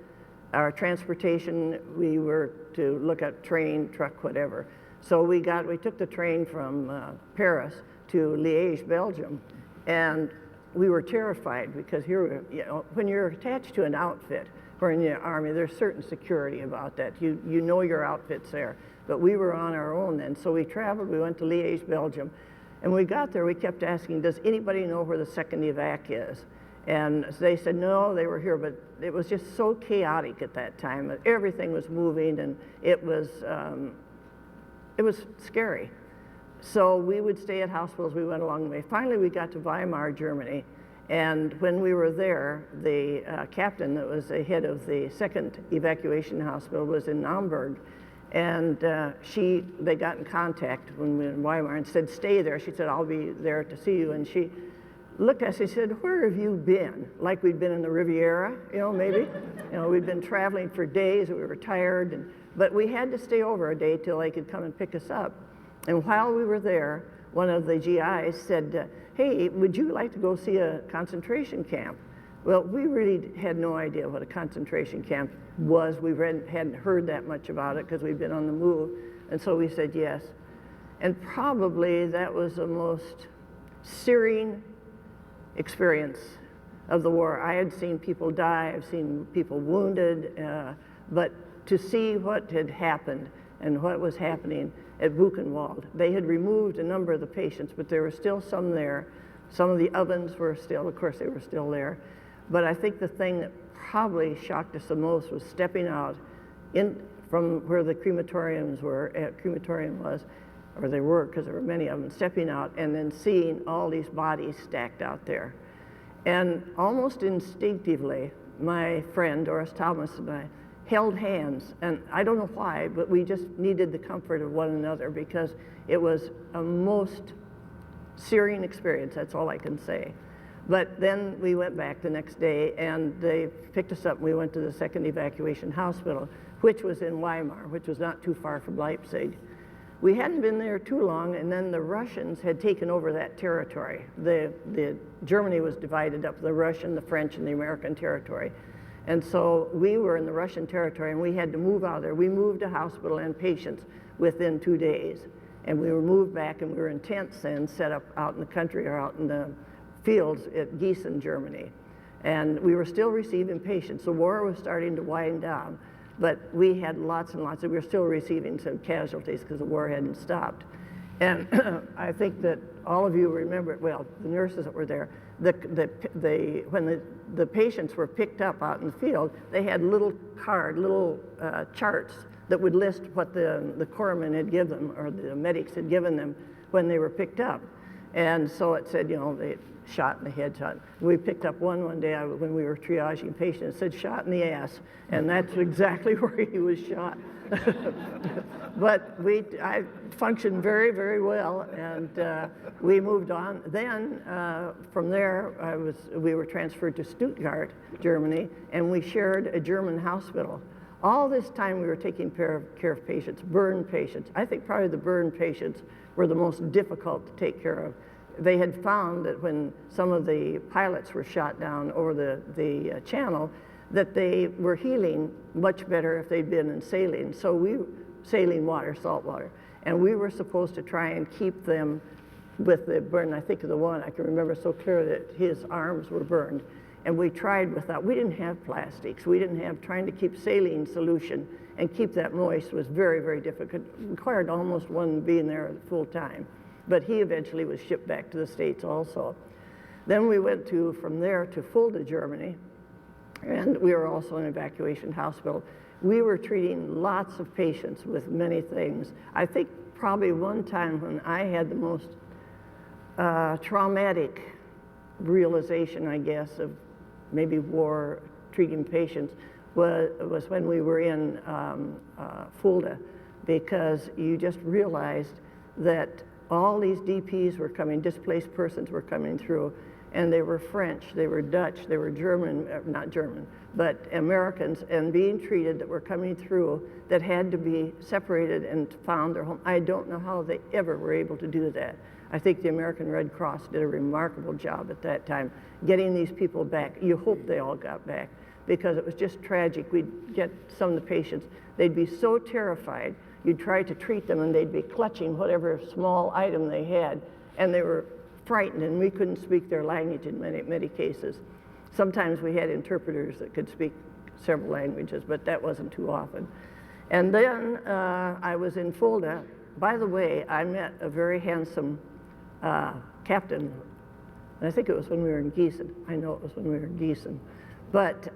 our transportation. We were to look at train, truck, whatever. So we took the train from Paris to Liège, Belgium, and we were terrified because here, when you're attached to an outfit or in the Army, there's certain security about that. You know your outfit's there, but we were on our own then. So we traveled, we went to Liège, Belgium, and when we got there, we kept asking, does anybody know where the 2nd evac is? And they said, no, they were here, but it was just so chaotic at that time. Everything was moving, and it was scary. So we would stay at hospitals. We went along the way. Finally, we got to Weimar, Germany. And when we were there, the captain that was the head of the 2nd Evacuation Hospital was in Naumburg. And they got in contact when we were in Weimar and said, stay there. She said, I'll be there to see you. And she looked at us and said, where have you been? Like we'd been in the Riviera, maybe. We'd been traveling for days. We were tired. But we had to stay over a day till they could come and pick us up. And while we were there, one of the GIs said, hey, would you like to go see a concentration camp? Well, we really had no idea what a concentration camp was. We hadn't heard that much about it because we'd been on the move. And so we said yes. And probably that was the most searing experience of the war. I had seen people die, I've seen people wounded, but to see what had happened and what was happening at Buchenwald. They had removed a number of the patients, but there were still some there. Some of the ovens were still, of course, they were still there. But I think the thing that probably shocked us the most was stepping out from where the crematorium was, or they were, because there were many of them, stepping out and then seeing all these bodies stacked out there. And almost instinctively, my friend, Doris Thomas, and I held hands, and I don't know why, but we just needed the comfort of one another because it was a most searing experience, that's all I can say. But then we went back the next day, and they picked us up, and we went to the 2nd Evacuation Hospital, which was in Weimar, which was not too far from Leipzig. We hadn't been there too long, and then the Russians had taken over that territory. Germany was divided up, the Russian, the French, and the American territory. And so we were in the Russian territory, and we had to move out of there. We moved to hospital and patients within 2 days. And we were moved back, and we were in tents then set up out in the country or out in the fields at Gießen, Germany. And we were still receiving patients. The war was starting to wind down, but we had lots and lots we were still receiving some casualties because the war hadn't stopped. And I think that all of you remember, well, the nurses that were there, when the patients were picked up out in the field, they had little charts that would list what the corpsmen had given them, or the medics had given them when they were picked up. And so it said, you know, they shot in the head, shot. We picked up one day when we were triaging patients, it said shot in the ass, and that's exactly where he was shot. But I functioned very, very well, and we moved on. Then from there, we were transferred to Stuttgart, Germany, and we shared a German hospital. All this time we were taking care of patients, burn patients. I think probably the burn patients were the most difficult to take care of. They had found that when some of the pilots were shot down over the channel, that they were healing much better if they'd been in saline. So saline water, salt water. And we were supposed to try and keep them with the burn. I think of the one, I can remember so clearly that his arms were burned. And we tried with that. We didn't have plastics. We didn't have, trying to keep saline solution and keep that moist was very, very difficult. It required almost one being there full time. But he eventually was shipped back to the States also. Then we went from there to Fulda, Germany, and we were also in an evacuation hospital. We were treating lots of patients with many things. I think probably one time when I had the most traumatic realization, I guess, of maybe war treating patients was when we were in Fulda, because you just realized that all these DPs were coming, displaced persons were coming through, and they were French, they were Dutch, they were German, not German, but Americans, and being treated that were coming through that had to be separated and found their home. I don't know how they ever were able to do that. I think the American Red Cross did a remarkable job at that time, getting these people back. You hope they all got back, because it was just tragic. We'd get some of the patients, they'd be so terrified, you'd try to treat them and they'd be clutching whatever small item they had, and they were frightened, and we couldn't speak their language in many cases. Sometimes we had interpreters that could speak several languages, but that wasn't too often. And then I was in Fulda. By the way, I met a very handsome captain, and I think it was when we were in Gießen. I know it was when we were in Gießen. But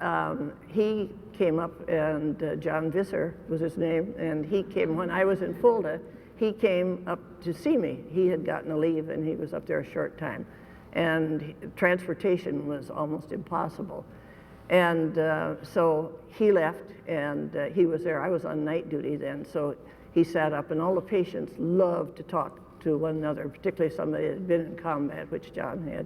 he came up, and John Visser was his name, and he came when I was in Fulda. He came up to see me. He had gotten a leave, and he was up there a short time. And transportation was almost impossible. And so he left, and he was there. I was on night duty then, so he sat up, and all the patients loved to talk to one another, particularly somebody that had been in combat, which John had.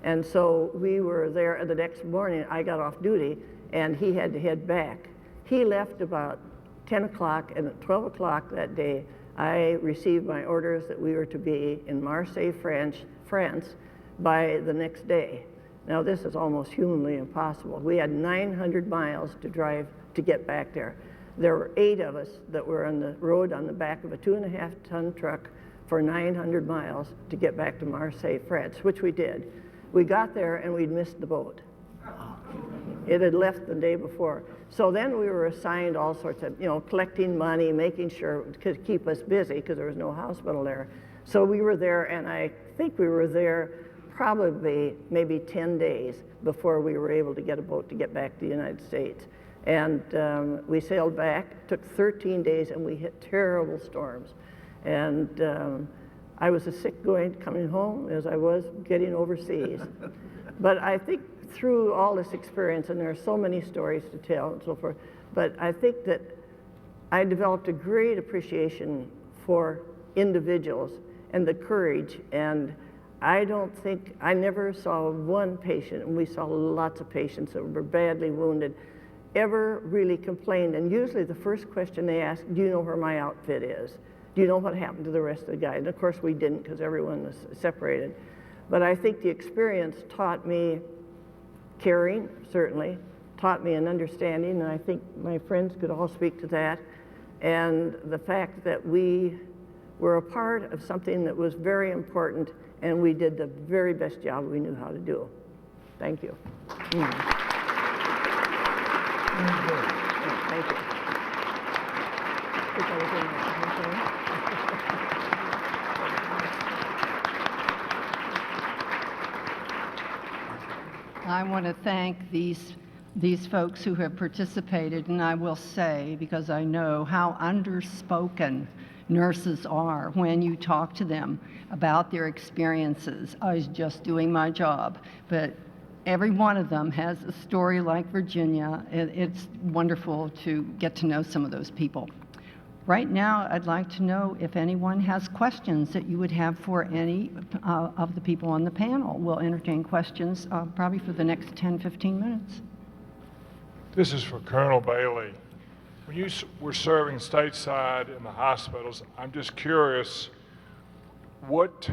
And so we were there, and the next morning I got off duty, and he had to head back. He left about 10 o'clock, and at 12 o'clock that day, I received my orders that we were to be in Marseille, France, by the next day. Now, this is almost humanly impossible. We had 900 miles to drive to get back there. There were 8 of us that were on the road on the back of a 2.5-ton truck for 900 miles to get back to Marseille, France, which we did. We got there and we'd missed the boat. It had left the day before. So then we were assigned all sorts of, collecting money, making sure it could keep us busy because there was no hospital there. So we were there, and I think we were there probably maybe 10 days before we were able to get a boat to get back to the United States. And we sailed back, it took 13 days, and we hit terrible storms. And I was as sick coming home as I was getting overseas. But I think through all this experience, and there are so many stories to tell and so forth, but I think that I developed a great appreciation for individuals and the courage. And I never saw one patient, and we saw lots of patients that were badly wounded, ever really complained. And usually the first question they ask, do you know where my outfit is? Do you know what happened to the rest of the guys? And of course we didn't, because everyone was separated. But I think the experience taught me caring, certainly, taught me an understanding, and I think my friends could all speak to that, and the fact that we were a part of something that was very important, and we did the very best job we knew how to do. Thank you. Thank you. I want to thank these folks who have participated, and I will say, because I know how underspoken nurses are when you talk to them about their experiences. I was just doing my job, but every one of them has a story like Virginia. It's wonderful to get to know some of those people. Right now, I'd like to know if anyone has questions that you would have for any of the people on the panel. We'll entertain questions probably for the next 10, 15 minutes. This is for Colonel Bailey. When you were serving stateside in the hospitals, I'm just curious, what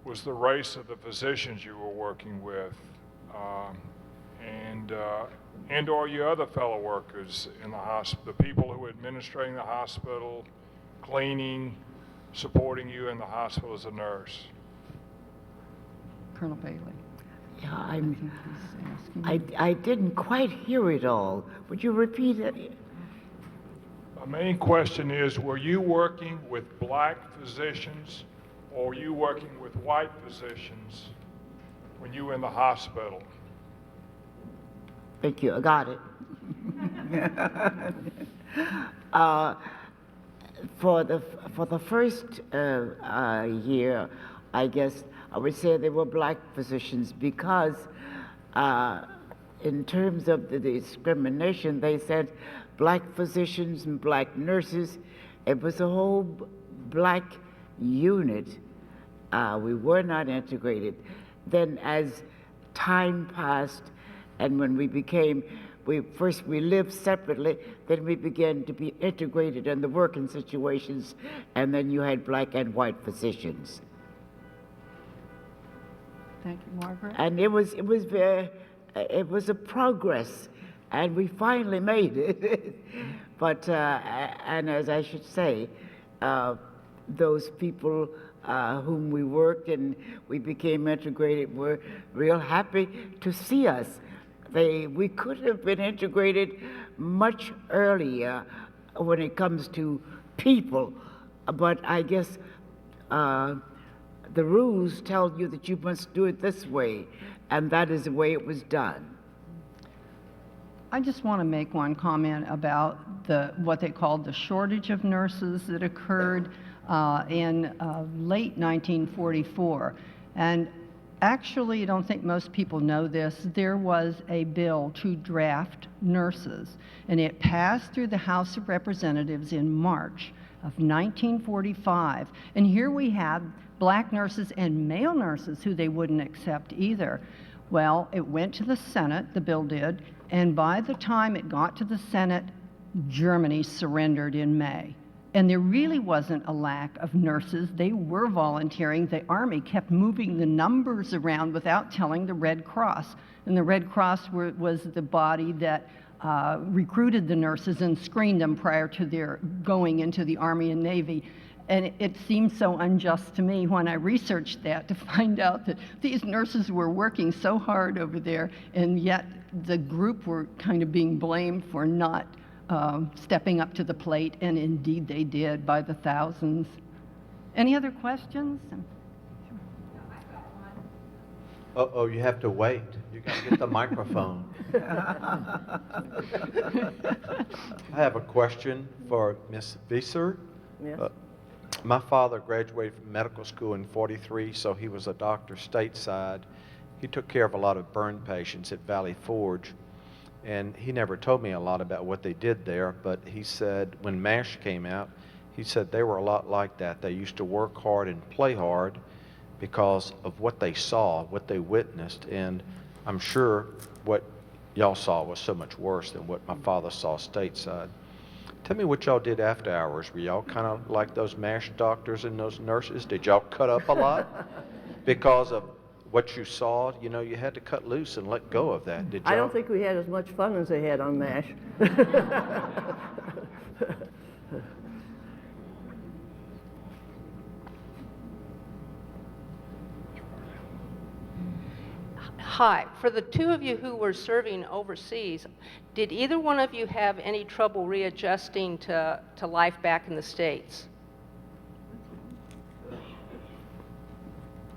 was the race of the physicians you were working with? And or your other fellow workers in the hospital, the people who were administrating the hospital, cleaning, supporting you in the hospital as a nurse? Colonel Bailey. Yeah, I didn't quite hear it all. Would you repeat it? My main question is, were you working with black physicians or were you working with white physicians when you were in the hospital? Thank you, I got it. For the first year, I guess I would say they were black physicians because in terms of the discrimination, they said black physicians and black nurses. It was a whole black unit. We were not integrated. Then as time passed, and when we lived separately, then we began to be integrated in the working situations, and then you had black and white physicians. Thank you, Margaret. And it was a progress, and we finally made it. But and as I should say, those people whom we worked and we became integrated were real happy to see us. We could have been integrated much earlier when it comes to people, but I guess the rules tell you that you must do it this way, and that is the way it was done. I just want to make one comment about what they called the shortage of nurses that occurred in late 1944. And actually, I don't think most people know this, there was a bill to draft nurses, and it passed through the House of Representatives in March of 1945. And here we have black nurses and male nurses who they wouldn't accept either. Well, it went to the Senate, the bill did, and by the time it got to the Senate, Germany surrendered in May. And there really wasn't a lack of nurses. They were volunteering. The Army kept moving the numbers around without telling the Red Cross. And the Red Cross was the body that recruited the nurses and screened them prior to their going into the Army and Navy. And it seemed so unjust to me when I researched that to find out that these nurses were working so hard over there, and yet the group were kind of being blamed for not stepping up to the plate, and indeed they did by the thousands. Any other questions? Uh-oh, you have to wait. You got to get the microphone. I have a question for Ms. Visser. Yes. My father graduated from medical school in '43, so he was a doctor stateside. He took care of a lot of burn patients at Valley Forge. And he never told me a lot about what they did there, but he said when MASH came out, he said they were a lot like that. They used to work hard and play hard because of what they saw, what they witnessed. And I'm sure what y'all saw was so much worse than what my father saw stateside. Tell me what y'all did after hours. Were y'all kind of like those MASH doctors and those nurses? Did y'all cut up a lot because of what you saw? You know, you had to cut loose and let go of that. Did y'all? I don't think we had as much fun as they had on MASH. Hi. For the two of you who were serving overseas, did either one of you have any trouble readjusting to life back in the States?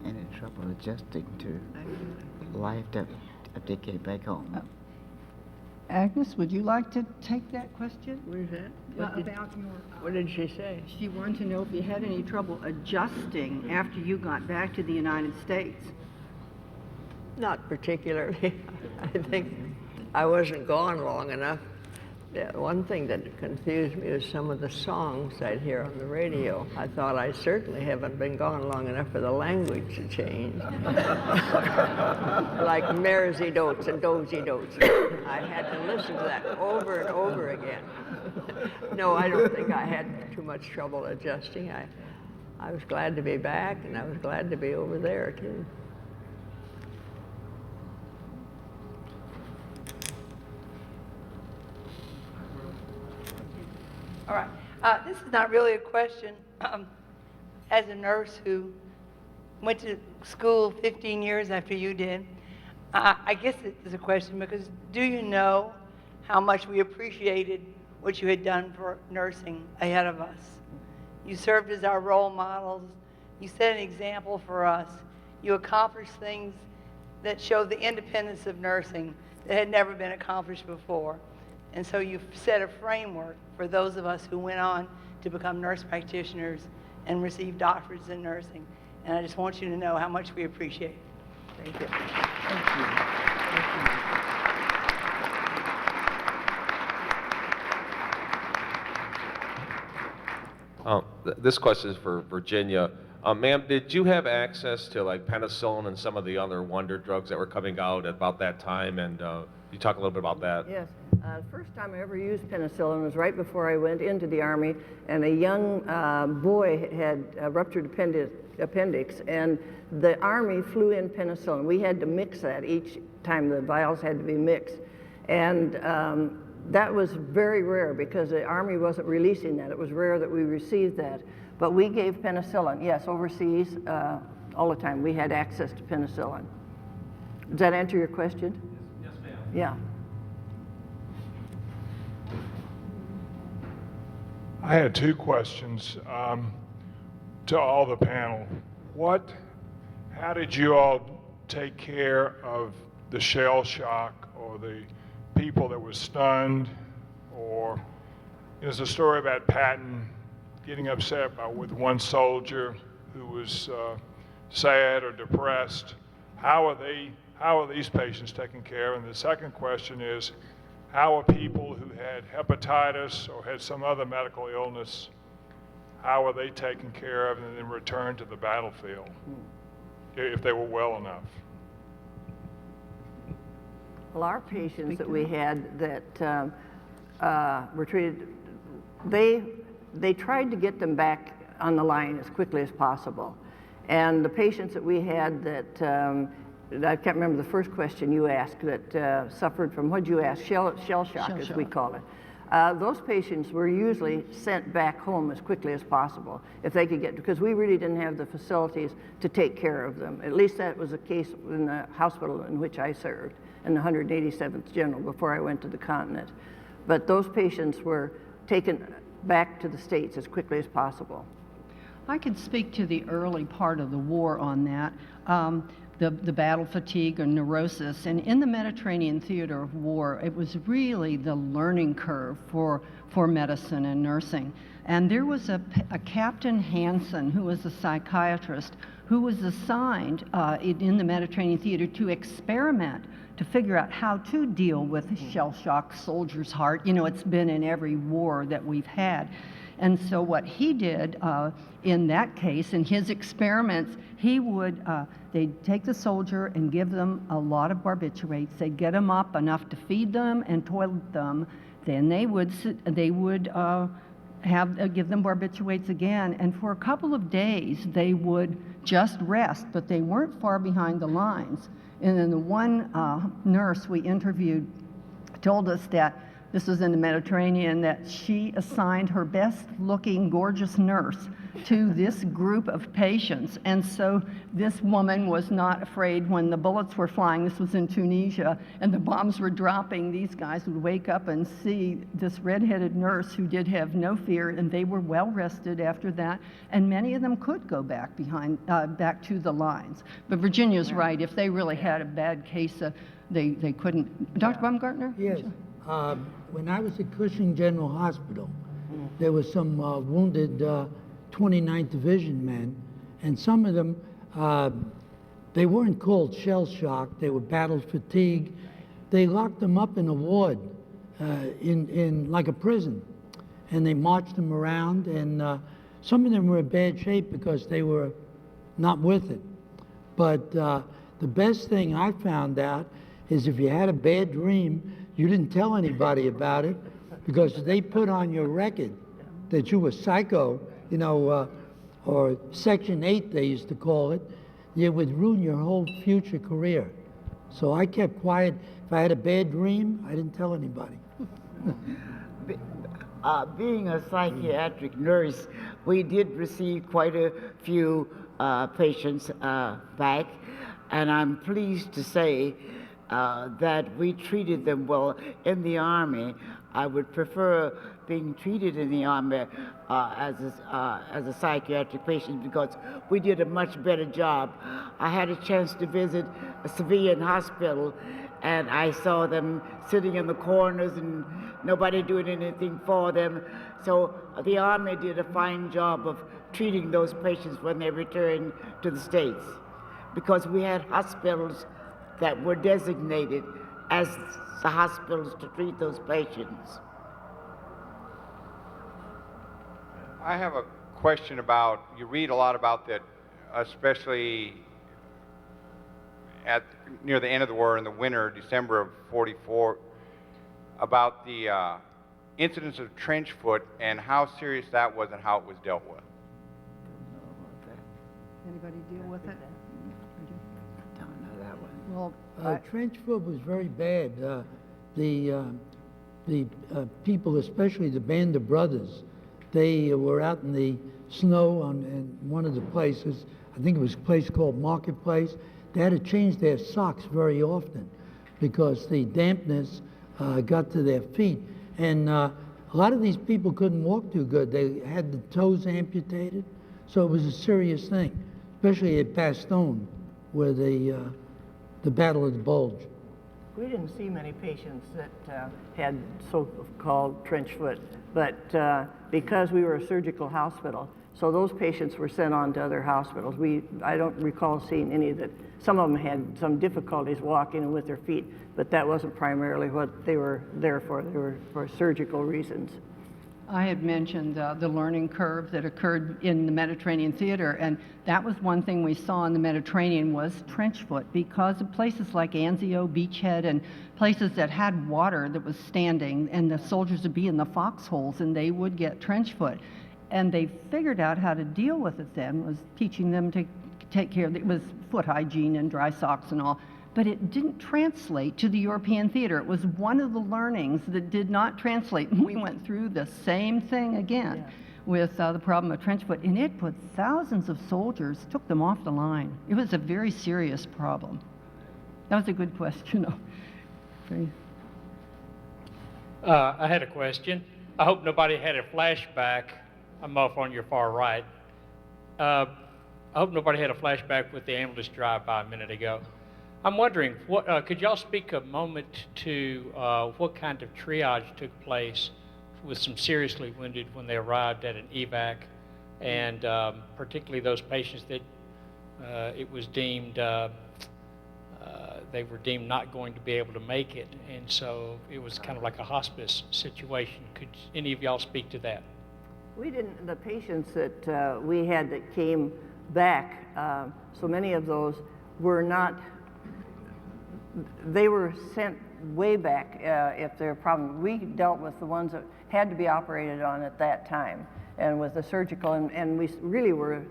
Any trouble adjusting to life that they came back home? Agnes, would you like to take that question? What is that? About your... What did she say? She wanted to know if you had any trouble adjusting after you got back to the United States. Not particularly. I think I wasn't gone long enough. Yeah, one thing that confused me was some of the songs I'd hear on the radio. I thought I certainly haven't been gone long enough for the language to change. Like Mersey Dotes and Dozy Dotes. I had to listen to that over and over again. No, I don't think I had too much trouble adjusting. I was glad to be back, and I was glad to be over there, too. All right. This is not really a question. As a nurse who went to school 15 years after you did, I guess it is a question because do you know how much we appreciated what you had done for nursing ahead of us? You served as our role models. You set an example for us. You accomplished things that showed the independence of nursing that had never been accomplished before. And so you've set a framework for those of us who went on to become nurse practitioners and receive doctorates in nursing. And I just want you to know how much we appreciate it. Thank you. Thank you. This question is for Virginia. Ma'am, did you have access to like penicillin and some of the other wonder drugs that were coming out at about that time? And you talk a little bit about that. Yes. First time I ever used penicillin was right before I went into the Army, and a young boy had a ruptured appendix, and the Army flew in penicillin. We had to mix that each time. The vials had to be mixed. And that was very rare because the Army wasn't releasing that. It was rare that we received that. But we gave penicillin, yes, overseas, all the time. We had access to penicillin. Does that answer your question? Yes, ma'am. Yeah. I had two questions to all the panel. How did you all take care of the shell shock or the people that were stunned? Or there's a story about Patton getting upset with one soldier who was sad or depressed. How are these patients taken care of? And the second question is, how are people who had hepatitis or had some other medical illness, how are they taken care of and then returned to the battlefield if they were well enough? Well, our patients that we had that were treated, they tried to get them back on the line as quickly as possible. And the patients that we had that, I can't remember the first question you asked, that suffered from, what did you ask, shell shock, as we call it. Those patients were usually sent back home as quickly as possible if they could get, because we really didn't have the facilities to take care of them. At least that was the case in the hospital in which I served, in the 187th General, before I went to the continent. But those patients were taken back to the States as quickly as possible. I could speak to the early part of the war on that. The battle fatigue or neurosis. And in the Mediterranean theater of war, it was really the learning curve for medicine and nursing. And there was a Captain Hansen, who was a psychiatrist, who was assigned in the Mediterranean theater to experiment to figure out how to deal with a shell-shocked soldier's heart. You know, it's been in every war that we've had. And so what he did in that case, in his experiments, he would, they'd take the soldier and give them a lot of barbiturates. They'd get them up enough to feed them and toilet them. Then they would give them barbiturates again. And for a couple of days, they would just rest, but they weren't far behind the lines. And then the one nurse we interviewed told us that this was in the Mediterranean, that she assigned her best-looking, gorgeous nurse to this group of patients. And so this woman was not afraid when the bullets were flying. This was in Tunisia, and the bombs were dropping. These guys would wake up and see this red-headed nurse who did have no fear, and they were well-rested after that. And many of them could go back back to the lines. But Virginia's right. If they really had a bad case, they couldn't. Dr. Baumgartner? Yes. When I was at Cushing General Hospital, there were some wounded 29th Division men, and some of them, they weren't called shell shock, they were battle fatigue. They locked them up in a ward, in like a prison, and they marched them around, and some of them were in bad shape because they were not with it. But the best thing I found out is if you had a bad dream, you didn't tell anybody about it, because they put on your record that you were psycho, you know, or Section 8 they used to call it. It would ruin your whole future career. So I kept quiet. If I had a bad dream, I didn't tell anybody. Being a psychiatric nurse, we did receive quite a few patients back, and I'm pleased to say that we treated them well in the Army. I would prefer being treated in the Army as a psychiatric patient because we did a much better job. I had a chance to visit a civilian hospital, and I saw them sitting in the corners and nobody doing anything for them. So the Army did a fine job of treating those patients when they returned to the States, because we had hospitals that were designated as the hospitals to treat those patients. I have a question about, you read a lot about that, especially near the end of the war in the winter, December of '44, about the incidence of trench foot and how serious that was and how it was dealt with. Anybody deal with it? I don't know that one. Well, Trench foot was very bad. The people, especially the Band of Brothers, they were out in the snow in one of the places. I think it was a place called Marketplace. They had to change their socks very often because the dampness got to their feet. And a lot of these people couldn't walk too good. They had the toes amputated, so it was a serious thing, especially at Bastogne, where the Battle of the Bulge. We didn't see many patients that had so-called trench foot, but because we were a surgical hospital, so those patients were sent on to other hospitals. I don't recall seeing any that, some of them had some difficulties walking with their feet, but that wasn't primarily what they were there for. They were for surgical reasons. I had mentioned the learning curve that occurred in the Mediterranean theater, and that was one thing we saw in the Mediterranean was trench foot, because of places like Anzio, Beachhead, and places that had water that was standing, and the soldiers would be in the foxholes and they would get trench foot. And they figured out how to deal with it then, was teaching them to take care of it. It was foot hygiene and dry socks and all. But it didn't translate to the European theater. It was one of the learnings that did not translate. We went through the same thing again with the problem of trench foot, and it put thousands of soldiers, took them off the line. It was a very serious problem. That was a good question. I had a question. I hope nobody had a flashback. I'm off on your far right. I hope nobody had a flashback with the ambulance drive-by a minute ago. I'm wondering, could y'all speak a moment to what kind of triage took place with some seriously wounded when they arrived at an evac, and particularly those patients that it was deemed, they were deemed not going to be able to make it, and so it was kind of like a hospice situation. Could any of y'all speak to that? We didn't, the patients that we had that came back, so many of those were not, they were sent way back if there were problems. We dealt with the ones that had to be operated on at that time, and with the surgical, and we really were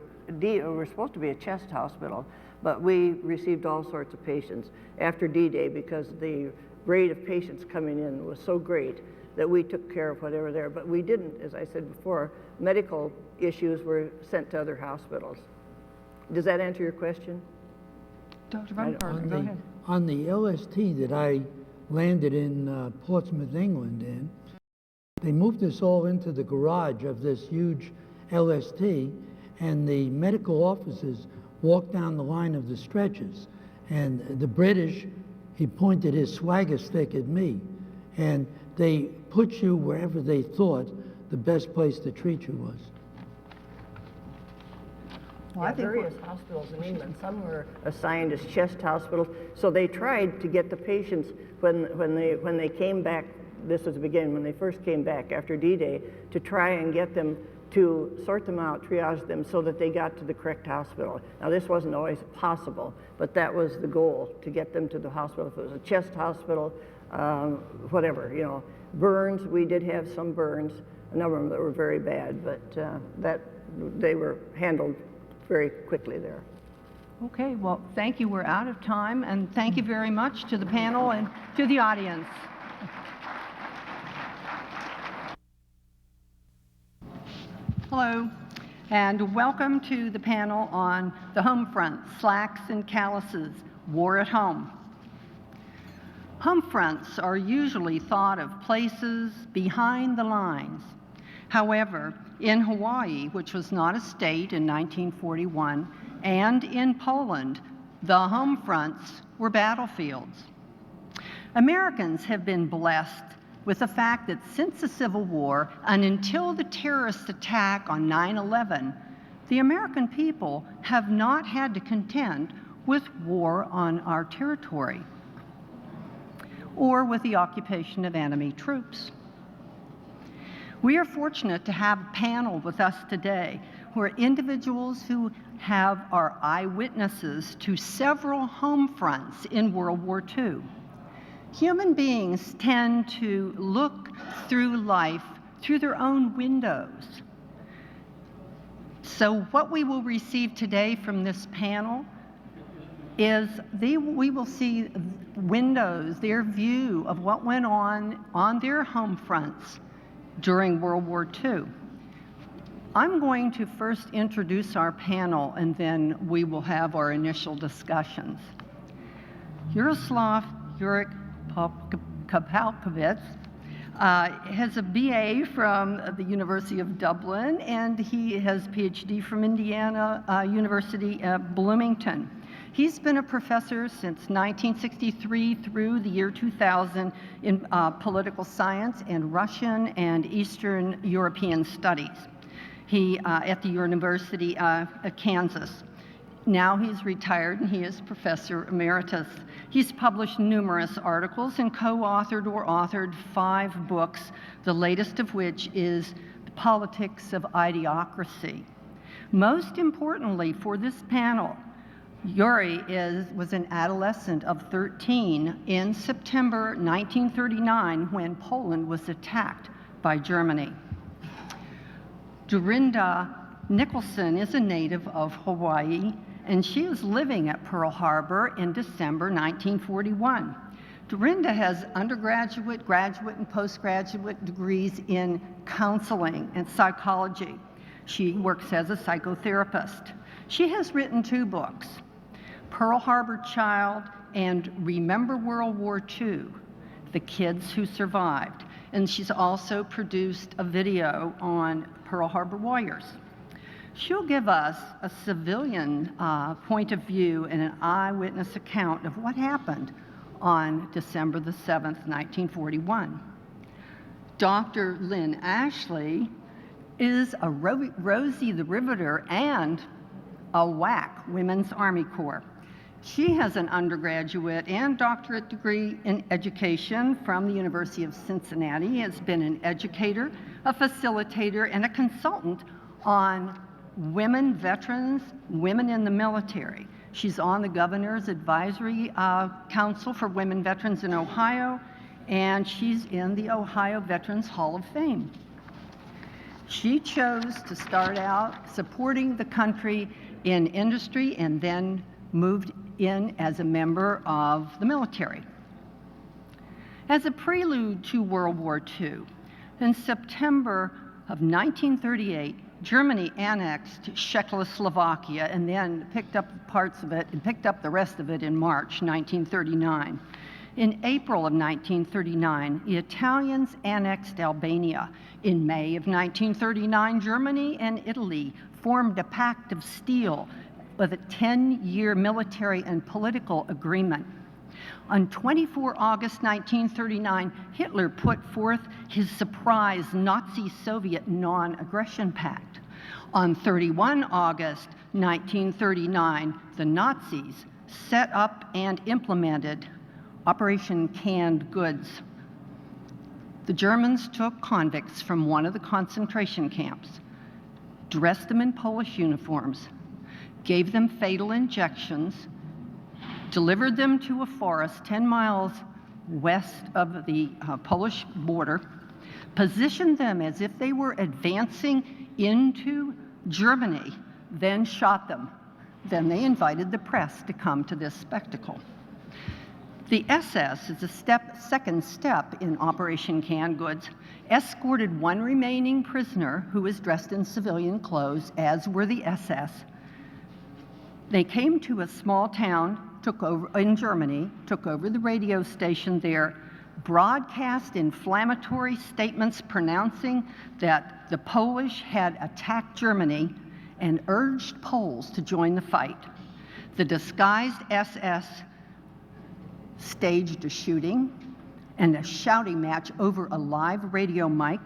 supposed to be a chest hospital, but we received all sorts of patients after D-Day because the rate of patients coming in was so great that we took care of whatever there. But we didn't, as I said before, medical issues were sent to other hospitals. Does that answer your question? Dr. Van Parken, go ahead. On the LST that I landed in Portsmouth, England in, they moved us all into the garage of this huge LST, and the medical officers walked down the line of the stretchers. And the British, he pointed his swagger stick at me. And They put you wherever they thought the best place to treat you was. Well, various hospitals in England, some were assigned as chest hospitals, so they tried to get the patients when they came back. This was the beginning, when they first came back after D-Day, to try and get them to sort them out, triage them, so that they got to the correct hospital. Now, this wasn't always possible, but that was the goal, to get them to the hospital. If it was a chest hospital, whatever, you know. Burns, we did have some burns, a number of them that were very bad, but they were handled very quickly there. Okay, well, thank you. We're out of time, and thank you very much to the panel and to the audience. Hello, and welcome to the panel on the home front, slacks and calluses, war at home. Home fronts are usually thought of places behind the lines. However, in Hawaii, which was not a state in 1941, and in Poland, the home fronts were battlefields. Americans have been blessed with the fact that since the Civil War and until the terrorist attack on 9/11, the American people have not had to contend with war on our territory or with the occupation of enemy troops. We are fortunate to have a panel with us today who are individuals who are eyewitnesses to several home fronts in World War II. Human beings tend to look through life through their own windows. So what we will receive today from this panel is we will see windows, their view of what went on their home fronts during World War II. I'm going to first introduce our panel, and then we will have our initial discussions. Jaroslav Jurek Kapalkovitz has a BA from the University of Dublin, and he has a PhD from Indiana University Bloomington. He's been a professor since 1963 through the year 2000 in political science and Russian and Eastern European studies. He at the University of Kansas. Now he's retired and he is professor emeritus. He's published numerous articles and co-authored or authored 5 books, the latest of which is The Politics of Idiocracy. Most importantly for this panel, Yuri was an adolescent of 13 in September 1939 when Poland was attacked by Germany. Dorinda Nicholson is a native of Hawaii, and she was living at Pearl Harbor in December 1941. Dorinda has undergraduate, graduate, and postgraduate degrees in counseling and psychology. She works as a psychotherapist. She has written 2 books, Pearl Harbor Child and Remember World War II, The Kids Who Survived. And she's also produced a video on Pearl Harbor Warriors. She'll give us a civilian point of view and an eyewitness account of what happened on December the 7th, 1941. Dr. Lynn Ashley is a Rosie the Riveter and a WAC, Women's Army Corps. She has an undergraduate and doctorate degree in education from the University of Cincinnati, has been an educator, a facilitator, and a consultant on women veterans, women in the military. She's on the Governor's Advisory Council for Women Veterans in Ohio, and she's in the Ohio Veterans Hall of Fame. She chose to start out supporting the country in industry and then moved in as a member of the military. As a prelude to World War II, in September of 1938, Germany annexed Czechoslovakia and then picked up parts of it and picked up the rest of it in March 1939. In April of 1939, the Italians annexed Albania. In May of 1939, Germany and Italy formed a pact of steel with a 10-year military and political agreement. On 24 August 1939, Hitler put forth his surprise Nazi-Soviet non-aggression pact. On 31 August 1939, the Nazis set up and implemented Operation Canned Goods. The Germans took convicts from one of the concentration camps, dressed them in Polish uniforms, gave them fatal injections, delivered them to a forest 10 miles west of the Polish border, positioned them as if they were advancing into Germany, then shot them. Then they invited the press to come to this spectacle. The SS, as a second step in Operation Canned Goods, escorted one remaining prisoner who was dressed in civilian clothes, as were the SS. They came to a small town in Germany, took over the radio station there, broadcast inflammatory statements pronouncing that the Polish had attacked Germany and urged Poles to join the fight. The disguised SS staged a shooting and a shouting match over a live radio mic,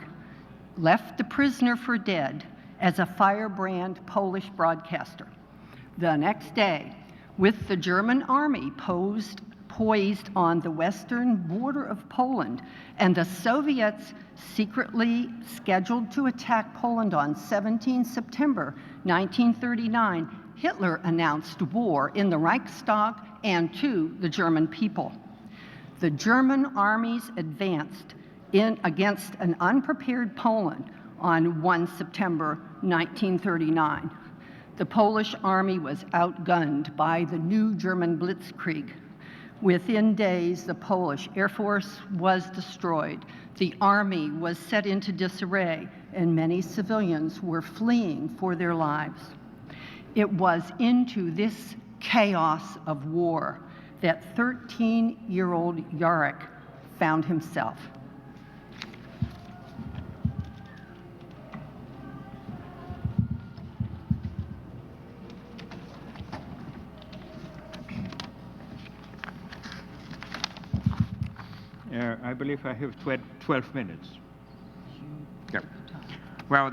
left the prisoner for dead as a firebrand Polish broadcaster. The next day, with the German army poised on the western border of Poland, and the Soviets secretly scheduled to attack Poland on 17 September 1939, Hitler announced war in the Reichstag and to the German people. The German armies advanced against an unprepared Poland on 1 September 1939. The Polish army was outgunned by the new German blitzkrieg. Within days, the Polish Air Force was destroyed. The army was set into disarray, and many civilians were fleeing for their lives. It was into this chaos of war that 13-year-old Yarek found himself. I believe I have 12 minutes. Yeah. Well,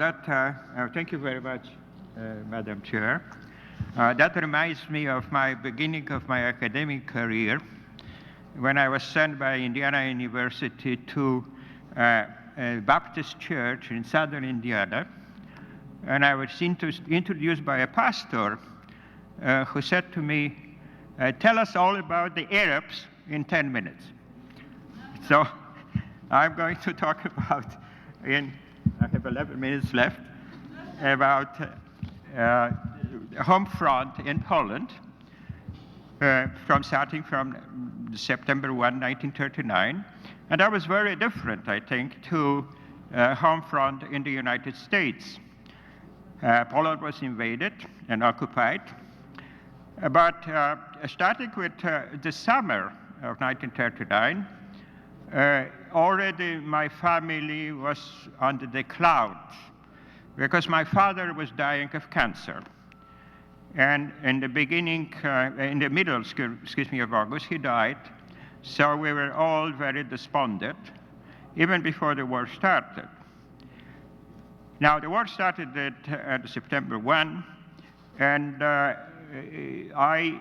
thank you very much, Madam Chair. That reminds me of my beginning of my academic career when I was sent by Indiana University to a Baptist church in southern Indiana. And I was introduced by a pastor who said to me, tell us all about the Arabs in 10 minutes. So I'm going to talk about, I have 11 minutes left, about home front in Poland, starting from September 1, 1939. And that was very different, I think, to home front in the United States. Poland was invaded and occupied. But starting with the summer of 1939, already my family was under the clouds because my father was dying of cancer. And in the middle of August, he died. So we were all very despondent, even before the war started. Now, the war started at September 1, and I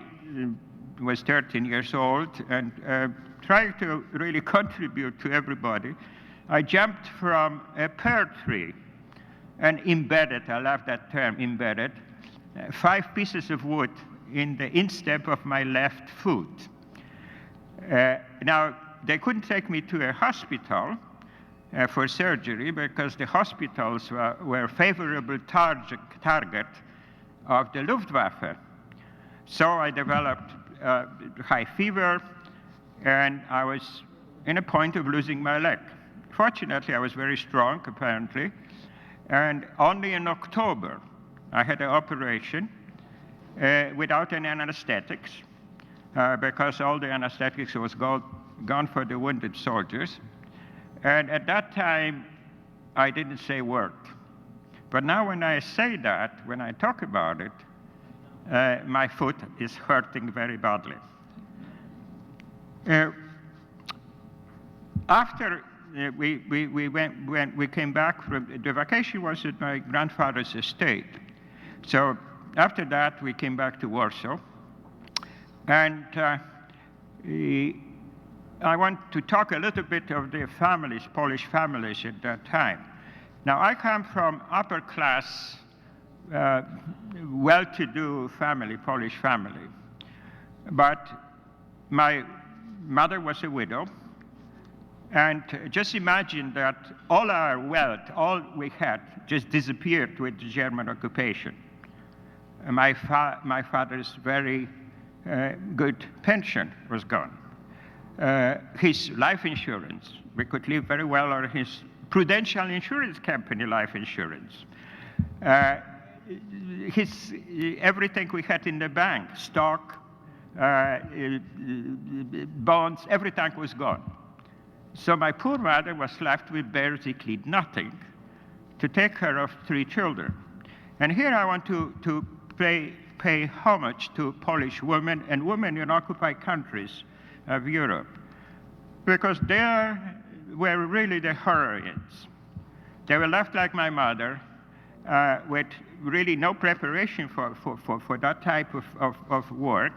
was 13 years old, and trying to really contribute to everybody, I jumped from a pear tree and embedded, I love that term, embedded, 5 pieces of wood in the instep of my left foot. Now, they couldn't take me to a hospital for surgery because the hospitals were a favorable target of the Luftwaffe. So I developed high fever, and I was in a point of losing my leg. Fortunately, I was very strong, apparently, and only in October, I had an operation without any anesthetics, because all the anesthetics was gone for the wounded soldiers. And at that time, I didn't say a word. But now when I say that, when I talk about it, my foot is hurting very badly. After we came back from the vacation was at my grandfather's estate. So after that, we came back to Warsaw. And I want to talk a little bit of the families, Polish families at that time. Now, I come from upper class, well-to-do family, Polish family. But my mother was a widow. And just imagine that all our wealth, all we had, just disappeared with the German occupation. My father's very good pension was gone. His life insurance, we could live very well on his Prudential Insurance Company life insurance. Everything we had in the bank, stock, bonds, everything was gone. So my poor mother was left with basically nothing to take care of 3 children. And here I want to pay homage to Polish women and women in occupied countries of Europe, because they were really the heroines. They were left like my mother with really no preparation for that type of work,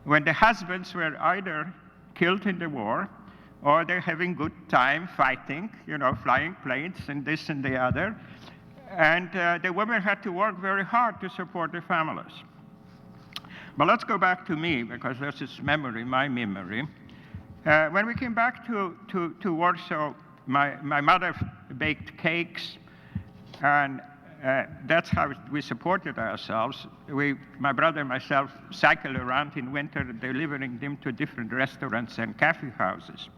when the husbands were either killed in the war or they're having good time fighting, you know, flying planes and this and the other. And the women had to work very hard to support their families. But let's go back to me, because this is memory, my memory. When we came back to Warsaw, my mother baked cakes, and that's how we supported ourselves. My brother and myself cycled around in winter, delivering them to different restaurants and coffee houses.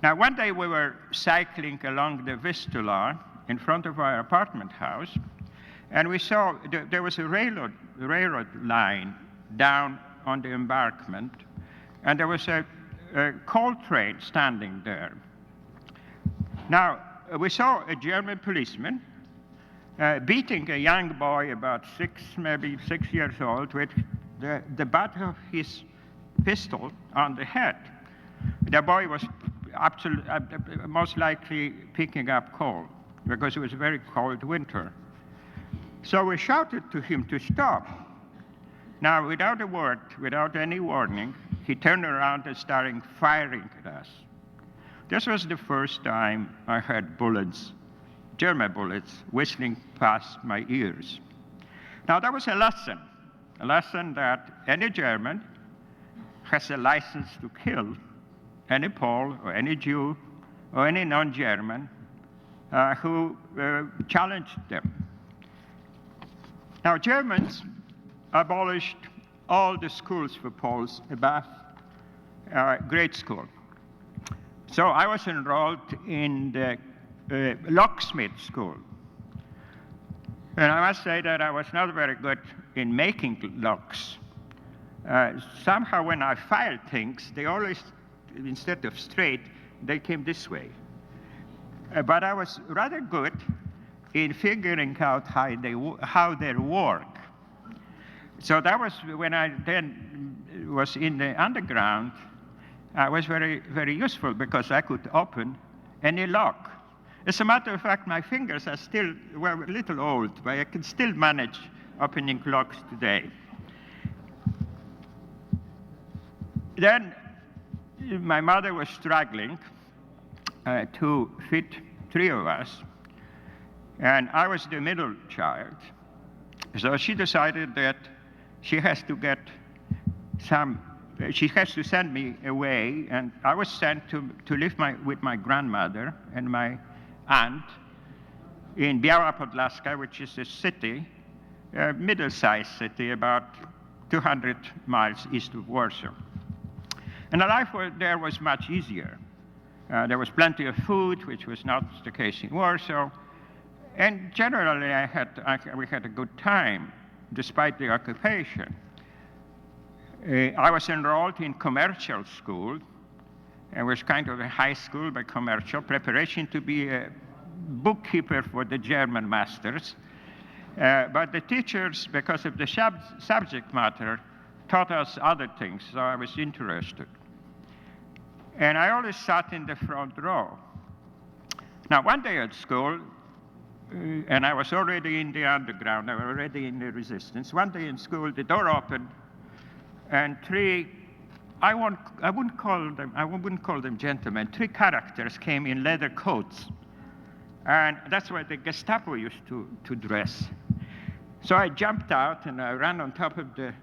Now, one day we were cycling along the Vistula in front of our apartment house, and we saw there was a railroad line down on the embankment, and there was a coal train standing there. Now, we saw a German policeman beating a young boy about maybe 6 years old, with the butt of his pistol on the head. The boy was most likely picking up coal, because it was a very cold winter. So we shouted to him to stop. Now, without a word, without any warning, he turned around and started firing at us. This was the first time I heard bullets, German bullets, whistling past my ears. Now, that was a lesson that any German has a license to kill any Pole or any Jew or any non-German who challenged them. Now, Germans abolished all the schools for Poles above grade school. So I was enrolled in the locksmith school. And I must say that I was not very good in making locks. Somehow when I filed things, they always, instead of straight, they came this way. But I was rather good in figuring out how they work. So that was when I then was in the underground. I was very, very useful, because I could open any lock. As a matter of fact, my fingers are still, well, a little old, but I can still manage opening locks today. Then my mother was struggling to feed 3 of us, and I was the middle child. So she decided that she has to send me away, and I was sent to live with my grandmother and my aunt in Biała Podlaska, which is a city, a middle-sized city, about 200 miles east of Warsaw. And the life there was much easier. There was plenty of food, which was not the case in Warsaw. And generally, we had a good time, despite the occupation. I was enrolled in commercial school. It was kind of a high school, but commercial, preparation to be a bookkeeper for the German masters. But the teachers, because of the subject matter, taught us other things, so I was interested. And I always sat in the front row. Now, one day at school, and I was already in the underground, I was already in the resistance. One day in school, the door opened, and I wouldn't call them gentlemen, three characters came in leather coats. And that's why the Gestapo used to dress. So I jumped out and I ran on top of the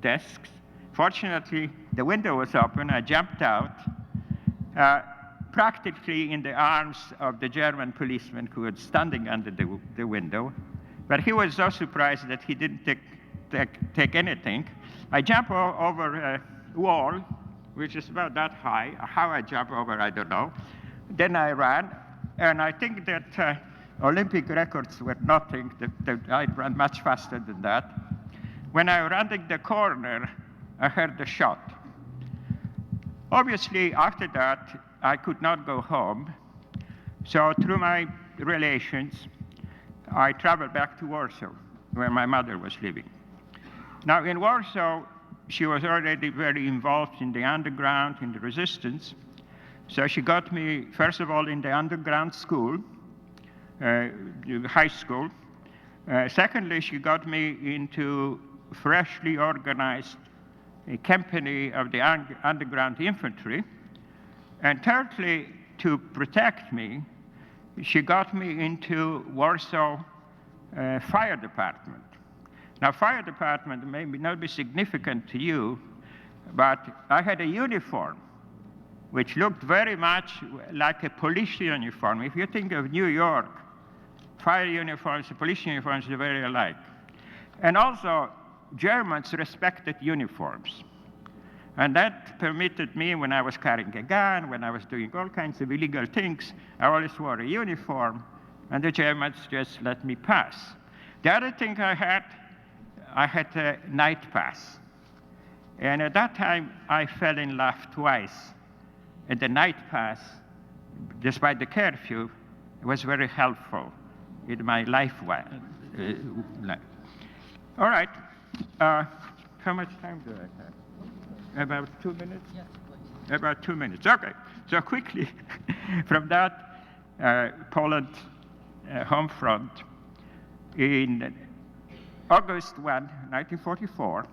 desks. Fortunately, the window was open. I jumped out, practically in the arms of the German policeman who was standing under the window. But he was so surprised that he didn't take anything. I jumped over a wall, which is about that high. How I jumped over, I don't know. Then I ran, and I think that Olympic records were nothing, that I ran much faster than that. When I rounded the corner, I heard a shot. Obviously, after that, I could not go home. So through my relations, I traveled back to Warsaw, where my mother was living. Now, in Warsaw, she was already very involved in the underground, in the resistance. So she got me, first of all, in the underground school, high school. Secondly, she got me into freshly organized company of the underground infantry. And thirdly, to protect me, she got me into Warsaw Fire Department. Now, fire department may not be significant to you, but I had a uniform which looked very much like a police uniform. If you think of New York, fire uniforms, police uniforms are very alike. And also, Germans respected uniforms. And that permitted me, when I was carrying a gun, when I was doing all kinds of illegal things, I always wore a uniform, and the Germans just let me pass. The other thing I had a night pass. And at that time, I fell in love twice. And the night pass, despite the curfew, was very helpful in my life. All right. How much time do I have? About 2 minutes? Yes, please. About 2 minutes. OK. So quickly, from that Poland home front, in August 1, 1944,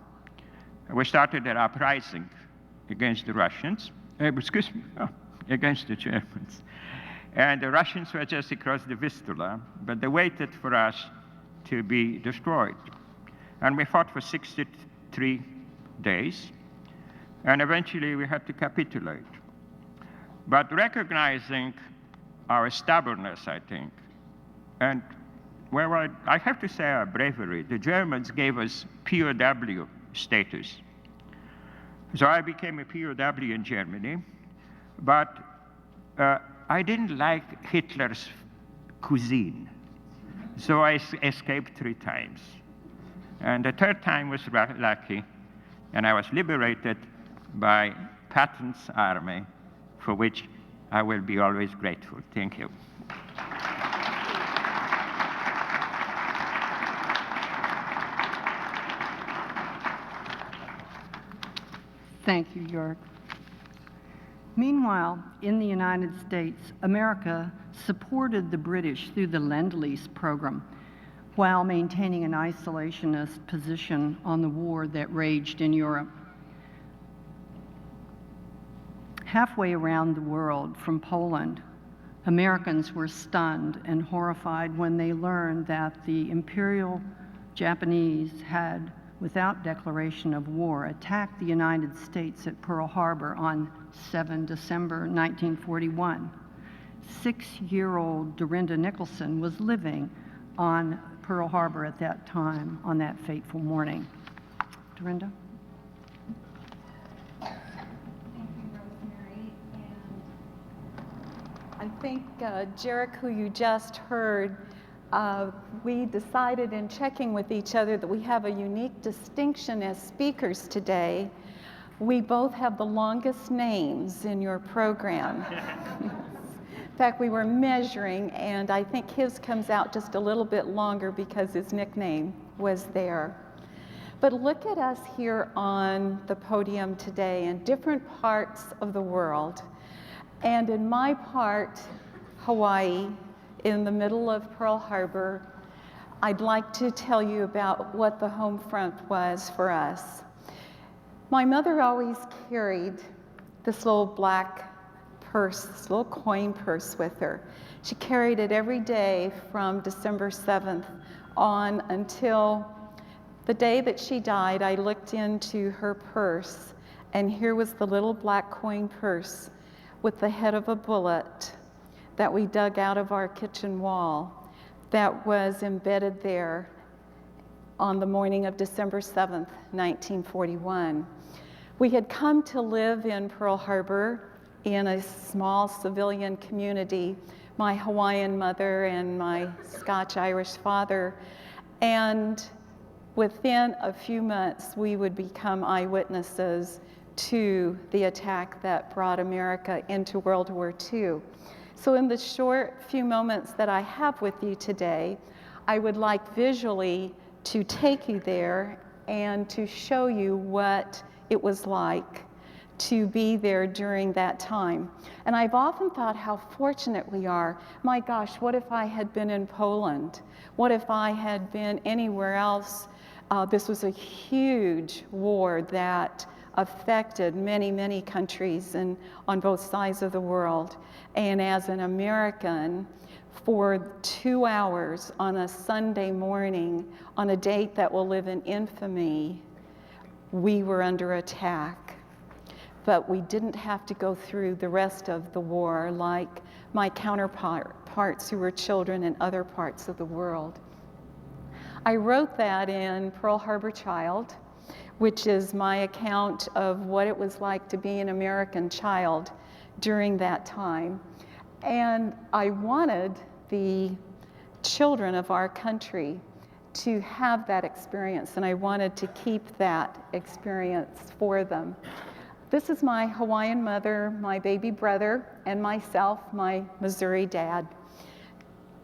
we started an uprising against the Russians, against the Germans. And the Russians were just across the Vistula, but they waited for us to be destroyed. And we fought for 63 days, and eventually we had to capitulate. But recognizing our stubbornness, I think, and well, I have to say our bravery, the Germans gave us POW status. So I became a POW in Germany, but I didn't like Hitler's cuisine. So I escaped 3 times. And the 3rd time was lucky, and I was liberated by Patton's army, for which I will be always grateful. Thank you. Thank you, Jörg. Meanwhile, in the United States, America supported the British through the Lend-Lease program while maintaining an isolationist position on the war that raged in Europe. Halfway around the world from Poland, Americans were stunned and horrified when they learned that the Imperial Japanese had, without declaration of war, attacked the United States at Pearl Harbor on 7 December 1941. 6-year-old Dorinda Nicholson was living on Pearl Harbor at that time, on that fateful morning. Dorinda? Thank you, Rosemary. And I think, Jarek, who you just heard, we decided in checking with each other that we have a unique distinction as speakers today. We both have the longest names in your program. In fact, we were measuring, and I think his comes out just a little bit longer because his nickname was there. But look at us here on the podium today in different parts of the world. And in my part, Hawaii, in the middle of Pearl Harbor, I'd like to tell you about what the home front was for us. My mother always carried this little black purse, this little coin purse with her. She carried it every day from December 7th on until the day that she died. I looked into her purse, and here was the little black coin purse with the head of a bullet that we dug out of our kitchen wall that was embedded there on the morning of December 7th, 1941. We had come to live in Pearl Harbor in a small civilian community, my Hawaiian mother and my Scotch-Irish father, and within a few months we would become eyewitnesses to the attack that brought America into World War II. So in the short few moments that I have with you today, I would like visually to take you there and to show you what it was like to be there during that time. And I've often thought how fortunate we are. My gosh, what if I had been in Poland? What if I had been anywhere else? This was a huge war that affected many, many countries and on both sides of the world. And as an American, for 2 hours on a Sunday morning, on a date that will live in infamy, we were under attack. But we didn't have to go through the rest of the war like my counterparts who were children in other parts of the world. I wrote that in Pearl Harbor Child, which is my account of what it was like to be an American child during that time. And I wanted the children of our country to have that experience, and I wanted to keep that experience for them. This is my Hawaiian mother, my baby brother, and myself, my Missouri dad.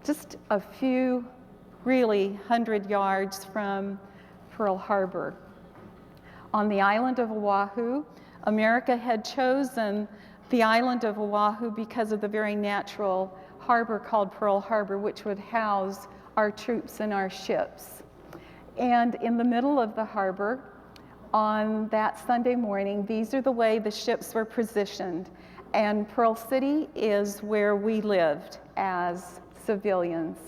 Just a few, really 100 yards from Pearl Harbor. On the island of Oahu, America had chosen the island of Oahu because of the very natural harbor called Pearl Harbor, which would house our troops and our ships. And in the middle of the harbor, on that Sunday morning, these are the way the ships were positioned. And Pearl City is where we lived as civilians.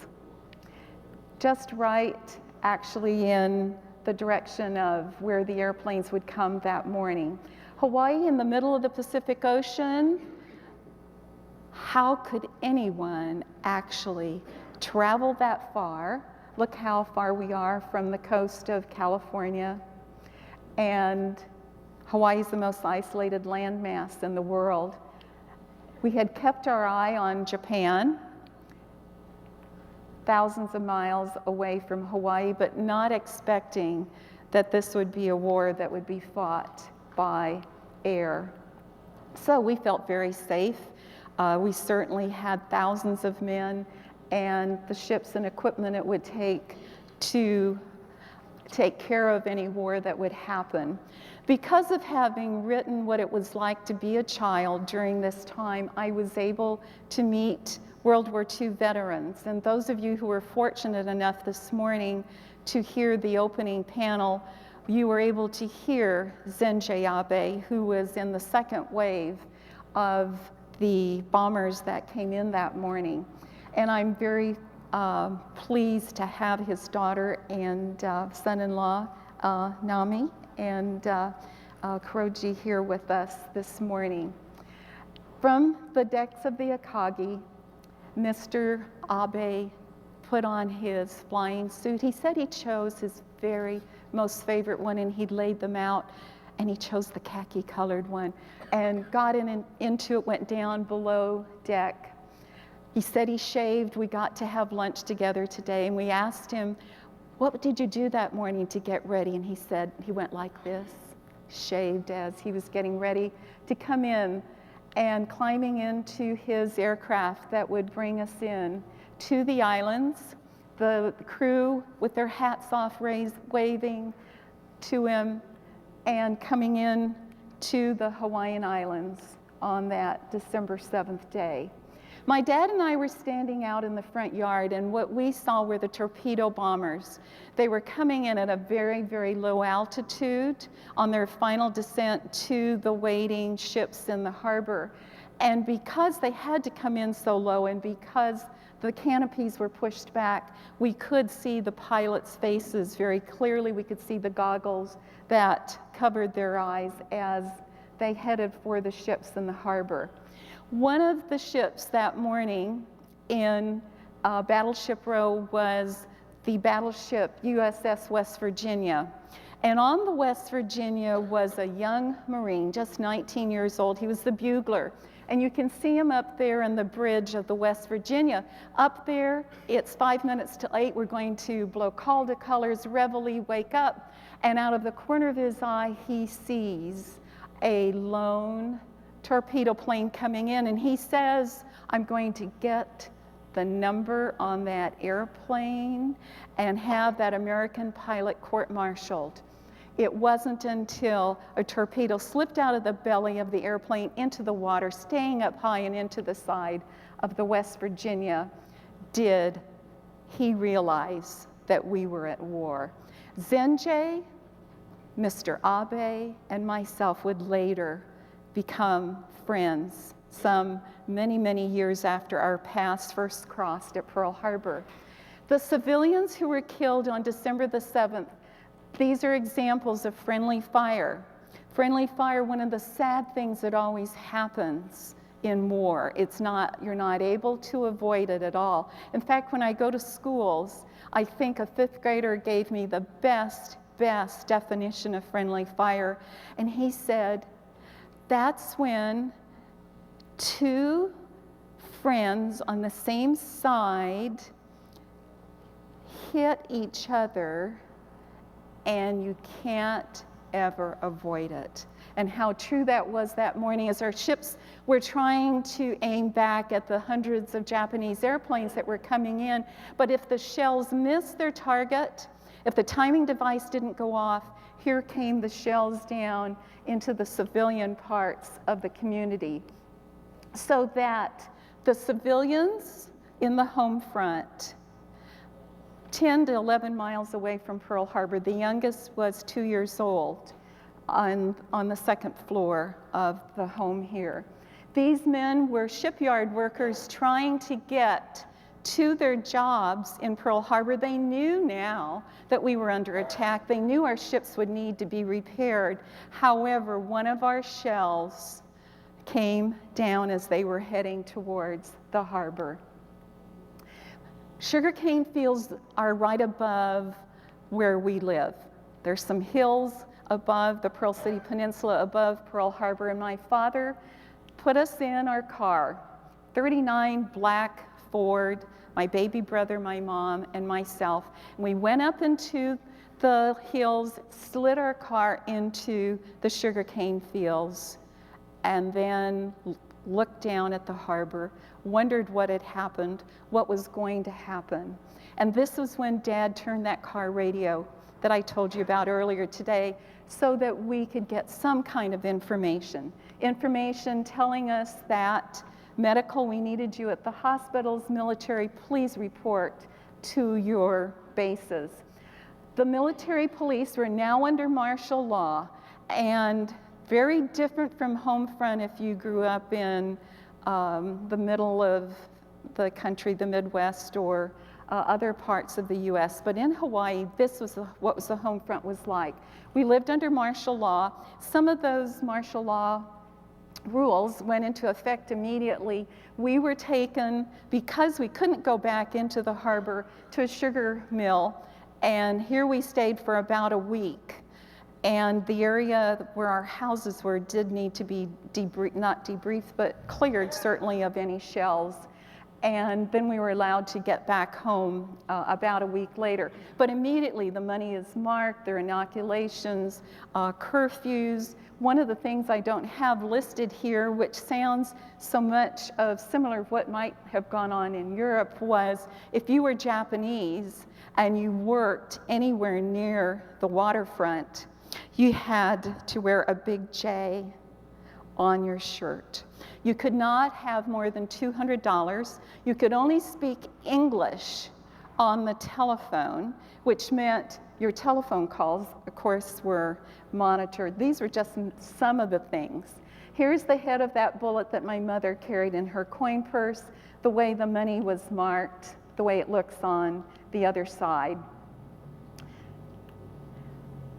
Just right, actually, in the direction of where the airplanes would come that morning. Hawaii in the middle of the Pacific Ocean. How could anyone actually travel that far? Look how far we are from the coast of California. And Hawaii is the most isolated landmass in the world. We had kept our eye on Japan, thousands of miles away from Hawaii, but not expecting that this would be a war that would be fought by air. So we felt very safe. We certainly had thousands of men and the ships and equipment it would take to take care of any war that would happen. Because of having written what it was like to be a child during this time, I was able to meet World War II veterans. And those of you who were fortunate enough this morning to hear the opening panel, you were able to hear Zenji Abe, who was in the second wave of the bombers that came in that morning. And I'm very pleased to have his daughter and son-in-law, Nami, and Kuroji here with us this morning. From the decks of the Akagi, Mr. Abe put on his flying suit. He said he chose his very most favorite one, and he laid them out, and he chose the khaki-colored one, and got into it, went down below deck. He said he shaved. We got to have lunch together today, and we asked him, what did you do that morning to get ready? And he said he went like this, shaved as he was getting ready to come in and climbing into his aircraft that would bring us in to the islands, the crew with their hats off waving to him, and coming in to the Hawaiian Islands on that December 7th day. My dad and I were standing out in the front yard, and what we saw were the torpedo bombers. They were coming in at a very, very low altitude on their final descent to the waiting ships in the harbor. And because they had to come in so low, and because the canopies were pushed back, we could see the pilots' faces very clearly. We could see the goggles that covered their eyes as they headed for the ships in the harbor. One of the ships that morning in Battleship Row was the battleship USS West Virginia. And on the West Virginia was a young Marine, just 19 years old. He was the bugler. And you can see him up there in the bridge of the West Virginia. Up there, it's 5 minutes to 8. We're going to blow call to colors, reveille, wake up. And out of the corner of his eye, he sees a lone torpedo plane coming in. And he says, I'm going to get the number on that airplane and have that American pilot court-martialed. It wasn't until a torpedo slipped out of the belly of the airplane into the water, staying up high and into the side of the West Virginia, did he realize that we were at war. Zenjay, Mr. Abe, and myself would later become friends, some many, many years after our paths first crossed at Pearl Harbor. The civilians who were killed on December the 7th, these are examples of friendly fire. Friendly fire, one of the sad things that always happens in war. You're not able to avoid it at all. In fact, when I go to schools, I think a 5th grader gave me the best definition of friendly fire. And he said, that's when two friends on the same side hit each other and you can't ever avoid it. And how true that was that morning as our ships were trying to aim back at the hundreds of Japanese airplanes that were coming in. But if the shells missed their target, if the timing device didn't go off, here came the shells down into the civilian parts of the community. So that the civilians in the home front, 10 to 11 miles away from Pearl Harbor, the youngest was 2 years old on the 2nd floor of the home here. These men were shipyard workers trying to get to their jobs in Pearl Harbor. They knew now that we were under attack. They knew our ships would need to be repaired. However, one of our shells came down as they were heading towards the harbor. Sugarcane fields are right above where we live. There's some hills above the Pearl City Peninsula, above Pearl Harbor, and my father put us in our car, 39 black Ford, my baby brother, my mom, and myself. And we went up into the hills, slid our car into the sugarcane fields, and then looked down at the harbor, wondered what had happened, what was going to happen. And this was when Dad turned that car radio that I told you about earlier today so that we could get some kind of information. Information telling us that medical, we needed you at the hospitals, military, please report to your bases. The military police were now under martial law, and very different from home front if you grew up in the middle of the country, the Midwest, or other parts of the US. But in Hawaii, this was what the home front was like. We lived under martial law. Some of those martial law rules went into effect immediately. We were taken, because we couldn't go back into the harbor, to a sugar mill, and here we stayed for about a week. And the area where our houses were did need to be not debriefed, but cleared certainly of any shells. And then we were allowed to get back home about a week later. But immediately the money is marked, there are inoculations, curfews. One of the things I don't have listed here, which sounds so much of similar to what might have gone on in Europe, was if you were Japanese and you worked anywhere near the waterfront, you had to wear a big J on your shirt. You could not have more than $200. You could only speak English on the telephone, which meant your telephone calls, of course, were monitored. These were just some of the things. Here's the head of that bullet that my mother carried in her coin purse, the way the money was marked, the way it looks on the other side.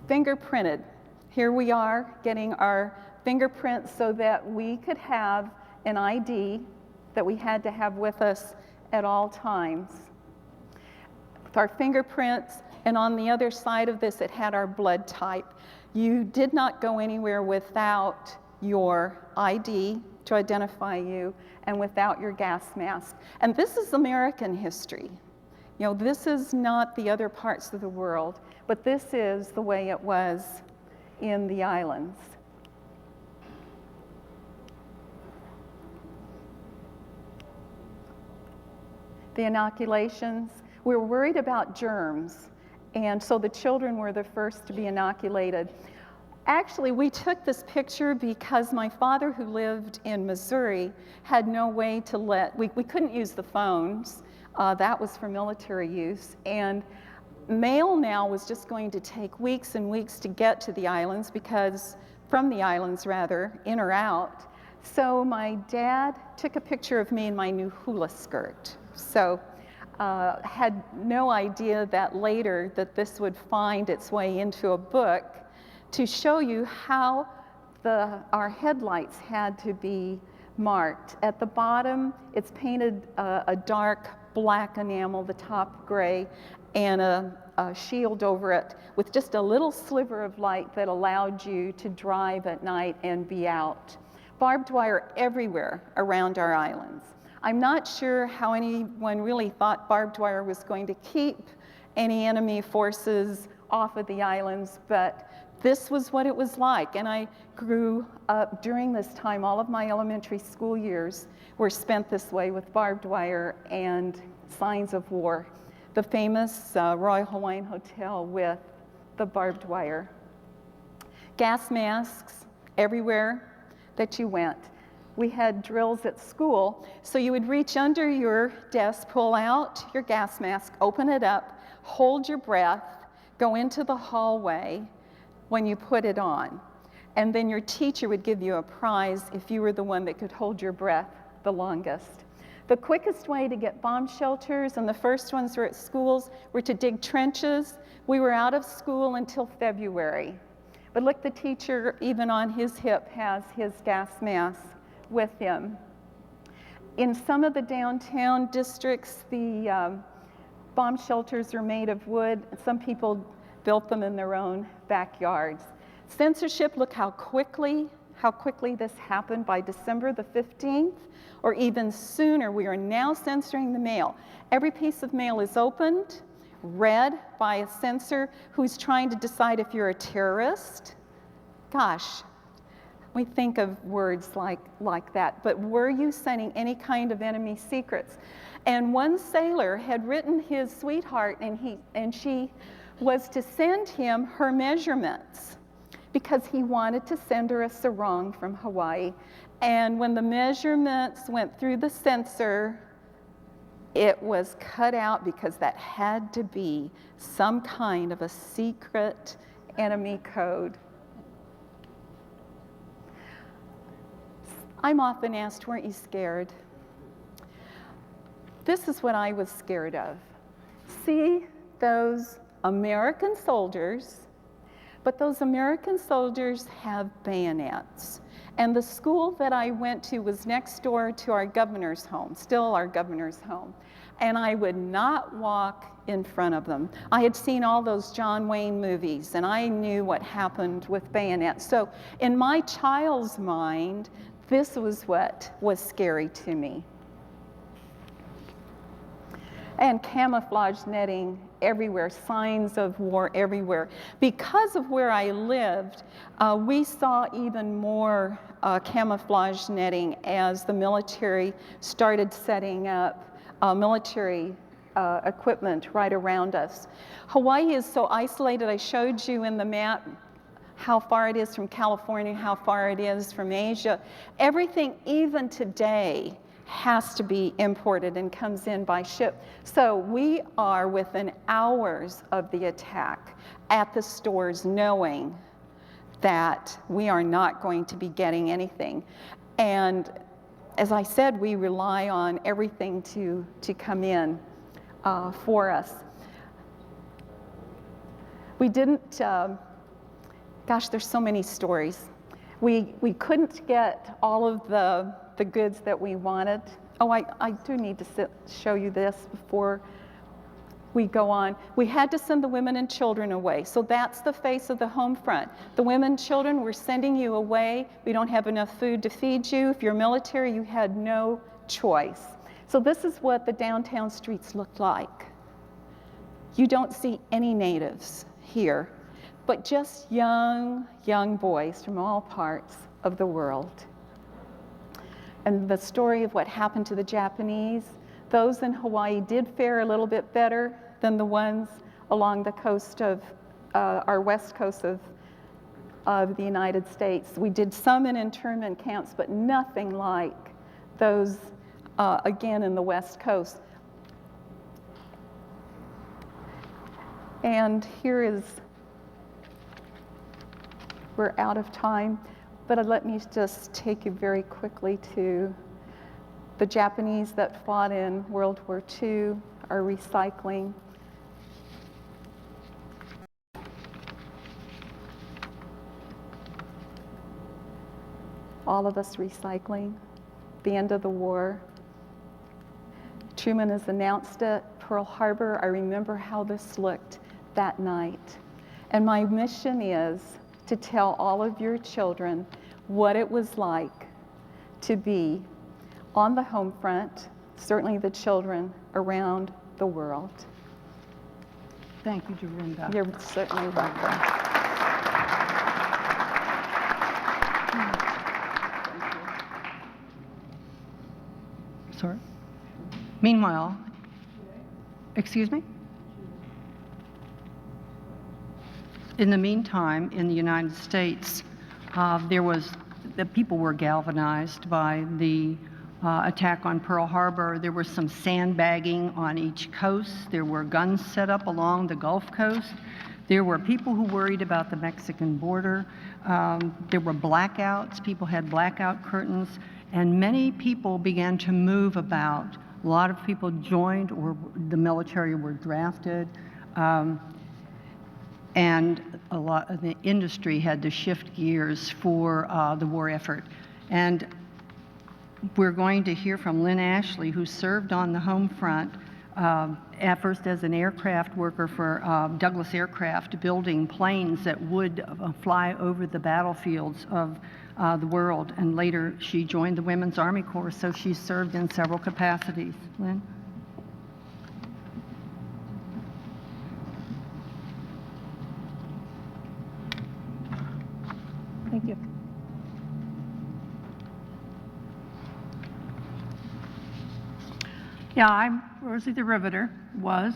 Fingerprinted. Here we are getting our fingerprints so that we could have an ID that we had to have with us at all times. With our fingerprints, and on the other side of this, it had our blood type. You did not go anywhere without your ID to identify you and without your gas mask. And this is American history. You know, this is not the other parts of the world, but this is the way it was in the islands. The inoculations, we were worried about germs, and so the children were the first to be inoculated. Actually, we took this picture because my father, who lived in Missouri, had no way to we couldn't use the phones. That was for military use. And mail now was just going to take weeks and weeks to get to the islands from the islands rather, in or out. So my dad took a picture of me in my new hula skirt. So had no idea that later that this would find its way into a book to show you how our headlights had to be marked. At the bottom, it's painted a dark black enamel, the top gray, and a shield over it with just a little sliver of light that allowed you to drive at night and be out. Barbed wire everywhere around our islands. I'm not sure how anyone really thought barbed wire was going to keep any enemy forces off of the islands, but this was what it was like. And I grew up during this time. All of my elementary school years were spent this way with barbed wire and signs of war. The famous Royal Hawaiian Hotel with the barbed wire. Gas masks everywhere that you went. We had drills at school, so you would reach under your desk, pull out your gas mask, open it up, hold your breath, go into the hallway when you put it on. And then your teacher would give you a prize if you were the one that could hold your breath the longest. The quickest way to get bomb shelters, and the first ones were at schools, were to dig trenches. We were out of school until February. But look, the teacher, even on his hip, has his gas mask with him. In some of the downtown districts, the bomb shelters are made of wood. Some people built them in their own backyards. Censorship, look how quickly this happened. By December the 15th, or even sooner, we are now censoring the mail. Every piece of mail is opened, read by a censor who's trying to decide if you're a terrorist. Gosh, we think of words like that, but were you sending any kind of enemy secrets? And one sailor had written his sweetheart, and she was to send him her measurements because he wanted to send her a sarong from Hawaii. And when the measurements went through the censor, it was cut out because that had to be some kind of a secret enemy code. I'm often asked, weren't you scared? This is what I was scared of. See those American soldiers, but those American soldiers have bayonets. And the school that I went to was next door to our governor's home, still our governor's home. And I would not walk in front of them. I had seen all those John Wayne movies, and I knew what happened with bayonets. So in my child's mind, this was what was scary to me. And camouflage netting everywhere, signs of war everywhere. Because of where I lived, we saw even more camouflage netting as the military started setting up military equipment right around us. Hawaii is so isolated. I showed you in the map how far it is from California, how far it is from Asia. Everything, even today, has to be imported and comes in by ship. So we are within hours of the attack at the stores, knowing that we are not going to be getting anything. And as I said, we rely on everything to come in for us. We didn't, gosh, there's so many stories. We couldn't get all of the goods that we wanted. Oh, I do need to show you this before we go on. We had to send the women and children away. So that's the face of the home front. The women and children, we're sending you away. We don't have enough food to feed you. If you're military, you had no choice. So this is what the downtown streets looked like. You don't see any natives here, but just young boys from all parts of the world. And the story of what happened to the Japanese, those in Hawaii did fare a little bit better than the ones along the coast of, our west coast of the United States. We did some in internment camps, but nothing like those, again, in the west coast. And here is, we're out of time, but let me just take you very quickly to the Japanese that fought in World War II are recycling. All of us recycling. The end of the war. Truman has announced it. Pearl Harbor, I remember how this looked that night. And my mission is to tell all of your children what it was like to be on the home front, certainly the children around the world. Thank you, Dorinda. You're certainly welcome. Sorry. Meanwhile, excuse me? In the meantime, in the United States, the people were galvanized by the attack on Pearl Harbor. There was some sandbagging on each coast. There were guns set up along the Gulf Coast. There were people who worried about the Mexican border. There were blackouts. People had blackout curtains. And many people began to move about. A lot of people joined, or the military were drafted. And a lot of the industry had to shift gears for the war effort. And we're going to hear from Lynn Ashley, who served on the home front, at first as an aircraft worker for Douglas Aircraft, building planes that would fly over the battlefields of the world. And later she joined the Women's Army Corps, so she served in several capacities. Lynn? Thank you. Yeah, I'm Rosie the Riveter, was.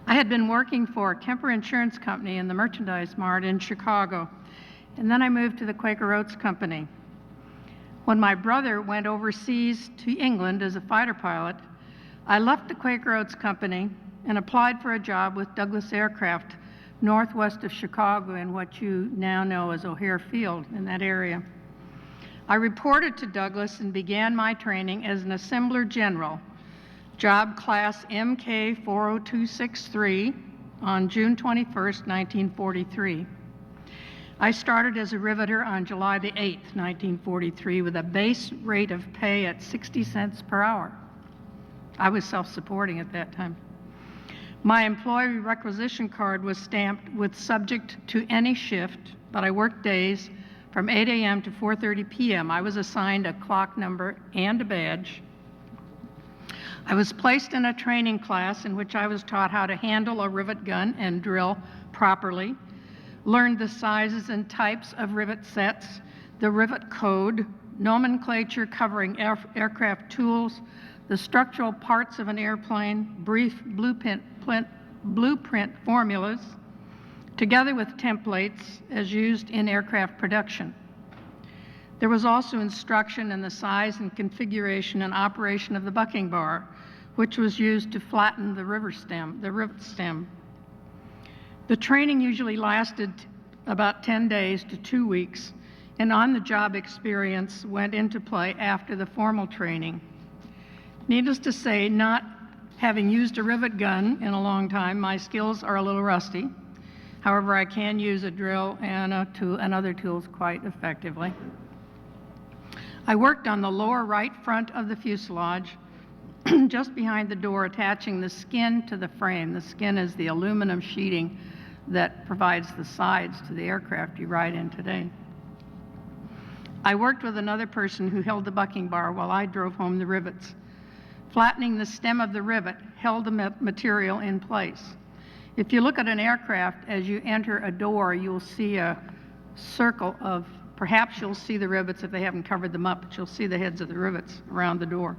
I had been working for Kemper Insurance Company in the Merchandise Mart in Chicago, and then I moved to the Quaker Oats Company. When my brother went overseas to England as a fighter pilot, I left the Quaker Oats Company and applied for a job with Douglas Aircraft northwest of Chicago in what you now know as O'Hare Field, in that area. I reported to Douglas and began my training as an assembler general, job class MK 40263, on June 21st, 1943. I started as a riveter on July the 8th, 1943, with a base rate of pay at 60 cents per hour. I was self-supporting at that time. My employee requisition card was stamped with subject to any shift, but I worked days from 8 a.m. to 4:30 p.m. I was assigned a clock number and a badge. I was placed in a training class in which I was taught how to handle a rivet gun and drill properly, learned the sizes and types of rivet sets, the rivet code, nomenclature covering aircraft tools, the structural parts of an airplane, brief blueprint formulas, together with templates as used in aircraft production. There was also instruction in the size and configuration and operation of the bucking bar, which was used to flatten the rivet stem. The training usually lasted about 10 days to 2 weeks, and on-the-job experience went into play after the formal training. Needless to say, not having used a rivet gun in a long time, my skills are a little rusty. However, I can use a drill and other tools quite effectively. I worked on the lower right front of the fuselage, just behind the door, attaching the skin to the frame. The skin is the aluminum sheeting that provides the sides to the aircraft you ride in today. I worked with another person who held the bucking bar while I drove home the rivets. Flattening the stem of the rivet held the material in place. If you look at an aircraft, as you enter a door, you'll see a circle of, perhaps you'll see the rivets if they haven't covered them up, but you'll see the heads of the rivets around the door.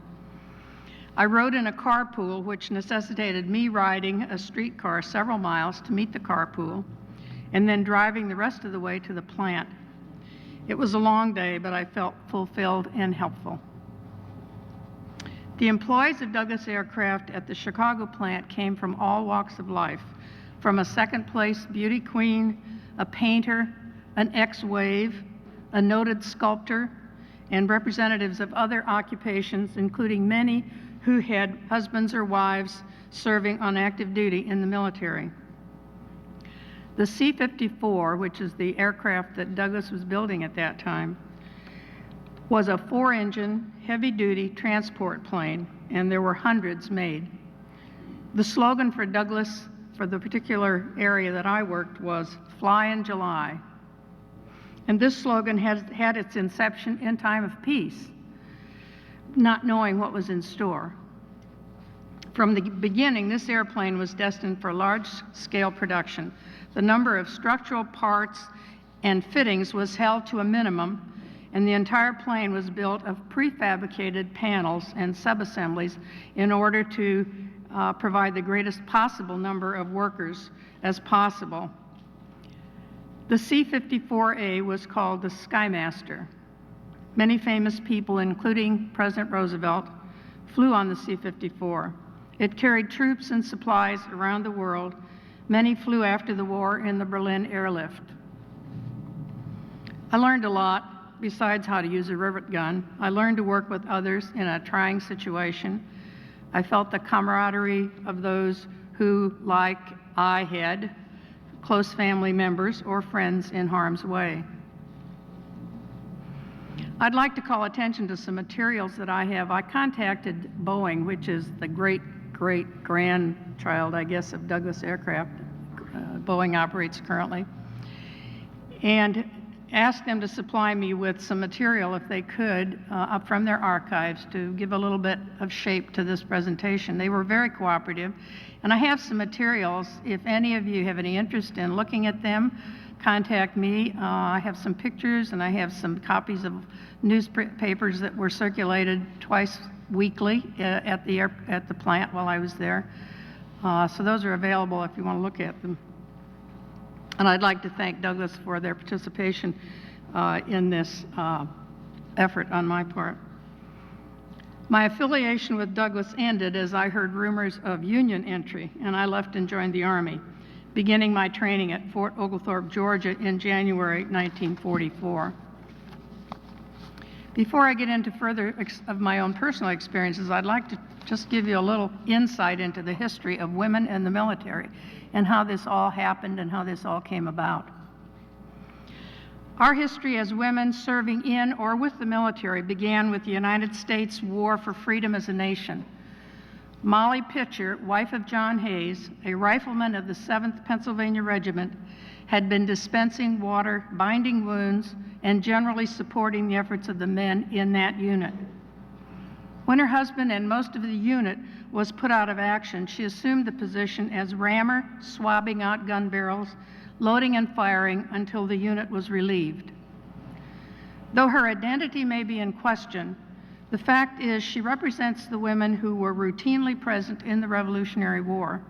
I rode in a carpool, which necessitated me riding a streetcar several miles to meet the carpool, and then driving the rest of the way to the plant. It was a long day, but I felt fulfilled and helpful. The employees of Douglas Aircraft at the Chicago plant came from all walks of life, from a second-place beauty queen, a painter, an ex-wave, a noted sculptor, and representatives of other occupations, including many who had husbands or wives serving on active duty in the military. The C-54, which is the aircraft that Douglas was building at that time, was a 4-engine, heavy-duty transport plane, and there were hundreds made. The slogan for Douglas, for the particular area that I worked, was "Fly in July." And this slogan has had its inception in time of peace, not knowing what was in store. From the beginning, this airplane was destined for large-scale production. The number of structural parts and fittings was held to a minimum, and the entire plane was built of prefabricated panels and subassemblies in order to provide the greatest possible number of workers as possible. The C-54A was called the Skymaster. Many famous people, including President Roosevelt, flew on the C-54. It carried troops and supplies around the world. Many flew after the war in the Berlin airlift. I learned a lot, besides how to use a rivet gun. I learned to work with others in a trying situation. I felt the camaraderie of those who, like I had, close family members or friends in harm's way. I'd like to call attention to some materials that I have. I contacted Boeing, which is the great-great-grandchild, I guess, of Douglas Aircraft. Boeing operates currently, and asked them to supply me with some material, if they could, up from their archives to give a little bit of shape to this presentation. They were very cooperative, and I have some materials. If any of you have any interest in looking at them, contact me. I have some pictures, and I have some copies of newspapers that were circulated twice weekly at the plant while I was there. So those are available if you want to look at them. And I'd like to thank Douglas for their participation in this effort on my part. My affiliation with Douglas ended as I heard rumors of Union entry, and I left and joined the Army, beginning my training at Fort Oglethorpe, Georgia in January 1944. Before I get into further of my own personal experiences, I'd like to just give you a little insight into the history of women in the military and how this all happened and how this all came about. Our history as women serving in or with the military began with the United States War for Freedom as a Nation. Molly Pitcher, wife of John Hayes, a rifleman of the 7th Pennsylvania Regiment, had been dispensing water, binding wounds, and generally supporting the efforts of the men in that unit. When her husband and most of the unit was put out of action, she assumed the position as rammer, swabbing out gun barrels, loading and firing until the unit was relieved. Though her identity may be in question, the fact is she represents the women who were routinely present in the Revolutionary War.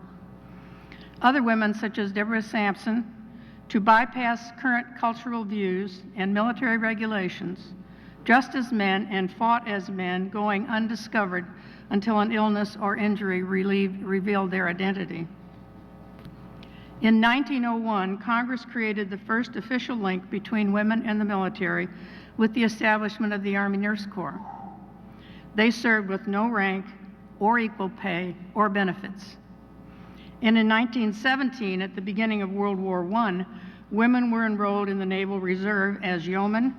Other women, such as Deborah Sampson, to bypass current cultural views and military regulations, dressed as men and fought as men, going undiscovered until an illness or injury revealed their identity. In 1901, Congress created the first official link between women and the military with the establishment of the Army Nurse Corps. They served with no rank or equal pay or benefits. And in 1917, at the beginning of World War I, women were enrolled in the Naval Reserve as yeomen,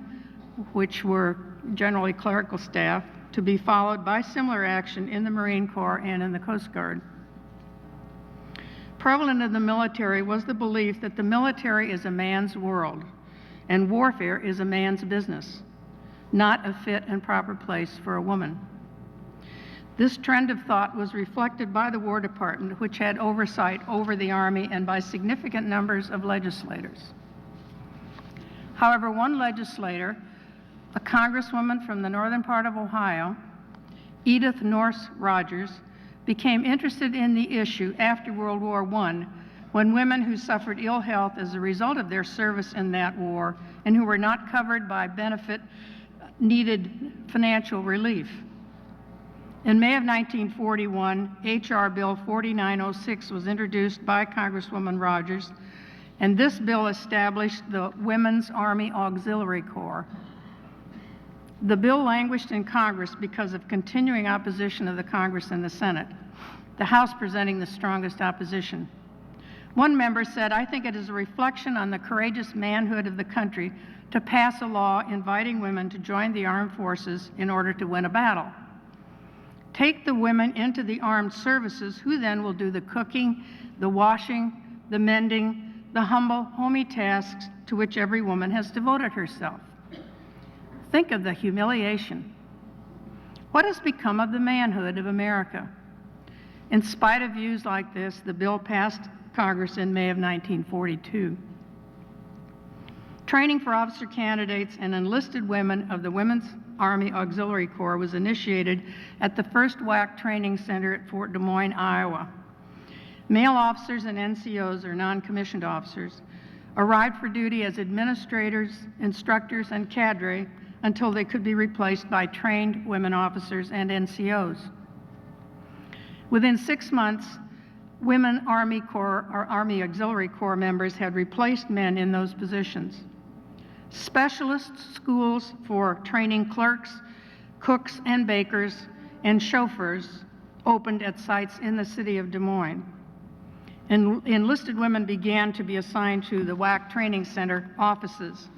which were generally clerical staff, to be followed by similar action in the Marine Corps and in the Coast Guard. Prevalent in the military was the belief that the military is a man's world and warfare is a man's business, not a fit and proper place for a woman. This trend of thought was reflected by the War Department, which had oversight over the Army, and by significant numbers of legislators. However, one legislator, a congresswoman from the northern part of Ohio, Edith Norse Rogers, became interested in the issue after World War I, when women who suffered ill health as a result of their service in that war and who were not covered by benefit needed financial relief. In May of 1941, H.R. Bill 4906 was introduced by Congresswoman Rogers, and this bill established the Women's Army Auxiliary Corps. The bill languished in Congress because of continuing opposition of the Congress and the Senate, the House presenting the strongest opposition. One member said, "I think it is a reflection on the courageous manhood of the country to pass a law inviting women to join the armed forces in order to win a battle. Take the women into the armed services, who then will do the cooking, the washing, the mending, the humble, homey tasks to which every woman has devoted herself." Think of the humiliation. What has become of the manhood of America? In spite of views like this, the bill passed Congress in May of 1942. Training for officer candidates and enlisted women of the Women's Army Auxiliary Corps was initiated at the first WWII Training Center at Fort Des Moines, Iowa. Male officers and NCOs, or non-commissioned officers, arrived for duty as administrators, instructors, and cadre until they could be replaced by trained women officers and NCOs. Within 6 months, women Army Corps or Army Auxiliary Corps members had replaced men in those positions. Specialist schools for training clerks, cooks and bakers, and chauffeurs opened at sites in the city of Des Moines. And enlisted women began to be assigned to the WWII Training Center offices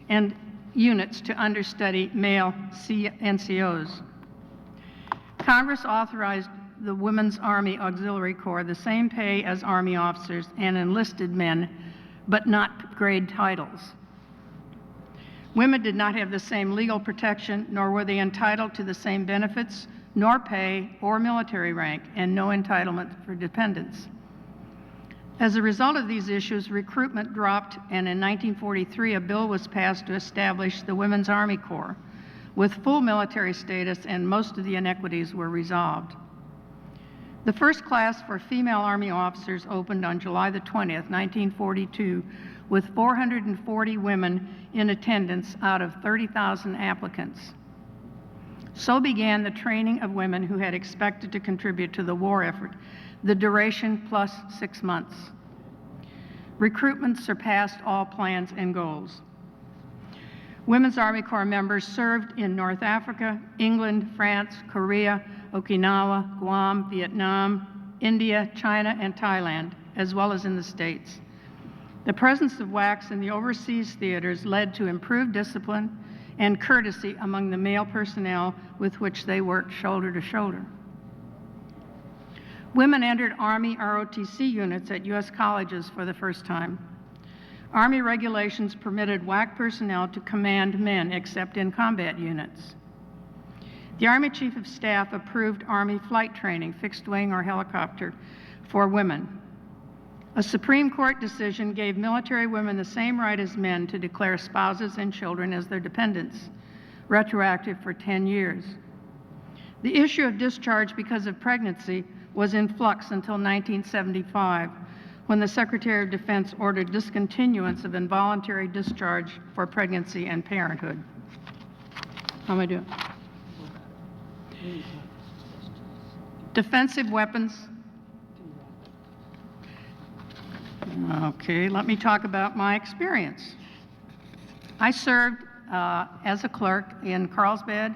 and units to understudy male NCOs. Congress authorized the Women's Army Auxiliary Corps the same pay as Army officers and enlisted men, but not grade titles. Women did not have the same legal protection, nor were they entitled to the same benefits, nor pay, or military rank, and no entitlement for dependents. As a result of these issues, recruitment dropped, and in 1943, a bill was passed to establish the Women's Army Corps with full military status, and most of the inequities were resolved. The first class for female Army officers opened on July the 20th, 1942, with 440 women in attendance out of 30,000 applicants. So began the training of women who had expected to contribute to the war effort, the duration plus 6 months. Recruitment surpassed all plans and goals. Women's Army Corps members served in North Africa, England, France, Korea, Okinawa, Guam, Vietnam, India, China, and Thailand, as well as in the States. The presence of WWICs in the overseas theaters led to improved discipline and courtesy among the male personnel with which they worked shoulder to shoulder. Women entered Army ROTC units at U.S. colleges for the first time. Army regulations permitted WWIC personnel to command men except in combat units. The Army Chief of Staff approved Army flight training, fixed wing or helicopter, for women. A Supreme Court decision gave military women the same right as men to declare spouses and children as their dependents, retroactive for 10 years. The issue of discharge because of pregnancy was in flux until 1975, when the Secretary of Defense ordered discontinuance of involuntary discharge for pregnancy and parenthood. How am I doing? Defensive weapons. Okay, let me talk about my experience. I served as a clerk in Carlsbad,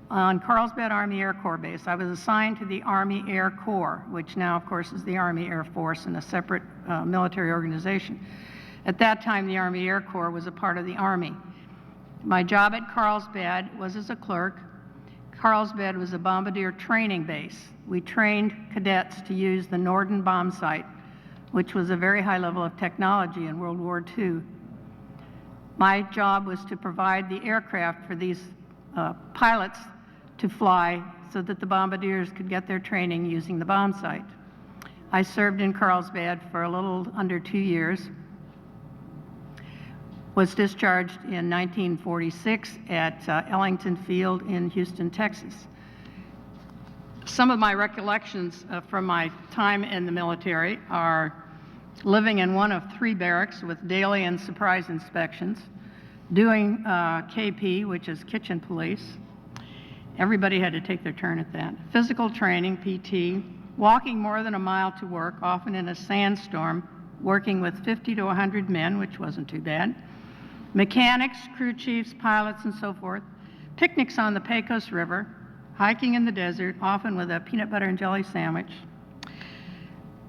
on Carlsbad Army Air Corps Base. I was assigned to the Army Air Corps, which now, of course, is the Army Air Force and a separate military organization. At that time, the Army Air Corps was a part of the Army. My job at Carlsbad was as a clerk. Carlsbad was a bombardier training base. We trained cadets to use the Norden bomb sight, which was a very high level of technology in World War II. My job was to provide the aircraft for these pilots to fly so that the bombardiers could get their training using the bomb sight. I served in Carlsbad for a little under 2 years, was discharged in 1946 at Ellington Field in Houston, Texas. Some of my recollections from my time in the military are living in one of 3 barracks with daily and surprise inspections, doing KP, which is kitchen police. Everybody had to take their turn at that. Physical training, PT, walking more than a mile to work, often in a sandstorm, working with 50 to 100 men, which wasn't too bad. Mechanics, crew chiefs, pilots, and so forth. Picnics on the Pecos River, hiking in the desert, often with a peanut butter and jelly sandwich.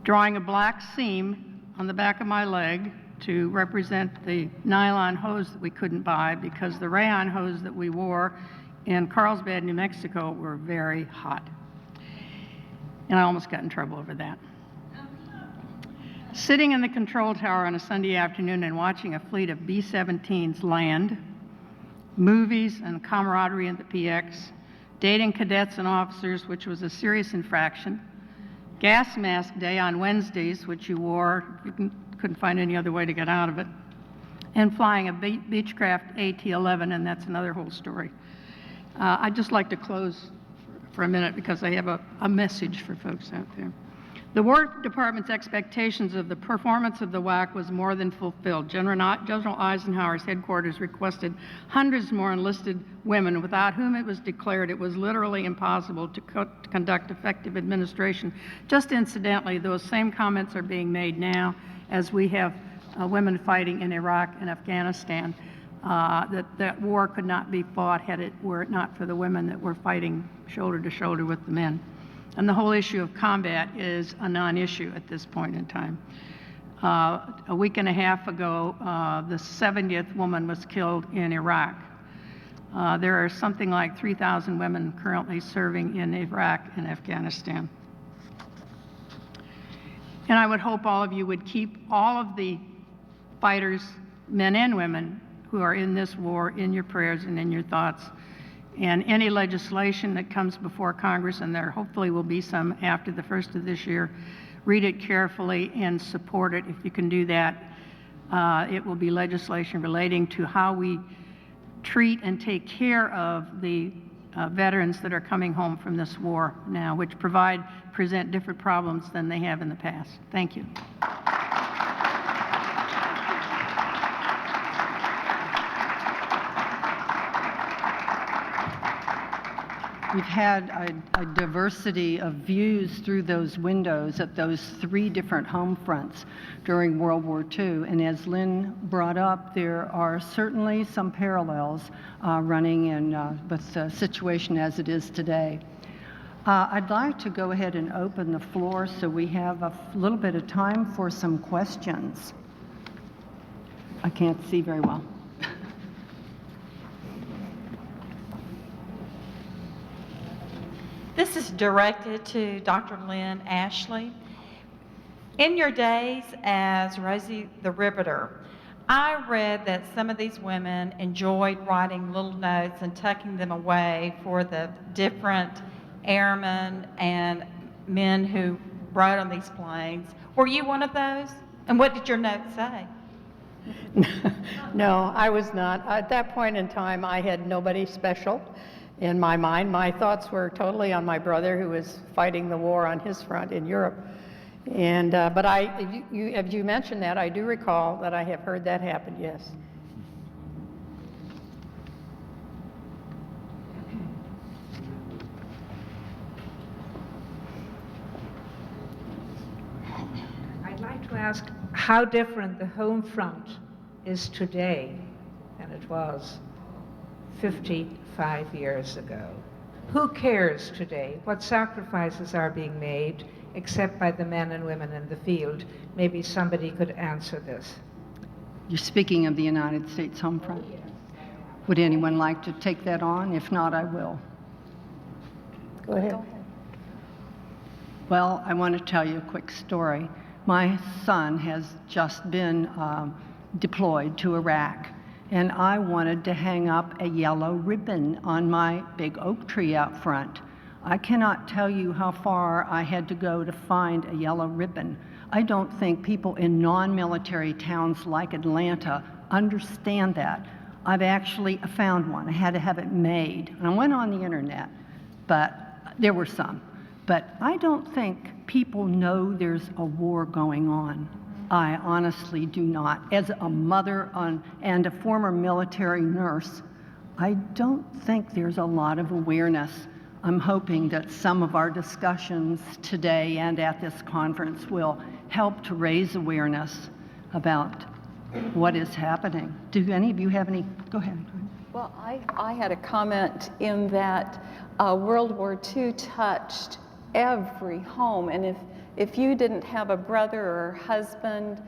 Drawing a black seam on the back of my leg to represent the nylon hose that we couldn't buy because the rayon hose that we wore in Carlsbad, New Mexico were very hot. And I almost got in trouble over that. Sitting in the control tower on a Sunday afternoon and watching a fleet of B-17s land, movies and camaraderie at the PX, dating cadets and officers, which was a serious infraction, gas mask day on Wednesdays, which you wore, you couldn't find any other way to get out of it, and flying a Beechcraft AT-11, and that's another whole story. I'd just like to close for a minute because I have a message for folks out there. The War Department's expectations of the performance of the WWII was more than fulfilled. General Eisenhower's headquarters requested hundreds more enlisted women, without whom it was declared it was literally impossible to conduct effective administration. Just incidentally, those same comments are being made now as we have women fighting in Iraq and Afghanistan. That war could not be fought were it not for the women that were fighting shoulder to shoulder with the men. And the whole issue of combat is a non-issue at this point in time. A week and a half ago, the 70th woman was killed in Iraq. There are something like 3,000 women currently serving in Iraq and Afghanistan. And I would hope all of you would keep all of the fighters, men and women, who are in this war in your prayers and in your thoughts. And any legislation that comes before Congress, and there hopefully will be some after the 1st of this year, read it carefully and support it. If you can do that, it will be legislation relating to how we treat and take care of the veterans that are coming home from this war now, which present different problems than they have in the past. Thank you. We've had a diversity of views through those windows at those 3 different home fronts during World War II. And as Lynn brought up, there are certainly some parallels running in with the situation as it is today. I'd like to go ahead and open the floor so we have a little bit of time for some questions. I can't see very well. This is directed to Dr. Lynn Ashley. In your days as Rosie the Riveter, I read that some of these women enjoyed writing little notes and tucking them away for the different airmen and men who rode on these planes. Were you one of those? And what did your note say? No, I was not. At that point in time, I had nobody special in my mind. My thoughts were totally on my brother, who was fighting the war on his front in Europe. And, but as you mentioned that, I do recall that I have heard that happen, yes. I'd like to ask how different the home front is today than it was 55 years ago. Who cares today? What sacrifices are being made, except by the men and women in the field? Maybe somebody could answer this. You're speaking of the United States home front. Would anyone like to take that on? If not, I will. Go ahead. Well, I want to tell you a quick story. My son has just been deployed to Iraq, and I wanted to hang up a yellow ribbon on my big oak tree out front. I cannot tell you how far I had to go to find a yellow ribbon. I don't think people in non-military towns like Atlanta understand that. I've actually found one. I had to have it made. And I went on the internet, but there were some. But I don't think people know there's a war going on. I honestly do not. As a mother and a former military nurse, I don't think there's a lot of awareness. I'm hoping that some of our discussions today and at this conference will help to raise awareness about what is happening. Do any of you have any? Go ahead. Well, I had a comment in that World War II touched every home, and if you didn't have a brother or husband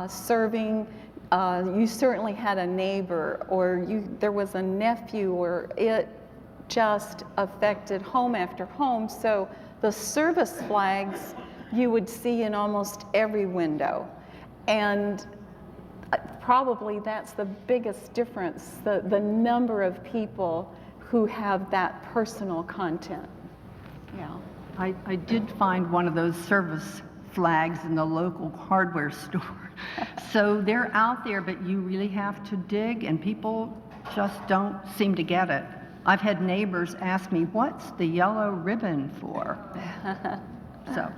serving, you certainly had a neighbor, or there was a nephew, or it just affected home after home. So the service flags you would see in almost every window, and probably that's the biggest difference, the number of people who have that personal content. Yeah. I did find one of those service flags in the local hardware store. So they're out there, but you really have to dig, and people just don't seem to get it. I've had neighbors ask me, what's the yellow ribbon for? So,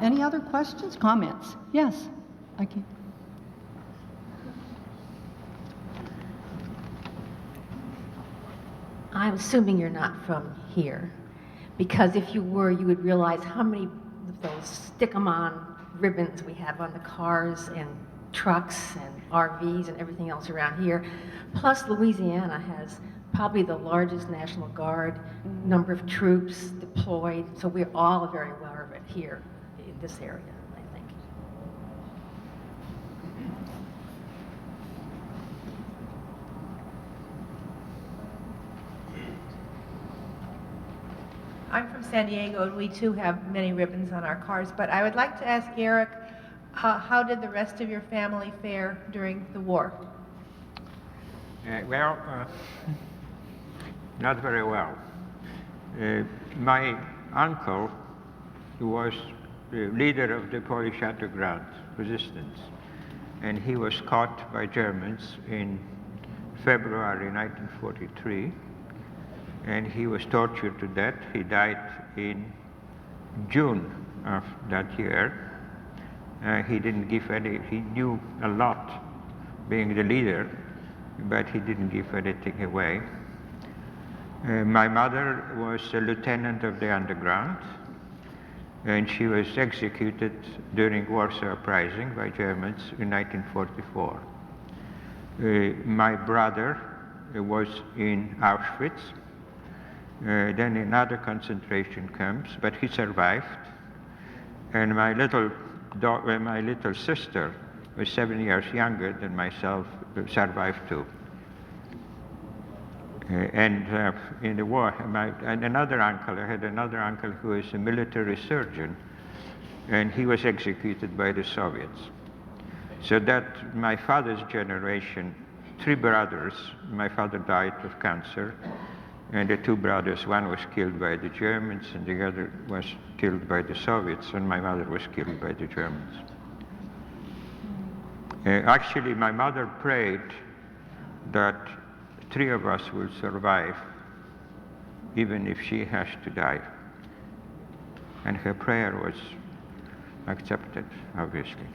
any other questions, comments? Yes, I can. I'm assuming you're not from here, because if you were, you would realize how many of those stick-em-on ribbons we have on the cars and trucks and RVs and everything else around here. Plus, Louisiana has probably the largest National Guard number of troops deployed, so we're all very aware of it here in this area, I think. I'm from San Diego, and we too have many ribbons on our cars, but I would like to ask Eric, how did the rest of your family fare during the war? Well, not very well. My uncle was the leader of the Polish underground resistance, and he was caught by Germans in February 1943, and he was tortured to death. He died in June of that year. He didn't give any, he knew a lot being the leader, but he didn't give anything away. My mother was a lieutenant of the underground, and she was executed during Warsaw Uprising by Germans in 1944. My brother was in Auschwitz, then in other concentration camps, but he survived. And my little sister was 7 years younger than myself, survived too. And in the war, and another uncle, I had another uncle who is a military surgeon, and he was executed by the Soviets. So that my father's generation, 3 brothers, my father died of cancer, and the 2 brothers, one was killed by the Germans, and the other was killed by the Soviets, and my mother was killed by the Germans. Actually, my mother prayed that 3 of us will survive, even if she has to die. And her prayer was accepted, obviously.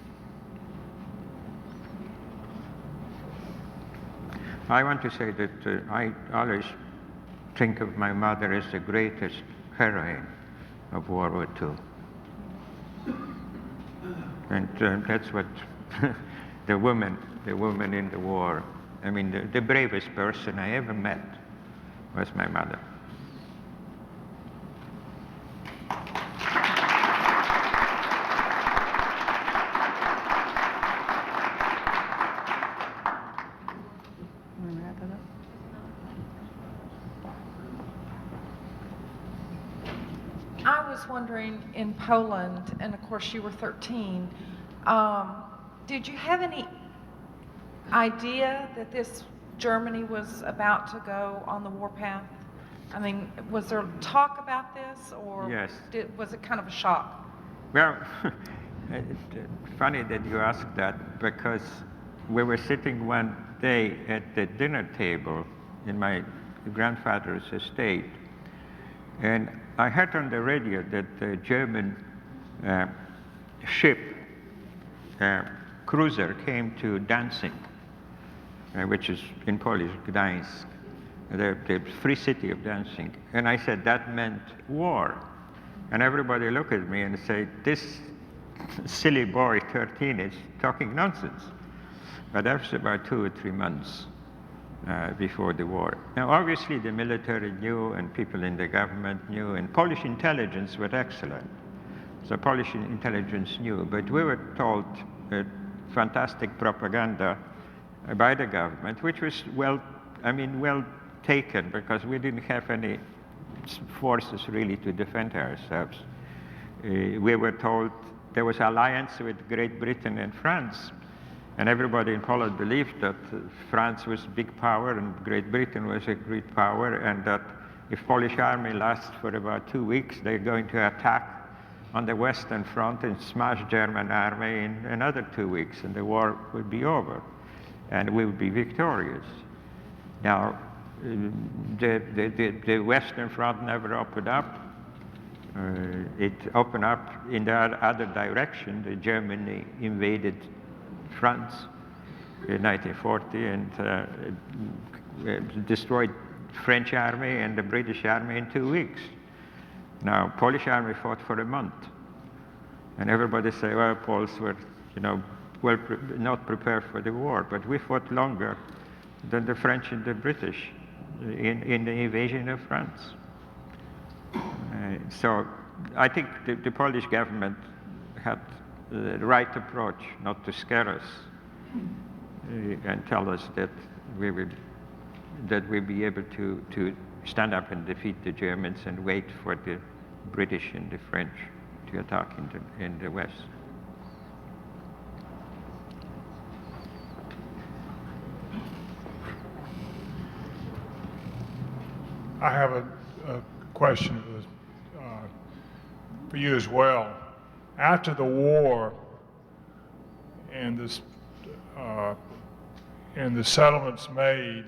I want to say that I always think of my mother as the greatest heroine of World War II. And that's what the woman in the war, I mean, the bravest person I ever met was my mother. I was wondering, in Poland, and of course you were 13, did you have any idea that this Germany was about to go on the warpath? I mean, was there talk about this, or Yes. was it kind of a shock? Well, it's funny that you ask that, because we were sitting one day at the dinner table in my grandfather's estate, and I heard on the radio that the German ship, cruiser, came to Danzig, which is in Polish, Gdańsk, the free city of Danzig. And I said that meant war. And everybody looked at me and said, this silly boy, 13, is talking nonsense. But that was about 2 or 3 months before the war. Now, obviously, the military knew, and people in the government knew, and Polish intelligence was excellent. So Polish intelligence knew, but we were told fantastic propaganda by the government, which was well taken, because we didn't have any forces really to defend ourselves. We were told there was alliance with Great Britain and France, and everybody in Poland believed that France was a big power and Great Britain was a great power, and that if Polish army lasts for about 2 weeks, they're going to attack on the Western Front and smash German army in another 2 weeks, and the war would be over, and we would be victorious. Now, the Western Front never opened up. It opened up in the other direction. The Germany invaded France in 1940 and destroyed French army and the British army in 2 weeks. Now, Polish army fought for a month, and everybody say, well, Poles were, not prepared for the war, but we fought longer than the French and the British in the invasion of France. So I think the Polish government had the right approach, not to scare us and tell us that we'd be able to stand up and defeat the Germans and wait for the British and the French to attack in the West. I have a question for you as well. After the war and the settlements made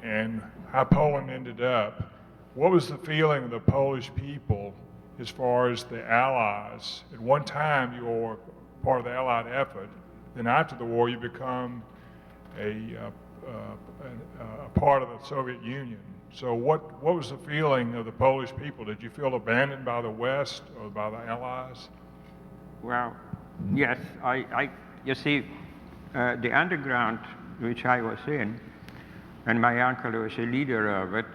and how Poland ended up, what was the feeling of the Polish people as far as the Allies? At one time, you were part of the Allied effort. Then after the war, you become a part of the Soviet Union. So what was the feeling of the Polish people? Did you feel abandoned by the West or by the Allies? Well, yes. You see, the underground, which I was in, and my uncle was a leader of it,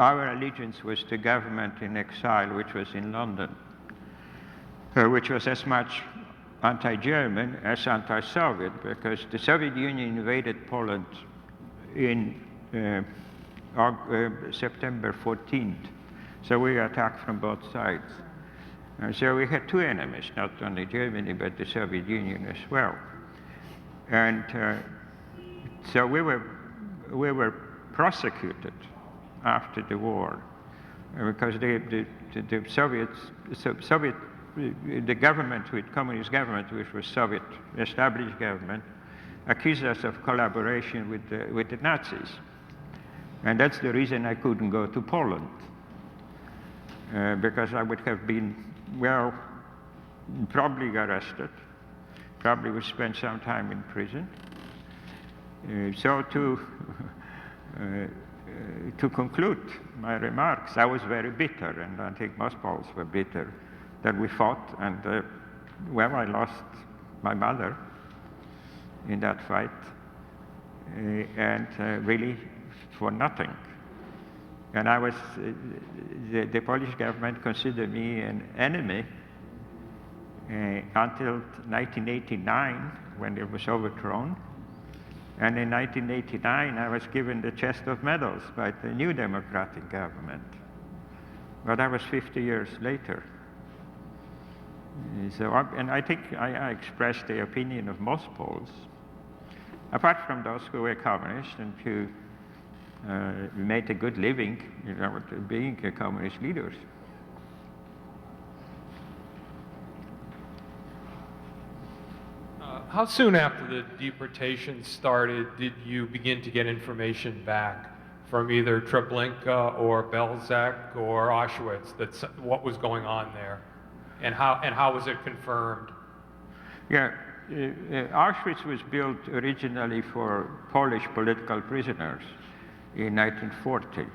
our allegiance was to government in exile, which was in London, which was as much anti-German as anti-Soviet, because the Soviet Union invaded Poland in September 14th. So we attacked from both sides. So we had two enemies, not only Germany, but the Soviet Union as well. And so we were prosecuted after the war because the government, with communist government, which was Soviet established government, accused us of collaboration with the Nazis. And that's the reason I couldn't go to Poland, because I would have been, well, probably arrested, probably would spend some time in prison. So to conclude my remarks, I was very bitter, and I think most Poles were bitter that we fought, and well, I lost my mother in that fight, and really for nothing. And I was, the Polish government considered me an enemy until 1989, when it was overthrown. And in 1989, I was given the chest of medals by the new democratic government. But that was 50 years later. So, and I think I expressed the opinion of most Poles, apart from those who were communists and who made a good living, you know, being communist leaders. How soon after the deportation started did you begin to get information back from either Treblinka or Belzec or Auschwitz that's what was going on there, and how was it confirmed? Yeah, Auschwitz was built originally for Polish political prisoners in 1940.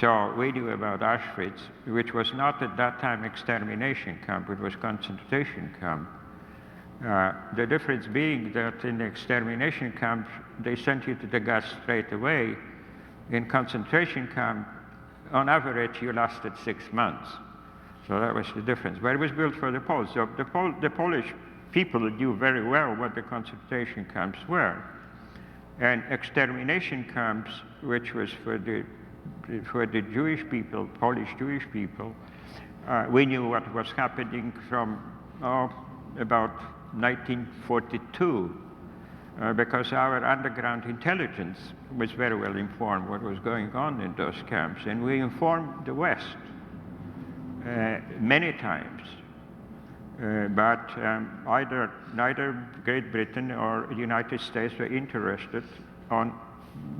So we knew about Auschwitz, which was not at that time extermination camp, it was concentration camp. The difference being that in the extermination camp, they sent you to the gas straight away. In concentration camp, on average, you lasted 6 months. So that was the difference. But it was built for the Poles. So the Polish people knew very well what the concentration camps were. And extermination camps, which was for the Jewish people, Polish Jewish people, we knew what was happening from about 1942, because our underground intelligence was very well informed what was going on in those camps, and we informed the West many times. But neither Great Britain or the United States were interested on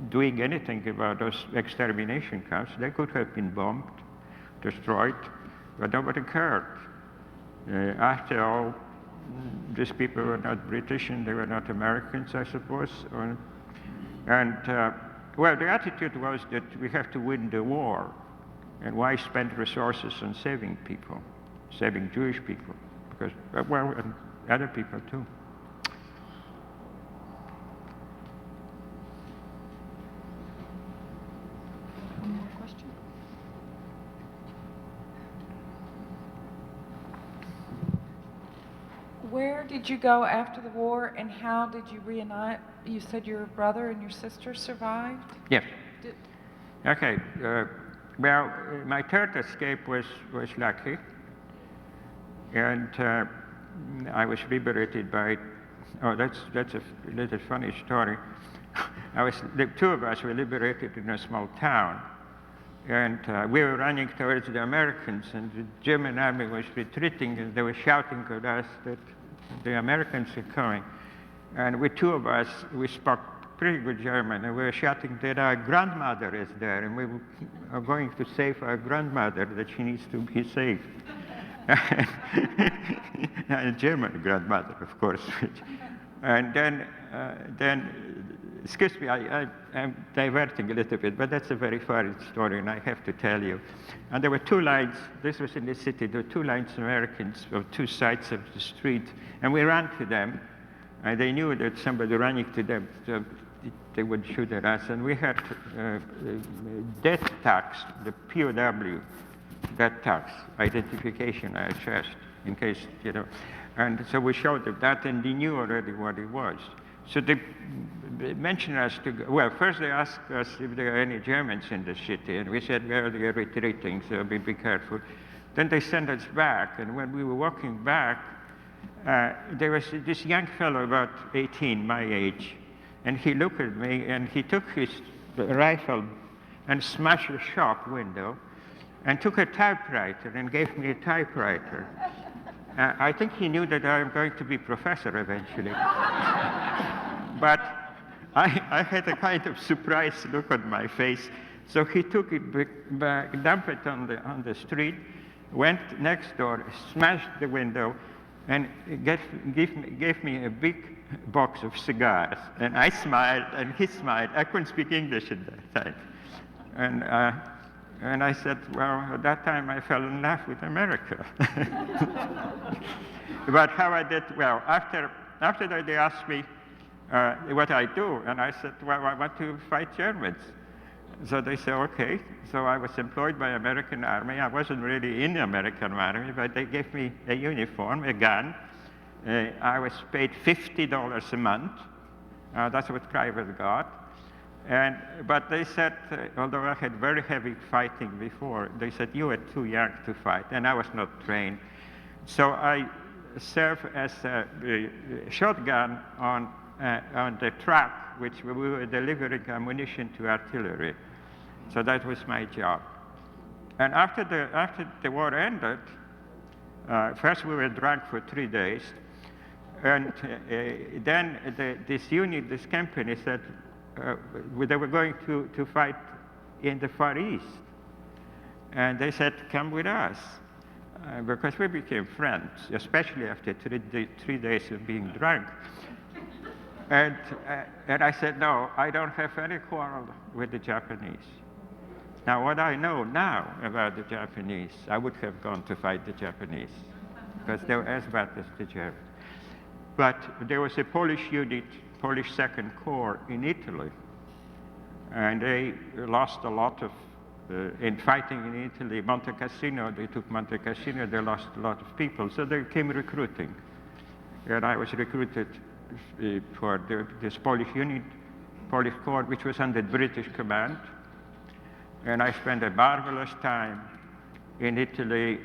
doing anything about those extermination camps. They could have been bombed, destroyed, but nobody cared. After all, these people were not British and they were not Americans, I suppose. Well, the attitude was that we have to win the war, and why spend resources on saving people, saving Jewish people, because, well, and other people too. One more question? Where did you go after the war, and how did you reunite? You said your brother and your sister survived? Yes. Okay. Well, my third escape was lucky, and I was liberated by. Oh, that's a little funny story. The two of us were liberated in a small town, and we were running towards the Americans, and the German army was retreating, and they were shouting at us that the Americans are coming. And with two of us, we spoke pretty good German, and we were shouting that our grandmother is there, and we are going to save our grandmother, that she needs to be saved. A German grandmother, of course. And then, excuse me, I'm diverting a little bit, but that's a very funny story, and I have to tell you. And there were two lines, this was in the city, there were two lines of Americans on two sides of the street, and we ran to them, and they knew that somebody running to them, so they would shoot at us, and we had death tax, the POW, death tax, identification on our chest, in case, you know. And so we showed them that, and they knew already what it was. So they mentioned us to go. Well, first they asked us if there are any Germans in the city, and we said, well, they are retreating, so be careful. Then they sent us back, and when we were walking back, there was this young fellow about 18, my age, and he looked at me, and he took his rifle and smashed a shop window, and took a typewriter and gave me a typewriter. I think he knew that I'm going to be professor eventually. But I had a kind of surprised look on my face. So he took it back, dumped it on the street, went next door, smashed the window, and gave me a big box of cigars. And I smiled, and he smiled. I couldn't speak English at that time. And I said, well, at that time I fell in love with America. But how I did, well, after that they asked me what I do, and I said, well, I want to fight Germans. So they said, okay. So I was employed by American Army. I wasn't really in the American Army, but they gave me a uniform, a gun. I was paid $50 a month. That's what private got. But they said, although I had very heavy fighting before, they said, you were too young to fight, and I was not trained. So I served as a shotgun on the truck, which we were delivering ammunition to artillery. So that was my job. And after the war ended, first we were drunk for 3 days, and then this company said they were going to fight in the Far East. And they said, come with us. Because we became friends, especially after 3 days of being drunk. And I said, no, I don't have any quarrel with the Japanese. Now, what I know now about the Japanese, I would have gone to fight the Japanese, because they were as bad as the Germans. But there was a Polish unit, Polish Second Corps in Italy, and they lost a lot of, in fighting in Italy, Monte Cassino, they took Monte Cassino, they lost a lot of people, so they came recruiting. And I was recruited for this Polish unit, Polish Corps, which was under British command. And I spent a marvelous time in Italy,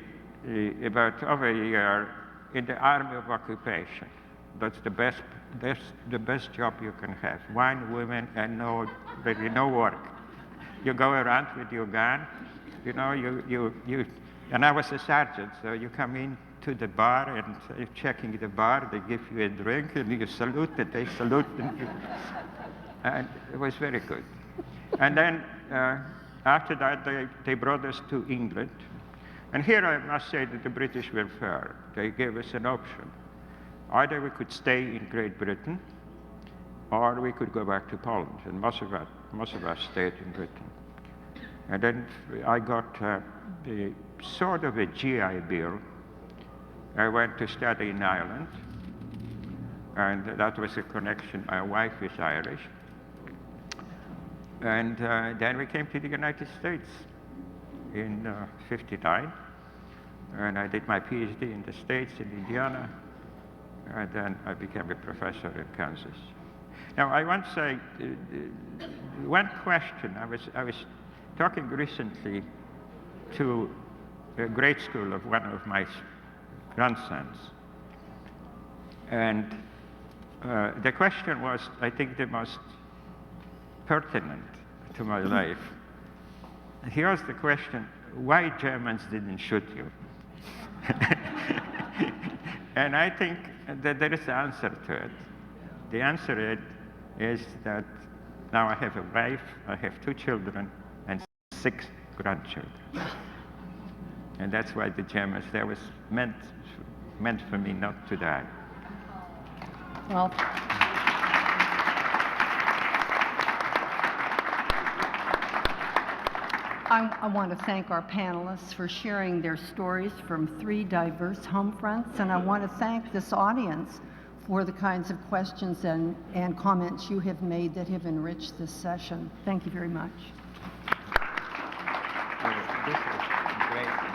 about over a year, in the Army of Occupation. That's the best job you can have. Wine, women, and no work. You go around with your gun, you know, and I was a sergeant, so you come in to the bar and you're checking the bar, they give you a drink and you salute and they salute and it was very good. And then after that they brought us to England, and here I must say that the British were fair. They gave us an option. Either we could stay in Great Britain or we could go back to Poland, and most of us stayed in Britain. And then I got the sort of a GI Bill. I went to study in Ireland, and that was a connection. My wife is Irish. And then we came to the United States in '59, and I did my PhD in the States, in Indiana, and then I became a professor in Kansas. Now, I want to say one question. I was talking recently to a grade school of one of my grandsons, and the question was, I think, the most pertinent to my life. He asked the question, why Germans didn't shoot you? And I think that there is an answer to it. The answer is that now I have a wife, I have 2 children, and 6 grandchildren. And that's why the Germans, that was meant for me not to die. Well, I want to thank our panelists for sharing their stories from 3 diverse home fronts, and I want to thank this audience for the kinds of questions and comments you have made that have enriched this session. Thank you very much. This is great.